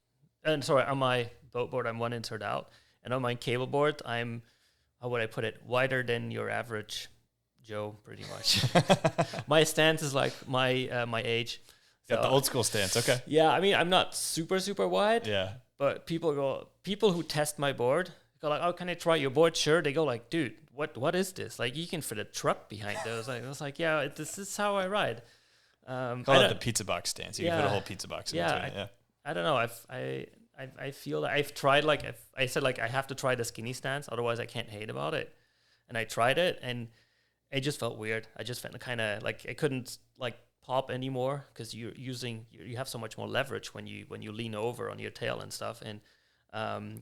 And sorry, on my boat board, I'm one insert out. And on my cable board, I'm, how would I put it, wider than your average Joe, pretty much. My stance is like my age. So, got the old school stance, okay. Yeah, I mean, I'm not super wide. Yeah. But people who test my board go like, oh, can I try your board? Sure. They go like, dude, what is this? Like, you can fit a truck behind those. I was like, yeah, this is how I ride. Call it the pizza box stance. You can put a whole pizza box in between it. I don't know. I feel that I've tried I said I have to try the skinny stance, otherwise I can't hate about it. And I tried it, and it just felt weird. I just felt kind of like I couldn't like pop anymore because you have so much more leverage when you lean over on your tail and stuff. And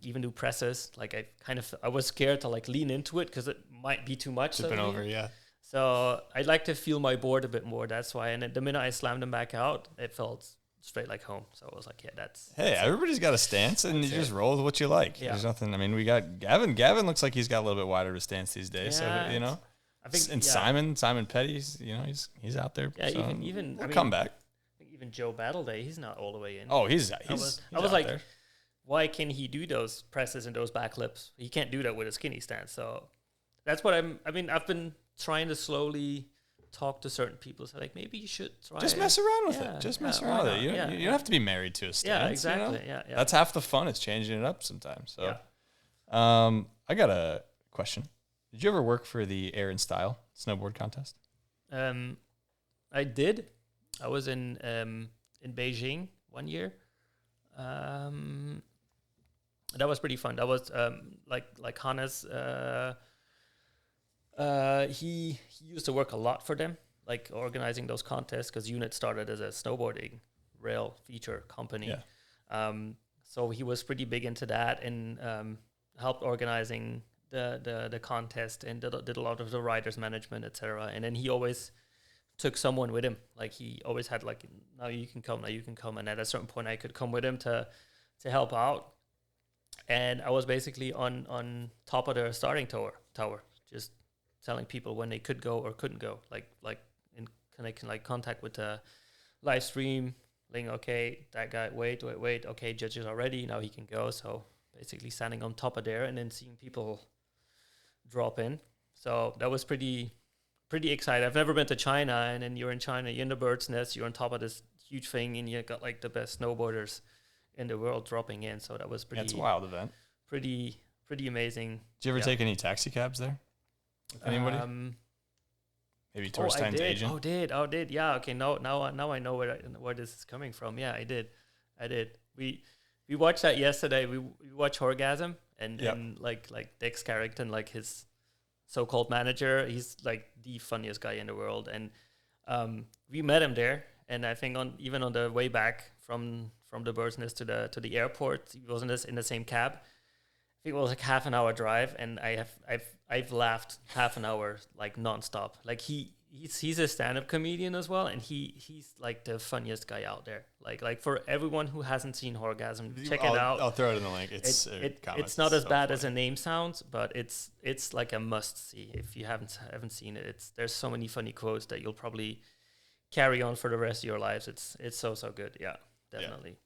even do presses, like I was scared to like lean into it because it might be too much. Tipping over, yeah. So I'd like to feel my board a bit more. That's why. And the minute I slammed them back out, it felt straight like home. So I was like, yeah, that's everybody's got a stance, and you just roll with what you like. Yeah. There's nothing. I mean, we got Gavin. Gavin looks like he's got a little bit wider of a stance these days. Yeah, so you know, I think. And Simon Petty's, you know, he's out there. Yeah, so even we'll come back. I think even Joe Battleday, he's not all the way in. Oh, he's I was like, there. Why can he do those presses and those back flips? He can't do that with a skinny stance. So that's what I've been trying to slowly talk to certain people. So like, maybe you should try. Just mess around with it. Just mess around with it. You don't have to be married to a stance. Yeah, exactly. You know? Yeah. That's half the fun. It's changing it up sometimes. So, I got a question. Did you ever work for the Air and Style snowboard contest? I did. I was in Beijing one year. That was pretty fun. That was like Hannes. He used to work a lot for them, like organizing those contests, because Unit started as a snowboarding rail feature company. Yeah. So he was pretty big into that and helped organizing the contest and did a lot of the riders management, etc. And then he always took someone with him. Like he always had like, now you can come. And at a certain point I could come with him to help out. And I was basically on top of the starting tower, just telling people when they could go or couldn't go, like in contact with the live stream, like, okay, that guy, wait, okay, judges are ready, now he can go. So basically standing on top of there and then seeing people drop in. So that was pretty exciting. I've never been to China, and then you're in China, you're in the bird's nest, you're on top of this huge thing, and you got like the best snowboarders in the world dropping in. So that was pretty. That's a wild event. Pretty amazing. Did you ever take any taxi cabs there? With anybody? Maybe tourist time's agent. Oh, did. Yeah. Okay. Now I know where this is coming from. Yeah, I did. We watched that yesterday. We watched Orgasm and like Dex Carrington, like his so-called manager. He's like the funniest guy in the world, and we met him there. And I think even on the way back from the bird's nest to the airport, he was in the same cab. I think it was like half an hour drive, and I've laughed half an hour like nonstop. Like he's a stand-up comedian as well, and he's like the funniest guy out there. Like for everyone who hasn't seen Horgasm, check it out. I'll throw it in the link. It's not as bad as a name sounds, but it's like a must see if you haven't seen it. There's so many funny quotes that you'll probably carry on for the rest of your lives. It's so good. Yeah, definitely.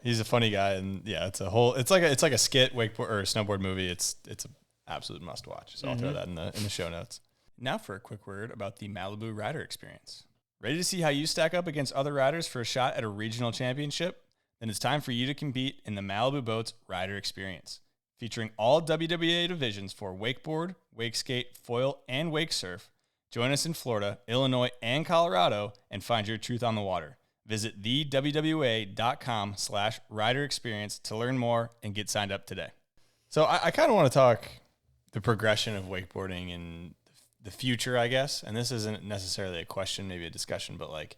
He's a funny guy, and it's like a skit wakeboard or snowboard movie. It's an absolute must watch. So I'll throw that in the show notes. Now for a quick word about the Malibu rider experience. Ready to see how you stack up against other riders for a shot at a regional championship? Then it's time for you to compete in the Malibu Boats Rider Experience. Featuring all WWA divisions for wakeboard, wake skate, foil, and wake surf, join us in Florida, Illinois, and Colorado and find your truth on the water. Visit thewwa.com/rider experience to learn more and get signed up today. So I kind of want to talk the progression of wakeboarding and the future, I guess. And this isn't necessarily a question, maybe a discussion, but like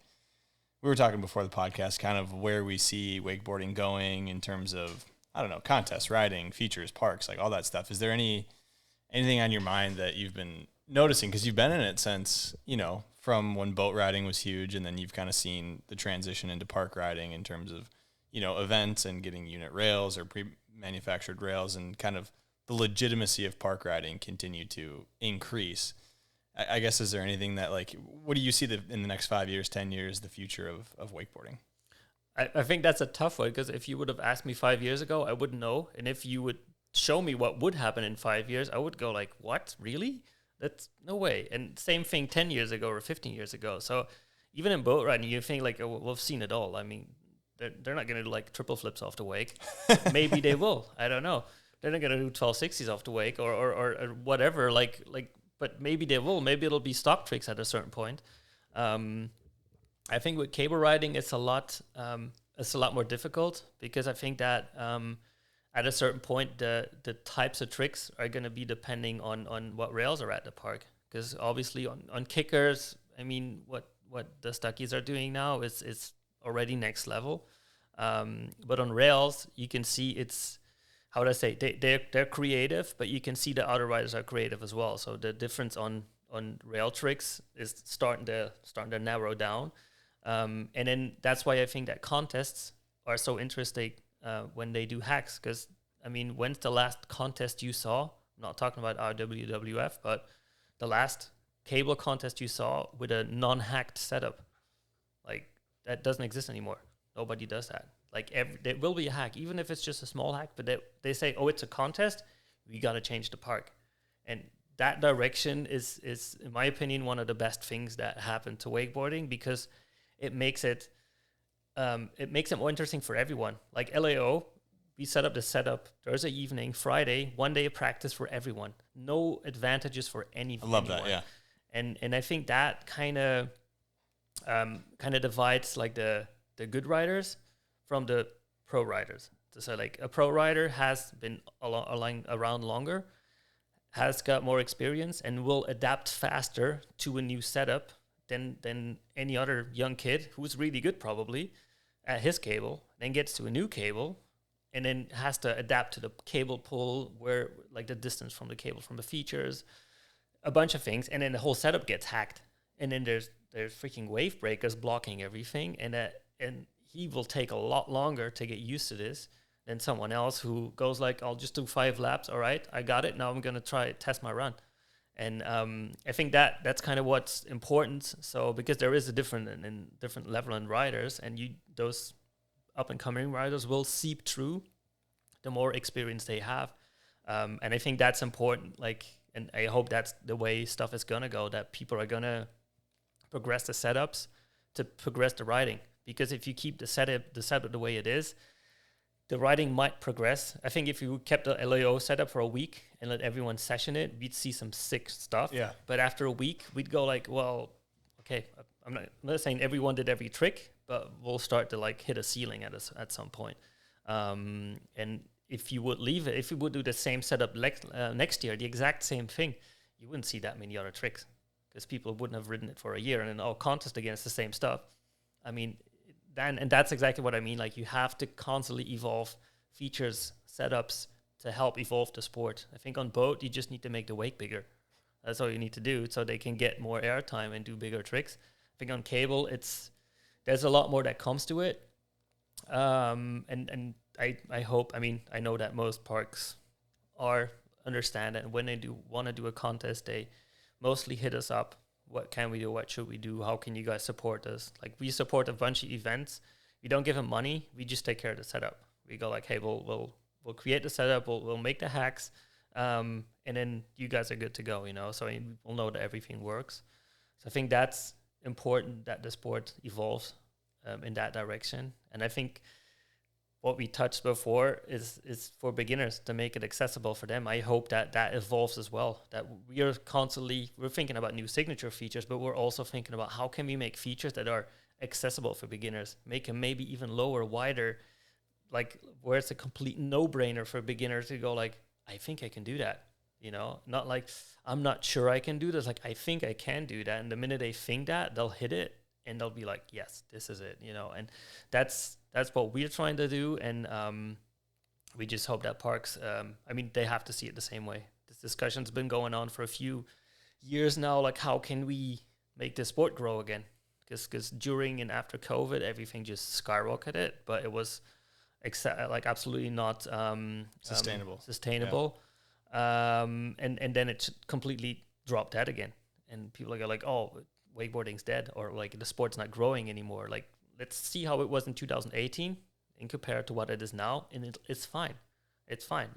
we were talking before the podcast, kind of where we see wakeboarding going in terms of, I don't know, contests, riding, features, parks, like all that stuff. Is there anything on your mind that you've been noticing? Because you've been in it since, from when boat riding was huge, and then you've kind of seen the transition into park riding in terms of, events and getting unit rails or pre-manufactured rails, and kind of the legitimacy of park riding continue to increase. I guess, is there anything that, like, what do you see in the next 5 years, 10 years, the future of wakeboarding? I think that's a tough one, because if you would have asked me 5 years ago, I wouldn't know. And if you would show me what would happen in 5 years, I would go like, what, really? That's no way. And same thing 10 years ago or 15 years ago. So even in boat riding, you think like, oh, we've seen it all. I mean, they're not going to do like triple flips off the wake. Maybe they will. I don't know. They're not going to do 1260s off the wake or whatever. But maybe they will. Maybe it'll be stock tricks at a certain point. I think with cable riding, it's a lot more difficult, because I think that at a certain point, the types of tricks are going to be depending on what rails are at the park. Because obviously on kickers, I mean, what the Stuckies are doing now is already next level. But on rails, you can see it's, how would I say, they're creative, but you can see the other riders are creative as well. So the difference on rail tricks is starting to narrow down. And then that's why I think that contests are so interesting when they do hacks. Because, I mean, when's the last contest you saw? I'm not talking about our WWF, but the last cable contest you saw with a non-hacked setup. Like, that doesn't exist anymore. Nobody does that. Like, there will be a hack, even if it's just a small hack, but they say, oh, it's a contest, we got to change the park. And that direction is, in my opinion, one of the best things that happened to wakeboarding, because it makes it more interesting for everyone. Like LAO, we set up the setup Thursday evening, Friday, 1 day of practice for everyone. No advantages for anyone. I love that, yeah. And I think that kind of divides like the good riders from the pro riders. So like a pro rider has been around longer, has got more experience, and will adapt faster to a new setup than any other young kid who's really good probably at his cable, then gets to a new cable, and then has to adapt to the cable pull, where like the distance from the cable, from the features, a bunch of things, and then the whole setup gets hacked. And then there's freaking wave breakers blocking everything, and he will take a lot longer to get used to this than someone else who goes like, I'll just do 5 laps. All right, I got it. Now I'm going to test my run. And I think that's kind of what's important. So because there is a different level in riders, and those up and coming riders will seep through the more experience they have. And I think that's important. Like, and I hope that's the way stuff is going to go, that people are going to progress the setups to progress the riding. Because if you keep the setup the way it is, the riding might progress. I think if you kept the LAO setup for a week and let everyone session it, we'd see some sick stuff. Yeah. But after a week, we'd go like, well, okay, I'm not saying everyone did every trick, but we'll start to like hit a ceiling at some point. And if you would leave it, if you would do the same setup next year, the exact same thing, you wouldn't see that many other tricks, because people wouldn't have ridden it for a year and then contest against the same stuff. I mean, and that's exactly what I mean. Like, you have to constantly evolve features, setups to help evolve the sport. I think on boat, you just need to make the wake bigger. That's all you need to do, so they can get more airtime and do bigger tricks. I think on cable, there's a lot more that comes to it. And I hope, I mean, I know that most parks understand it, and when they do want to do a contest, they mostly hit us up. What can we do? What should we do? How can you guys support us? Like, we support a bunch of events. We don't give them money. We just take care of the setup. We go like, hey, we'll create the setup. We'll make the hacks. And then you guys are good to go, so we'll know that everything works. So I think that's important, that the sport evolves in that direction. And I think what we touched before is for beginners, to make it accessible for them. I hope that evolves as well, that we're thinking about new signature features, but we're also thinking about how can we make features that are accessible for beginners, make them maybe even lower, wider, like where it's a complete no-brainer for beginners to go like, I think I can do that, not like, I'm not sure I can do this. Like, I think I can do that. And the minute they think that, they'll hit it and they'll be like, yes, this is it, and that's what we're trying to do. And we just hope that parks, they have to see it the same way. This discussion's been going on for a few years now. Like, how can we make the sport grow again? Because during and after COVID, everything just skyrocketed, but it was absolutely not sustainable. Yeah. And then it completely dropped out again. And people are like, oh, wakeboarding's dead, or like the sport's not growing anymore. Like, let's see how it was in 2018 and compare it to what it is now, and it's fine. It's fine.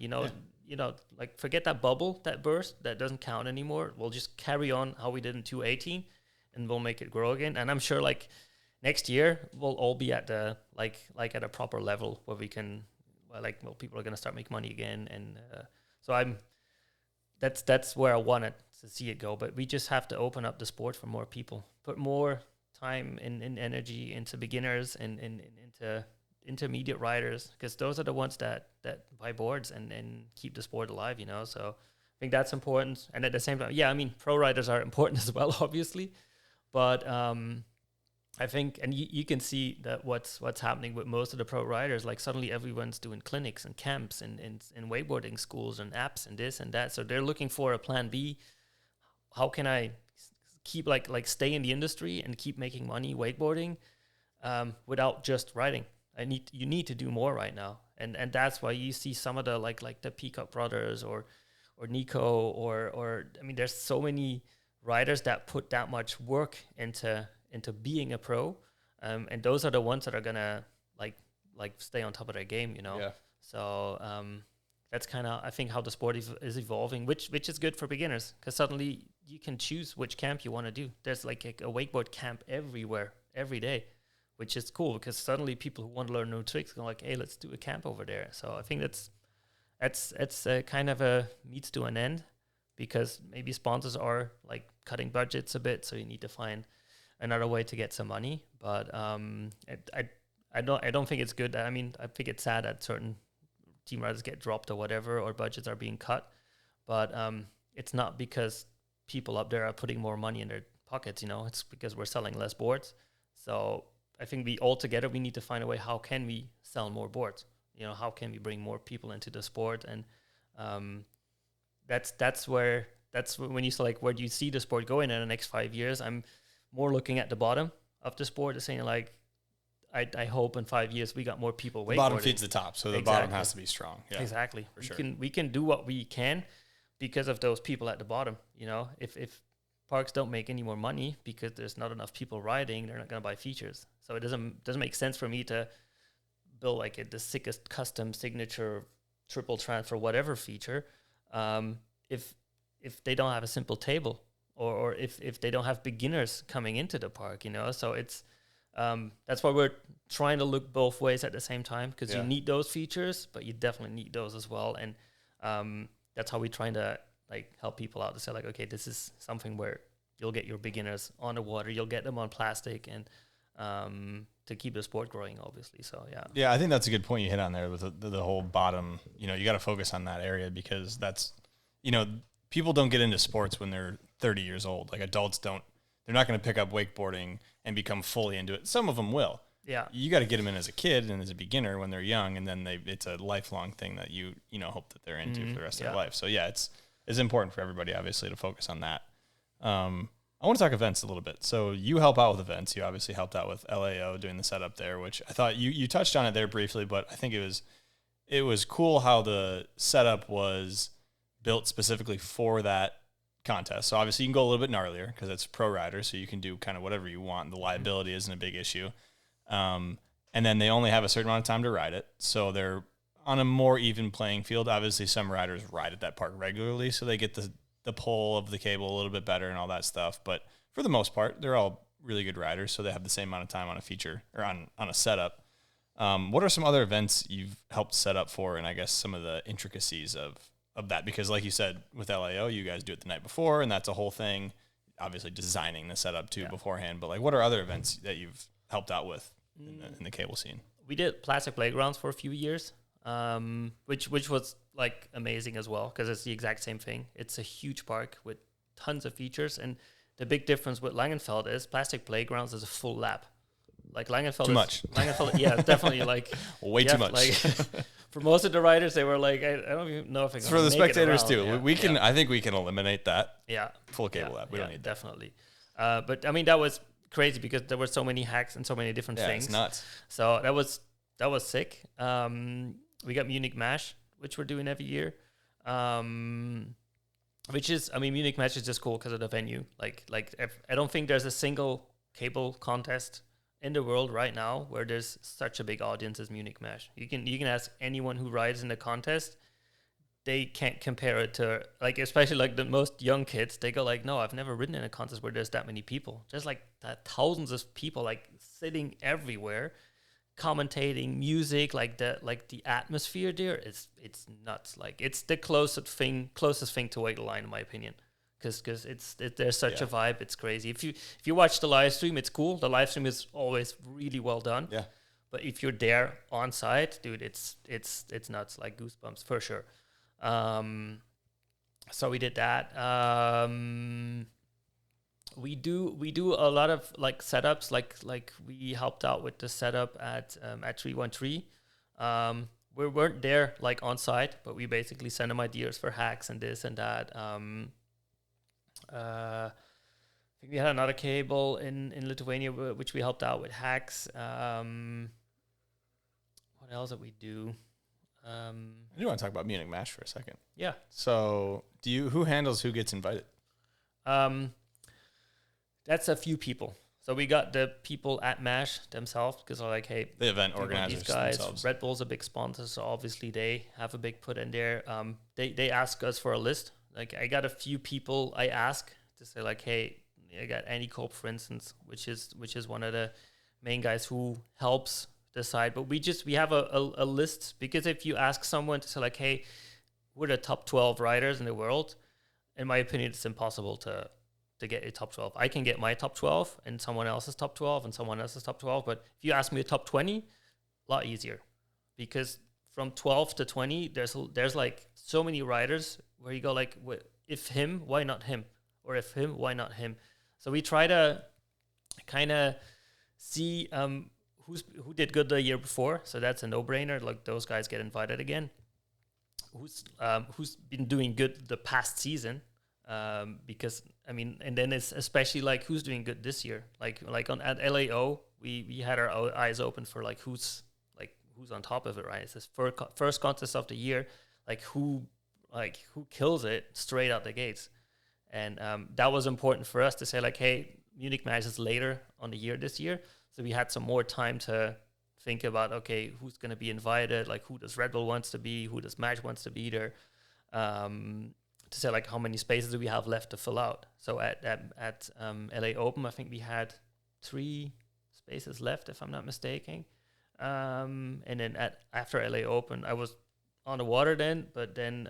Like, forget that bubble, that burst, that doesn't count anymore. We'll just carry on how we did in 2018, and we'll make it grow again. And I'm sure like next year we'll all be at the like at a proper level where we can people are going to start making money again. And so that's where I wanted to see it go. But we just have to open up the sport for more people, put more time and energy into beginners and into intermediate riders, because those are the ones that buy boards and keep the sport alive, So I think that's important. And at the same time, pro riders are important as well, obviously. But I think, and you can see that what's happening with most of the pro riders, like suddenly everyone's doing clinics and camps and wakeboarding schools and apps and this and that. So they're looking for a plan B. How can I keep like stay in the industry and keep making money wakeboarding without just riding? You need to do more right now. And that's why you see some of the like the Peacock brothers or Nico or there's so many riders that put that much work into being a pro, and those are the ones that are gonna like stay on top of their game, Yeah. So that's kind of, I think, how the sport is evolving, which is good for beginners, because suddenly you can choose which camp you want to do. There's like a wakeboard camp everywhere, every day, which is cool, because suddenly people who want to learn new tricks go like, hey, let's do a camp over there. So I think that's kind of a means to an end, because maybe sponsors are like cutting budgets a bit, so you need to find another way to get some money. But I don't think it's good. I think it's sad that certain team riders get dropped or whatever, or budgets are being cut. But it's not because people up there are putting more money in their pockets. It's because we're selling less boards. So I think we need to find a way. How can we sell more boards? How can we bring more people into the sport? And that's when you say like, where do you see the sport going in the next 5 years? I'm more looking at the bottom of the sport and saying like, I hope in 5 years we got more people wakeboarding. The bottom feeds the top, so the bottom has to be strong. Yeah, exactly. For sure. We can do what we can because of those people at the bottom. If parks don't make any more money because there's not enough people riding, they're not going to buy features. So it doesn't make sense for me to build like the sickest custom signature triple transfer whatever feature if they don't have a simple table, or if they don't have beginners coming into the park, So it's that's why we're trying to look both ways at the same time, because you need those features, but you definitely need those as well. And that's how we're trying to like help people out to say like, okay, this is something where you'll get your beginners on the water, you'll get them on plastic, and to keep the sport growing, obviously. So yeah, I think that's a good point you hit on there with the whole bottom. You got to focus on that area, because that's people don't get into sports when they're 30 years old. Like adults don't. They're not going to pick up wakeboarding and become fully into it. Some of them will. Yeah. You got to get them in as a kid and as a beginner when they're young, and then it's a lifelong thing that you hope that they're into for the rest of their life. So yeah, it's important for everybody obviously to focus on that. I want to talk events a little bit. So you help out with events. You obviously helped out with LAO doing the setup there, which I thought you touched on it there briefly, but I think it was cool how the setup was built specifically for that contest. So obviously you can go a little bit gnarlier because it's pro rider, so you can do kind of whatever you want. The liability isn't a big issue. And then they only have a certain amount of time to ride it. So they're on a more even playing field. Obviously some riders ride at that park regularly, so they get the pull of the cable a little bit better and all that stuff. But for the most part, they're all really good riders, so they have the same amount of time on a feature or on a setup. What are some other events you've helped set up for, and I guess some of the intricacies of that? Because like you said, with LAO, you guys do it the night before, and that's a whole thing, obviously designing the setup too beforehand. But like, what are other events that you've helped out with in the cable scene? We did plastic playgrounds for a few years, which was like amazing as well, because it's the exact same thing. It's a huge park with tons of features, and the big difference with Langenfeld is plastic playgrounds is a full lap. Like Langenfeld too much. Langenfeld, yeah, definitely like way too much. Like, for most of the riders, they were like, I don't even know if I can. For the spectators too, yeah, we can. I think we can eliminate that. Yeah, full cable lap. We don't need that. Definitely. But I mean, that was crazy because there were so many hacks and so many different things. It's nuts. So that was sick. We got Munich Mash, which we're doing every year. Which is, I mean, Munich Mash is just cool because of the venue. Like I don't think there's a single cable contest in the world right now where there's such a big audience as Munich Mash. You can ask anyone who rides in the contest, they can't compare it to, like, especially like the most young kids. They go like, no, I've never ridden in a contest where there's that many people. There's like thousands of people like sitting everywhere, commentating music, like the atmosphere there is, it's nuts. Like it's the closest thing to Wait the Line in my opinion, because there's such a vibe. It's crazy. If you watch the live stream, it's cool. The live stream is always really well done. Yeah. But if you're there on site, dude, it's nuts. Like goosebumps for sure. So we did that. We do a lot of like setups. Like we helped out with the setup at 313. We weren't there like on site, but we basically sent them ideas for hacks and this and that. I think we had another cable in Lithuania which we helped out with hacks. What else did we do? I do want to talk about Munich Mash for a second. Yeah. So who handles who gets invited? That's a few people. So we got the people at MASH themselves because they're like, hey, the event organizers these guys, themselves. Red Bull's a big sponsor, so obviously they have a big put in there. They ask us for a list. Like I got a few people I ask to say like, hey, I got Andy Cope, for instance, which is one of the main guys who helps decide. But we have a list, because if you ask someone to say like, hey, we're the top 12 riders in the world, in my opinion, it's impossible to get a top 12. I can get my top 12 and someone else's top 12 and someone else's top 12. But if you ask me a top 20, a lot easier, because from 12 to 20, there's like so many riders where you go like, if him, why not him? Or if him, why not him? So we try to kind of see who did good the year before. So that's a no-brainer. Like those guys get invited again. Who's been doing good the past season? Because I mean, and then it's especially like who's doing good this year. Like at LAO, we had our eyes open for like who's on top of it, right? It's this first contest of the year, like who kills it straight out the gates, and that was important for us to say like, hey, Munich Mash is later on the year this year, so we had some more time to think about, okay, who's going to be invited, like who does Red Bull wants to be, who does Mash wants to be there. To say like how many spaces do we have left to fill out. So at LA Open, I think we had 3 spaces left, if I'm not mistaken. And then after LA Open, I was on the water then, but then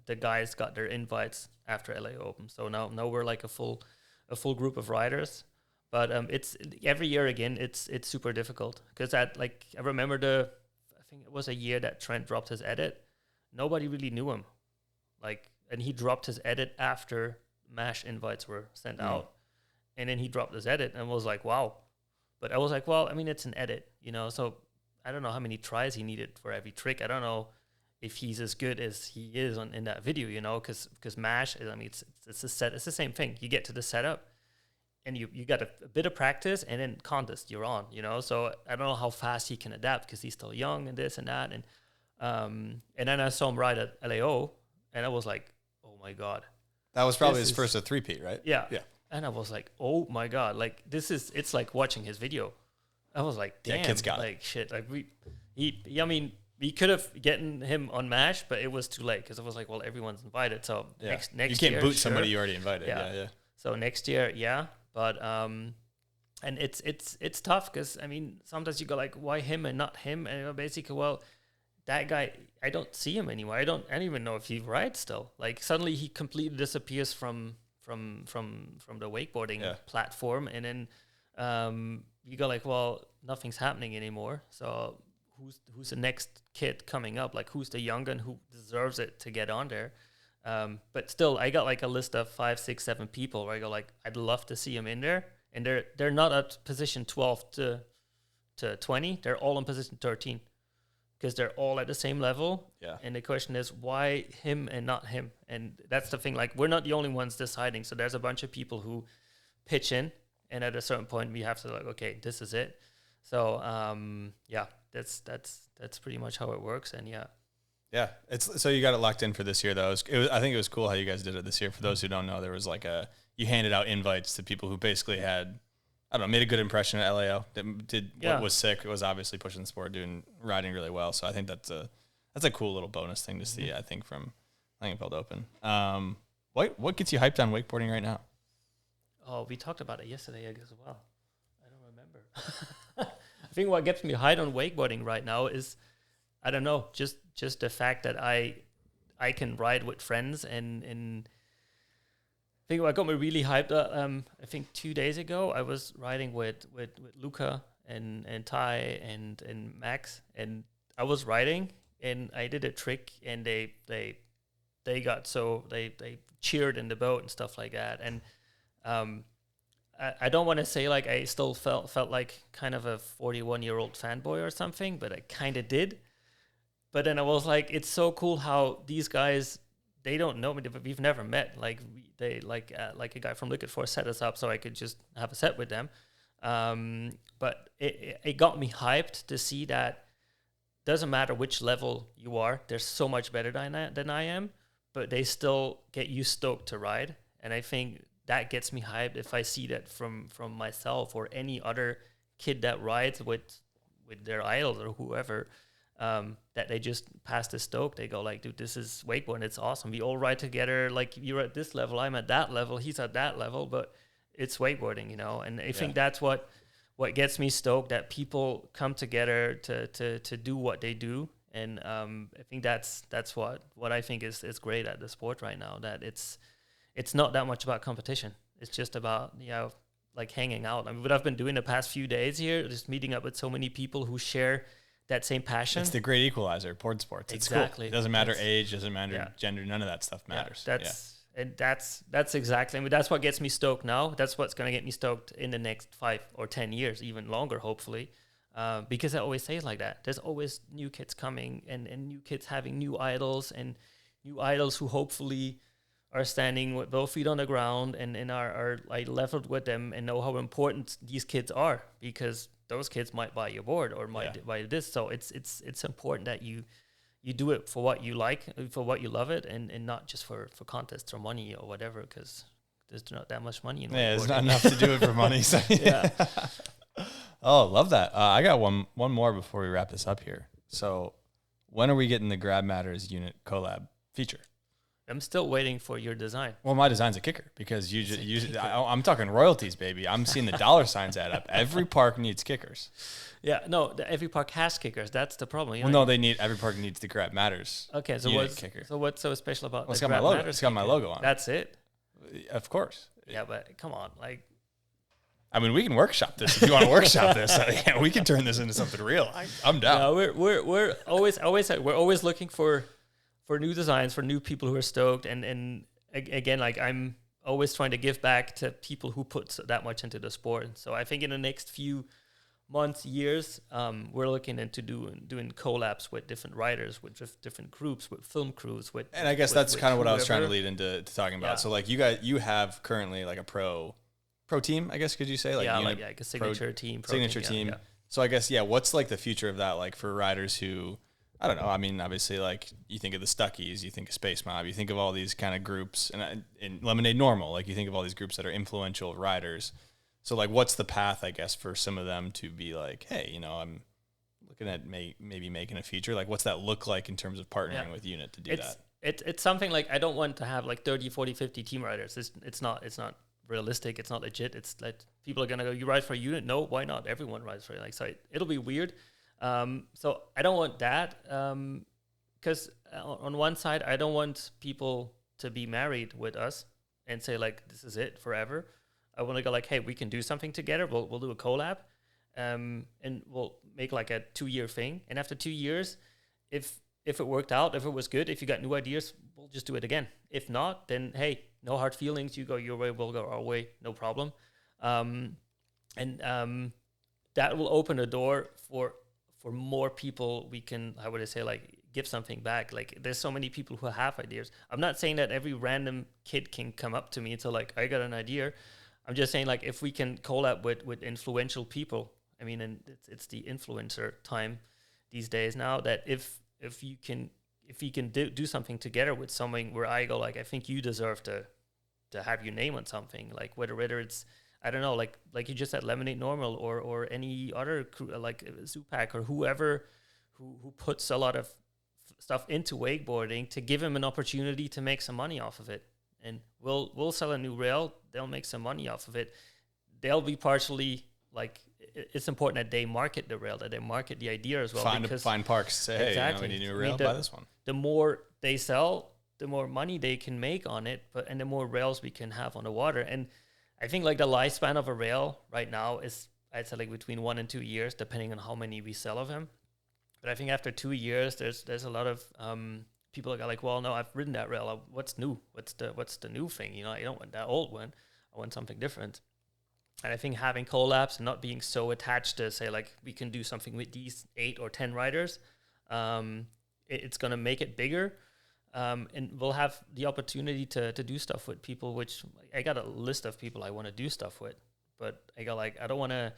the guys got their invites after LA Open. So now we're like a full group of riders. But it's every year again, it's super difficult, because I remember I think it was a year that Trent dropped his edit. Nobody really knew him. And he dropped his edit after MASH invites were sent out. And then he dropped his edit and was like, wow. But I was like, well, I mean, it's an edit, so I don't know how many tries he needed for every trick. I don't know if he's as good as he is in that video, because Mash, I mean, it's the same thing. You get to the setup and you got a bit of practice, and then contest, you're on, So I don't know how fast he can adapt because he's still young and this and that. And then I saw him ride at LAO, and I was like, oh my God. That was probably his first three-peat, right? Yeah. Yeah. And I was like, oh my God, like it's like watching his video. I was like, damn, kid's got like shit. Like we could have gotten him on Mash, but it was too late because I was like, well, everyone's invited. So next you can't year, boot somebody you already invited. Yeah. So next year, yeah. But and it's tough because I mean sometimes you go like, why him and not him? And basically, well, that guy, I don't see him anymore. I don't even know if he rides still. Like suddenly he completely disappears from the wakeboarding platform, and then you go like, well, nothing's happening anymore. So who's the next kid coming up? Like who's the young gun who deserves it to get on there? But still, I got like a list of 5, 6, 7 people where I go like, I'd love to see him in there, and they're not at position 12 to 20. They're all in position 13. Because they're all at the same level. Yeah. And the question is, why him and not him? And that's the thing. Like, we're not the only ones deciding. So there's a bunch of people who pitch in. And at a certain point, we have to like, okay, this is it. So, that's pretty much how it works. And Yeah. So you got it locked in for this year, though. I think it was cool how you guys did it this year. For those who don't know, there was like you handed out invites to people who basically had, I don't know, made a good impression at LAO. Did what was sick. It was obviously pushing the sport, riding really well. So I think that's a cool little bonus thing to see. I think from Langenfeld Open. What gets you hyped on wakeboarding right now? Oh, we talked about it yesterday, I guess, as well. I don't remember. I think what gets me hyped on wakeboarding right now is, I don't know, just the fact that I can ride with friends and I think what got me really hyped. I think 2 days ago I was riding with Luca and Ty and Max, and I was riding and I did a trick, and they got they cheered in the boat and stuff like that. And I don't want to say like I still felt like kind of a 41-year-old fanboy or something, but I kind of did. But then I was like, it's so cool how these guys, they don't know me, but we've never met. Like they like a guy from Liquid Force set us up so I could just have a set with them. But it got me hyped to see that doesn't matter which level you are, they're so much better than I am, but they still get you stoked to ride. And I think that gets me hyped if I see that from myself or any other kid that rides with their idols or whoever. That they just pass the stoke. They go like, dude, this is wakeboarding. It's awesome. We all ride together. Like you're at this level, I'm at that level, he's at that level, but it's wakeboarding, And I think that's what gets me stoked, that people come together to do what they do. And I think that's what I think is great at the sport right now. That it's not that much about competition. It's just about like hanging out. I mean, what I've been doing the past few days here, just meeting up with so many people who share that same passion. It's the great equalizer, board sports. It's exactly. Cool. It doesn't matter age, doesn't matter gender, none of that stuff matters. And that's exactly, I mean, that's what gets me stoked now. That's what's going to get me stoked in the next 5 or 10 years, even longer, hopefully. Because I always say it like that. There's always new kids coming and new kids having new idols, and new idols who hopefully are standing with both feet on the ground and are like leveled with them and know how important these kids are, because those kids might buy your board or might buy this. So it's important that you do it for what you like, for what you love it, and not just for contests or money or whatever, because there's not that much money in there's not enough to do it for money. So Oh, love that. I got one more before we wrap this up here. So when are we getting the Grab Matters Unit collab feature? I'm still waiting for your design. Well, my design's a kicker, because I'm talking royalties, baby. I'm seeing the dollar signs add up. Every park needs kickers. Yeah, no, every park has kickers. That's the problem. Every park needs the Grab Matters. Okay, so what's so special about the it's got Grab my logo. Matters? It's got my logo on. That's it. Of course. Yeah, but come on, like. I mean, we can workshop this if you want to workshop this. We can turn this into something real. I'm down. Yeah, we're always looking for new designs, for new people who are stoked, and again, like I'm always trying to give back to people who put that much into the sport. So I think in the next few months, years, we're looking into doing collabs with different riders, with different groups, with film crews, with. And I guess that's kind of what I was trying to lead into talking about. Yeah. So like you have currently like a pro team, I guess, could you say? Like a signature team. Signature team. Yeah. So I guess, what's like the future of that? Like for riders who, I don't know. I mean, obviously, like you think of the Stuckies, you think of Space Mob, you think of all these kind of groups, and in Lemonade Normal, like you think of all these groups that are influential riders. So like, what's the path, I guess, for some of them to be like, hey, I'm looking at maybe making a feature. Like, what's that look like in terms of partnering with Unit to do that? It's something like I don't want to have like 30, 40, 50 team riders. It's not realistic. It's not legit. It's like people are gonna go, you ride for a Unit? No, why not? Everyone rides for it. Like, so it'll be weird. So I don't want that because on one side I don't want people to be married with us and say like this is it forever. I want to go like, hey, we can do something together. We'll do a collab, and we'll make like a 2-year thing. And after 2 years, if it worked out, if it was good, if you got new ideas, we'll just do it again. If not, then hey, no hard feelings. You go your way, we'll go our way, no problem. That will open a door for more people. We can, how would I say, like give something back. Like there's so many people who have ideas. I'm not saying that every random kid can come up to me and say like, I got an idea. I'm just saying like if we can collab with influential people, I mean, and it's the influencer time these days now, that if you can do something together with someone where I go like, I think you deserve to have your name on something, like whether it's, I don't know, like you just said, Lemonade Normal or any other crew, like Zupac or whoever who puts a lot of stuff into wakeboarding, to give him an opportunity to make some money off of it. And we'll sell a new rail. They'll make some money off of it. They'll be partially like, it's important that they market the rail, that they market the idea as well. Find parks. Say, hey, exactly. We need a new rail. Buy this one. The more they sell, the more money they can make on it, and the more rails we can have on the water. And I think like the lifespan of a rail right now is, I'd say like between 1 and 2 years, depending on how many we sell of them. But I think after 2 years, there's a lot of people that are like, well, no, I've ridden that rail. What's new? What's the new thing? I don't want that old one. I want something different. And I think having collabs and not being so attached to say like we can do something with these 8 or 10 riders, it's gonna make it bigger. And we'll have the opportunity to do stuff with people, which I got a list of people I want to do stuff with, but I got like, I don't want to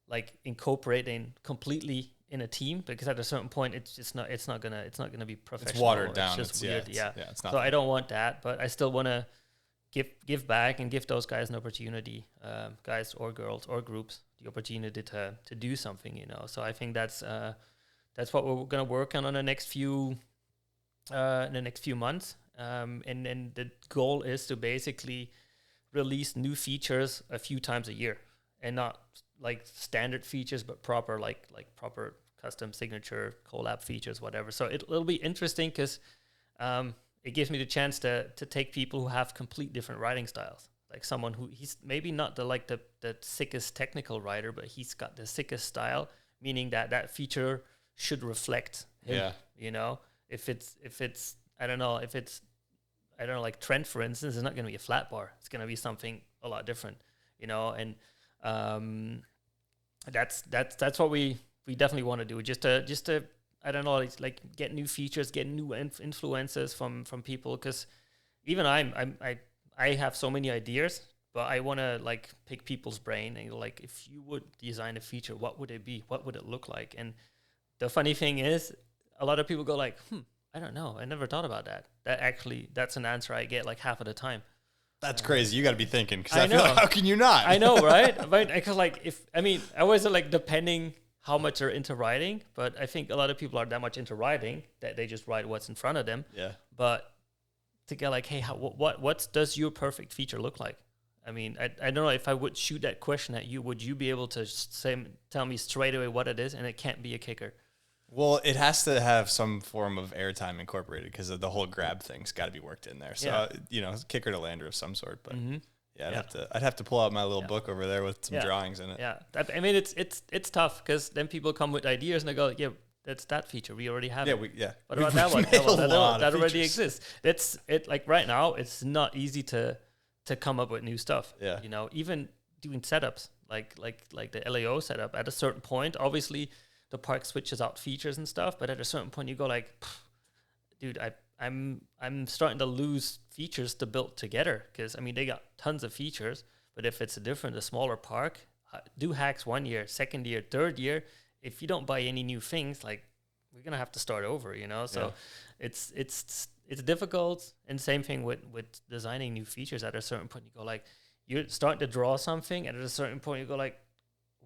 like incorporate in completely in a team, because at a certain point it's not gonna be professional. It's watered down. It's just weird. Yeah. It's not. So I don't want that, but I still want to give back and give those guys an opportunity, guys or girls or groups, the opportunity to do something, So I think that's what we're gonna work on the next few months. And then the goal is to basically release new features a few times a year, and not like standard features, but proper like proper custom signature collab features, whatever. So it'll be interesting because it gives me the chance to take people who have complete different riding styles. Like someone who he's maybe not the sickest technical rider, but he's got the sickest style, meaning that feature should reflect him. Yeah. If it's I don't know, like Trent, for instance, is not going to be a flat bar. It's going to be something a lot different, and that's what we definitely want to do. Just to I don't know, it's like get new features, get new influences from people, because even I have so many ideas, but I want to like pick people's brain and like, if you would design a feature, what would it be? What would it look like? And the funny thing is, a lot of people go like, I don't know. I never thought about that. That's an answer I get like half of the time. That's crazy. You got to be thinking, because I feel like, how can you not? I know, right? But because like, I was like, depending how much they're into riding, but I think a lot of people are that much into riding that they just ride what's in front of them. Yeah. But to get like, hey, what does your perfect feature look like? I mean, I don't know, if I would shoot that question at you, would you be able to tell me straight away what it is? And it can't be a kicker. Well, it has to have some form of airtime incorporated, because of the whole grab thing's got to be worked in there. So, kicker to lander of some sort. But I'd have to pull out my little book over there with some drawings in it. Yeah. I mean, it's tough, because then people come with ideas and they go, yeah, that's that feature. We already have it. What about that one? That already exists. It's like right now, it's not easy to to come up with new stuff. Yeah. You know, even doing setups like the LAO setup. At a certain point, obviously, the park switches out features and stuff, but at a certain point, you go like, dude, I'm starting to lose features to build together, because I mean they got tons of features, but if it's a smaller park, do hacks 1 year, second year, third year. If you don't buy any new things, like we're gonna have to start over, you know. So it's difficult, and same thing with designing new features. At a certain point, you go like, you're starting to draw something, and at a certain point, you go like,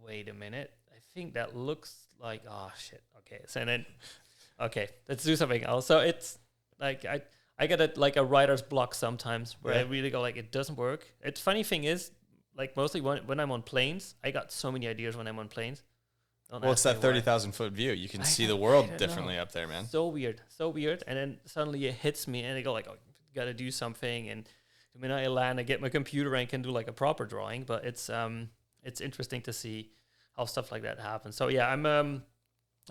wait a minute, I think that looks like, oh shit, okay. So then, okay, let's do something else. So it's like I get a writer's block sometimes where I really go like, it doesn't work. It's funny thing is, like mostly when I'm on planes, I got so many ideas when I'm on planes. Well, it's that 30,000 foot view. You can see the world differently up there, man. So weird. And then suddenly it hits me, and I go like, oh, you got to do something. And the minute I land, I get my computer and can do like a proper drawing. But it's interesting to see how stuff like that happens. So yeah, I'm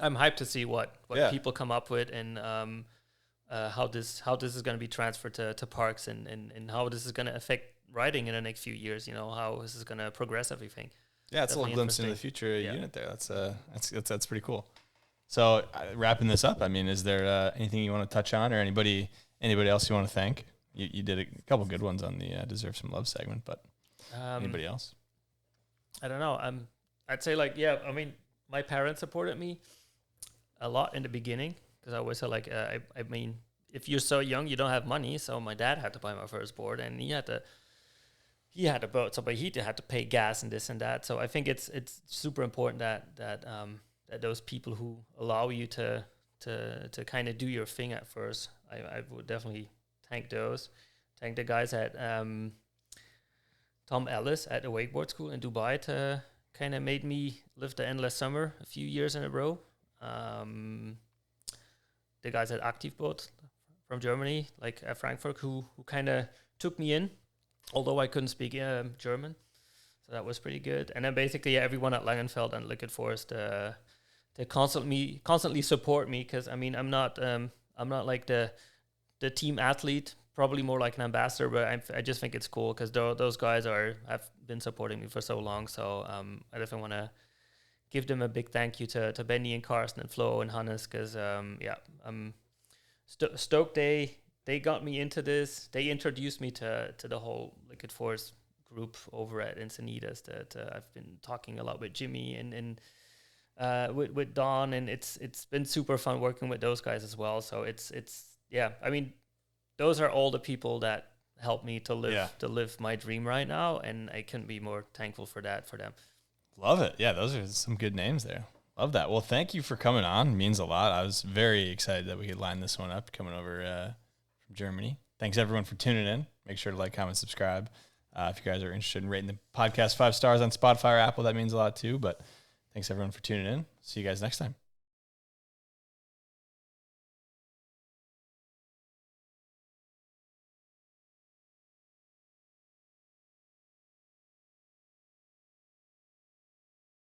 hyped to see what people come up with, and how this is going to be transferred to parks, and how this is going to affect riding in the next few years. You know, how this is going to progress everything. Yeah, it's a little glimpse into the future unit there. That's pretty cool. So wrapping this up, I mean, is there anything you want to touch on, or anybody else you want to thank? You did a couple good ones on the Deserve Some Love segment, but anybody else? I don't know. I'd say like, yeah, I mean, my parents supported me a lot in the beginning, because I always said like, I mean, if you're so young, you don't have money. So my dad had to buy my first board, and he had a boat, so but he had to pay gas and this and that. So I think it's super important that those people who allow you to kind of do your thing at first, I would definitely thank those. Thank the guys at Tom Ellis at the wakeboard school in Dubai to kind of made me live the endless summer a few years in a row. The guys at Aktivboot from Germany, like at Frankfurt, who kind of took me in, although I couldn't speak German. So that was pretty good. And then basically everyone at Langenfeld and Liquid Forest to constantly support me, because I mean I'm not like the team athlete, probably more like an ambassador, but I just think it's cool because those guys have been supporting me for so long. So I definitely want to give them a big thank you to Benny and Carsten and Flo and Hannes, because I'm stoked they got me into this. They introduced me to the whole Liquid Force group over at Encinitas that I've been talking a lot with Jimmy and with Don, and it's been super fun working with those guys as well. So it's I mean, those are all the people that help me to live my dream right now, and I couldn't be more thankful for them. Love it. Yeah, those are some good names there. Love that. Well, thank you for coming on. It means a lot. I was very excited that we could line this one up coming over from Germany. Thanks everyone for tuning in. Make sure to like, comment, subscribe. If you guys are interested in rating the podcast 5 stars on Spotify or Apple, that means a lot too. But thanks everyone for tuning in. See you guys next time.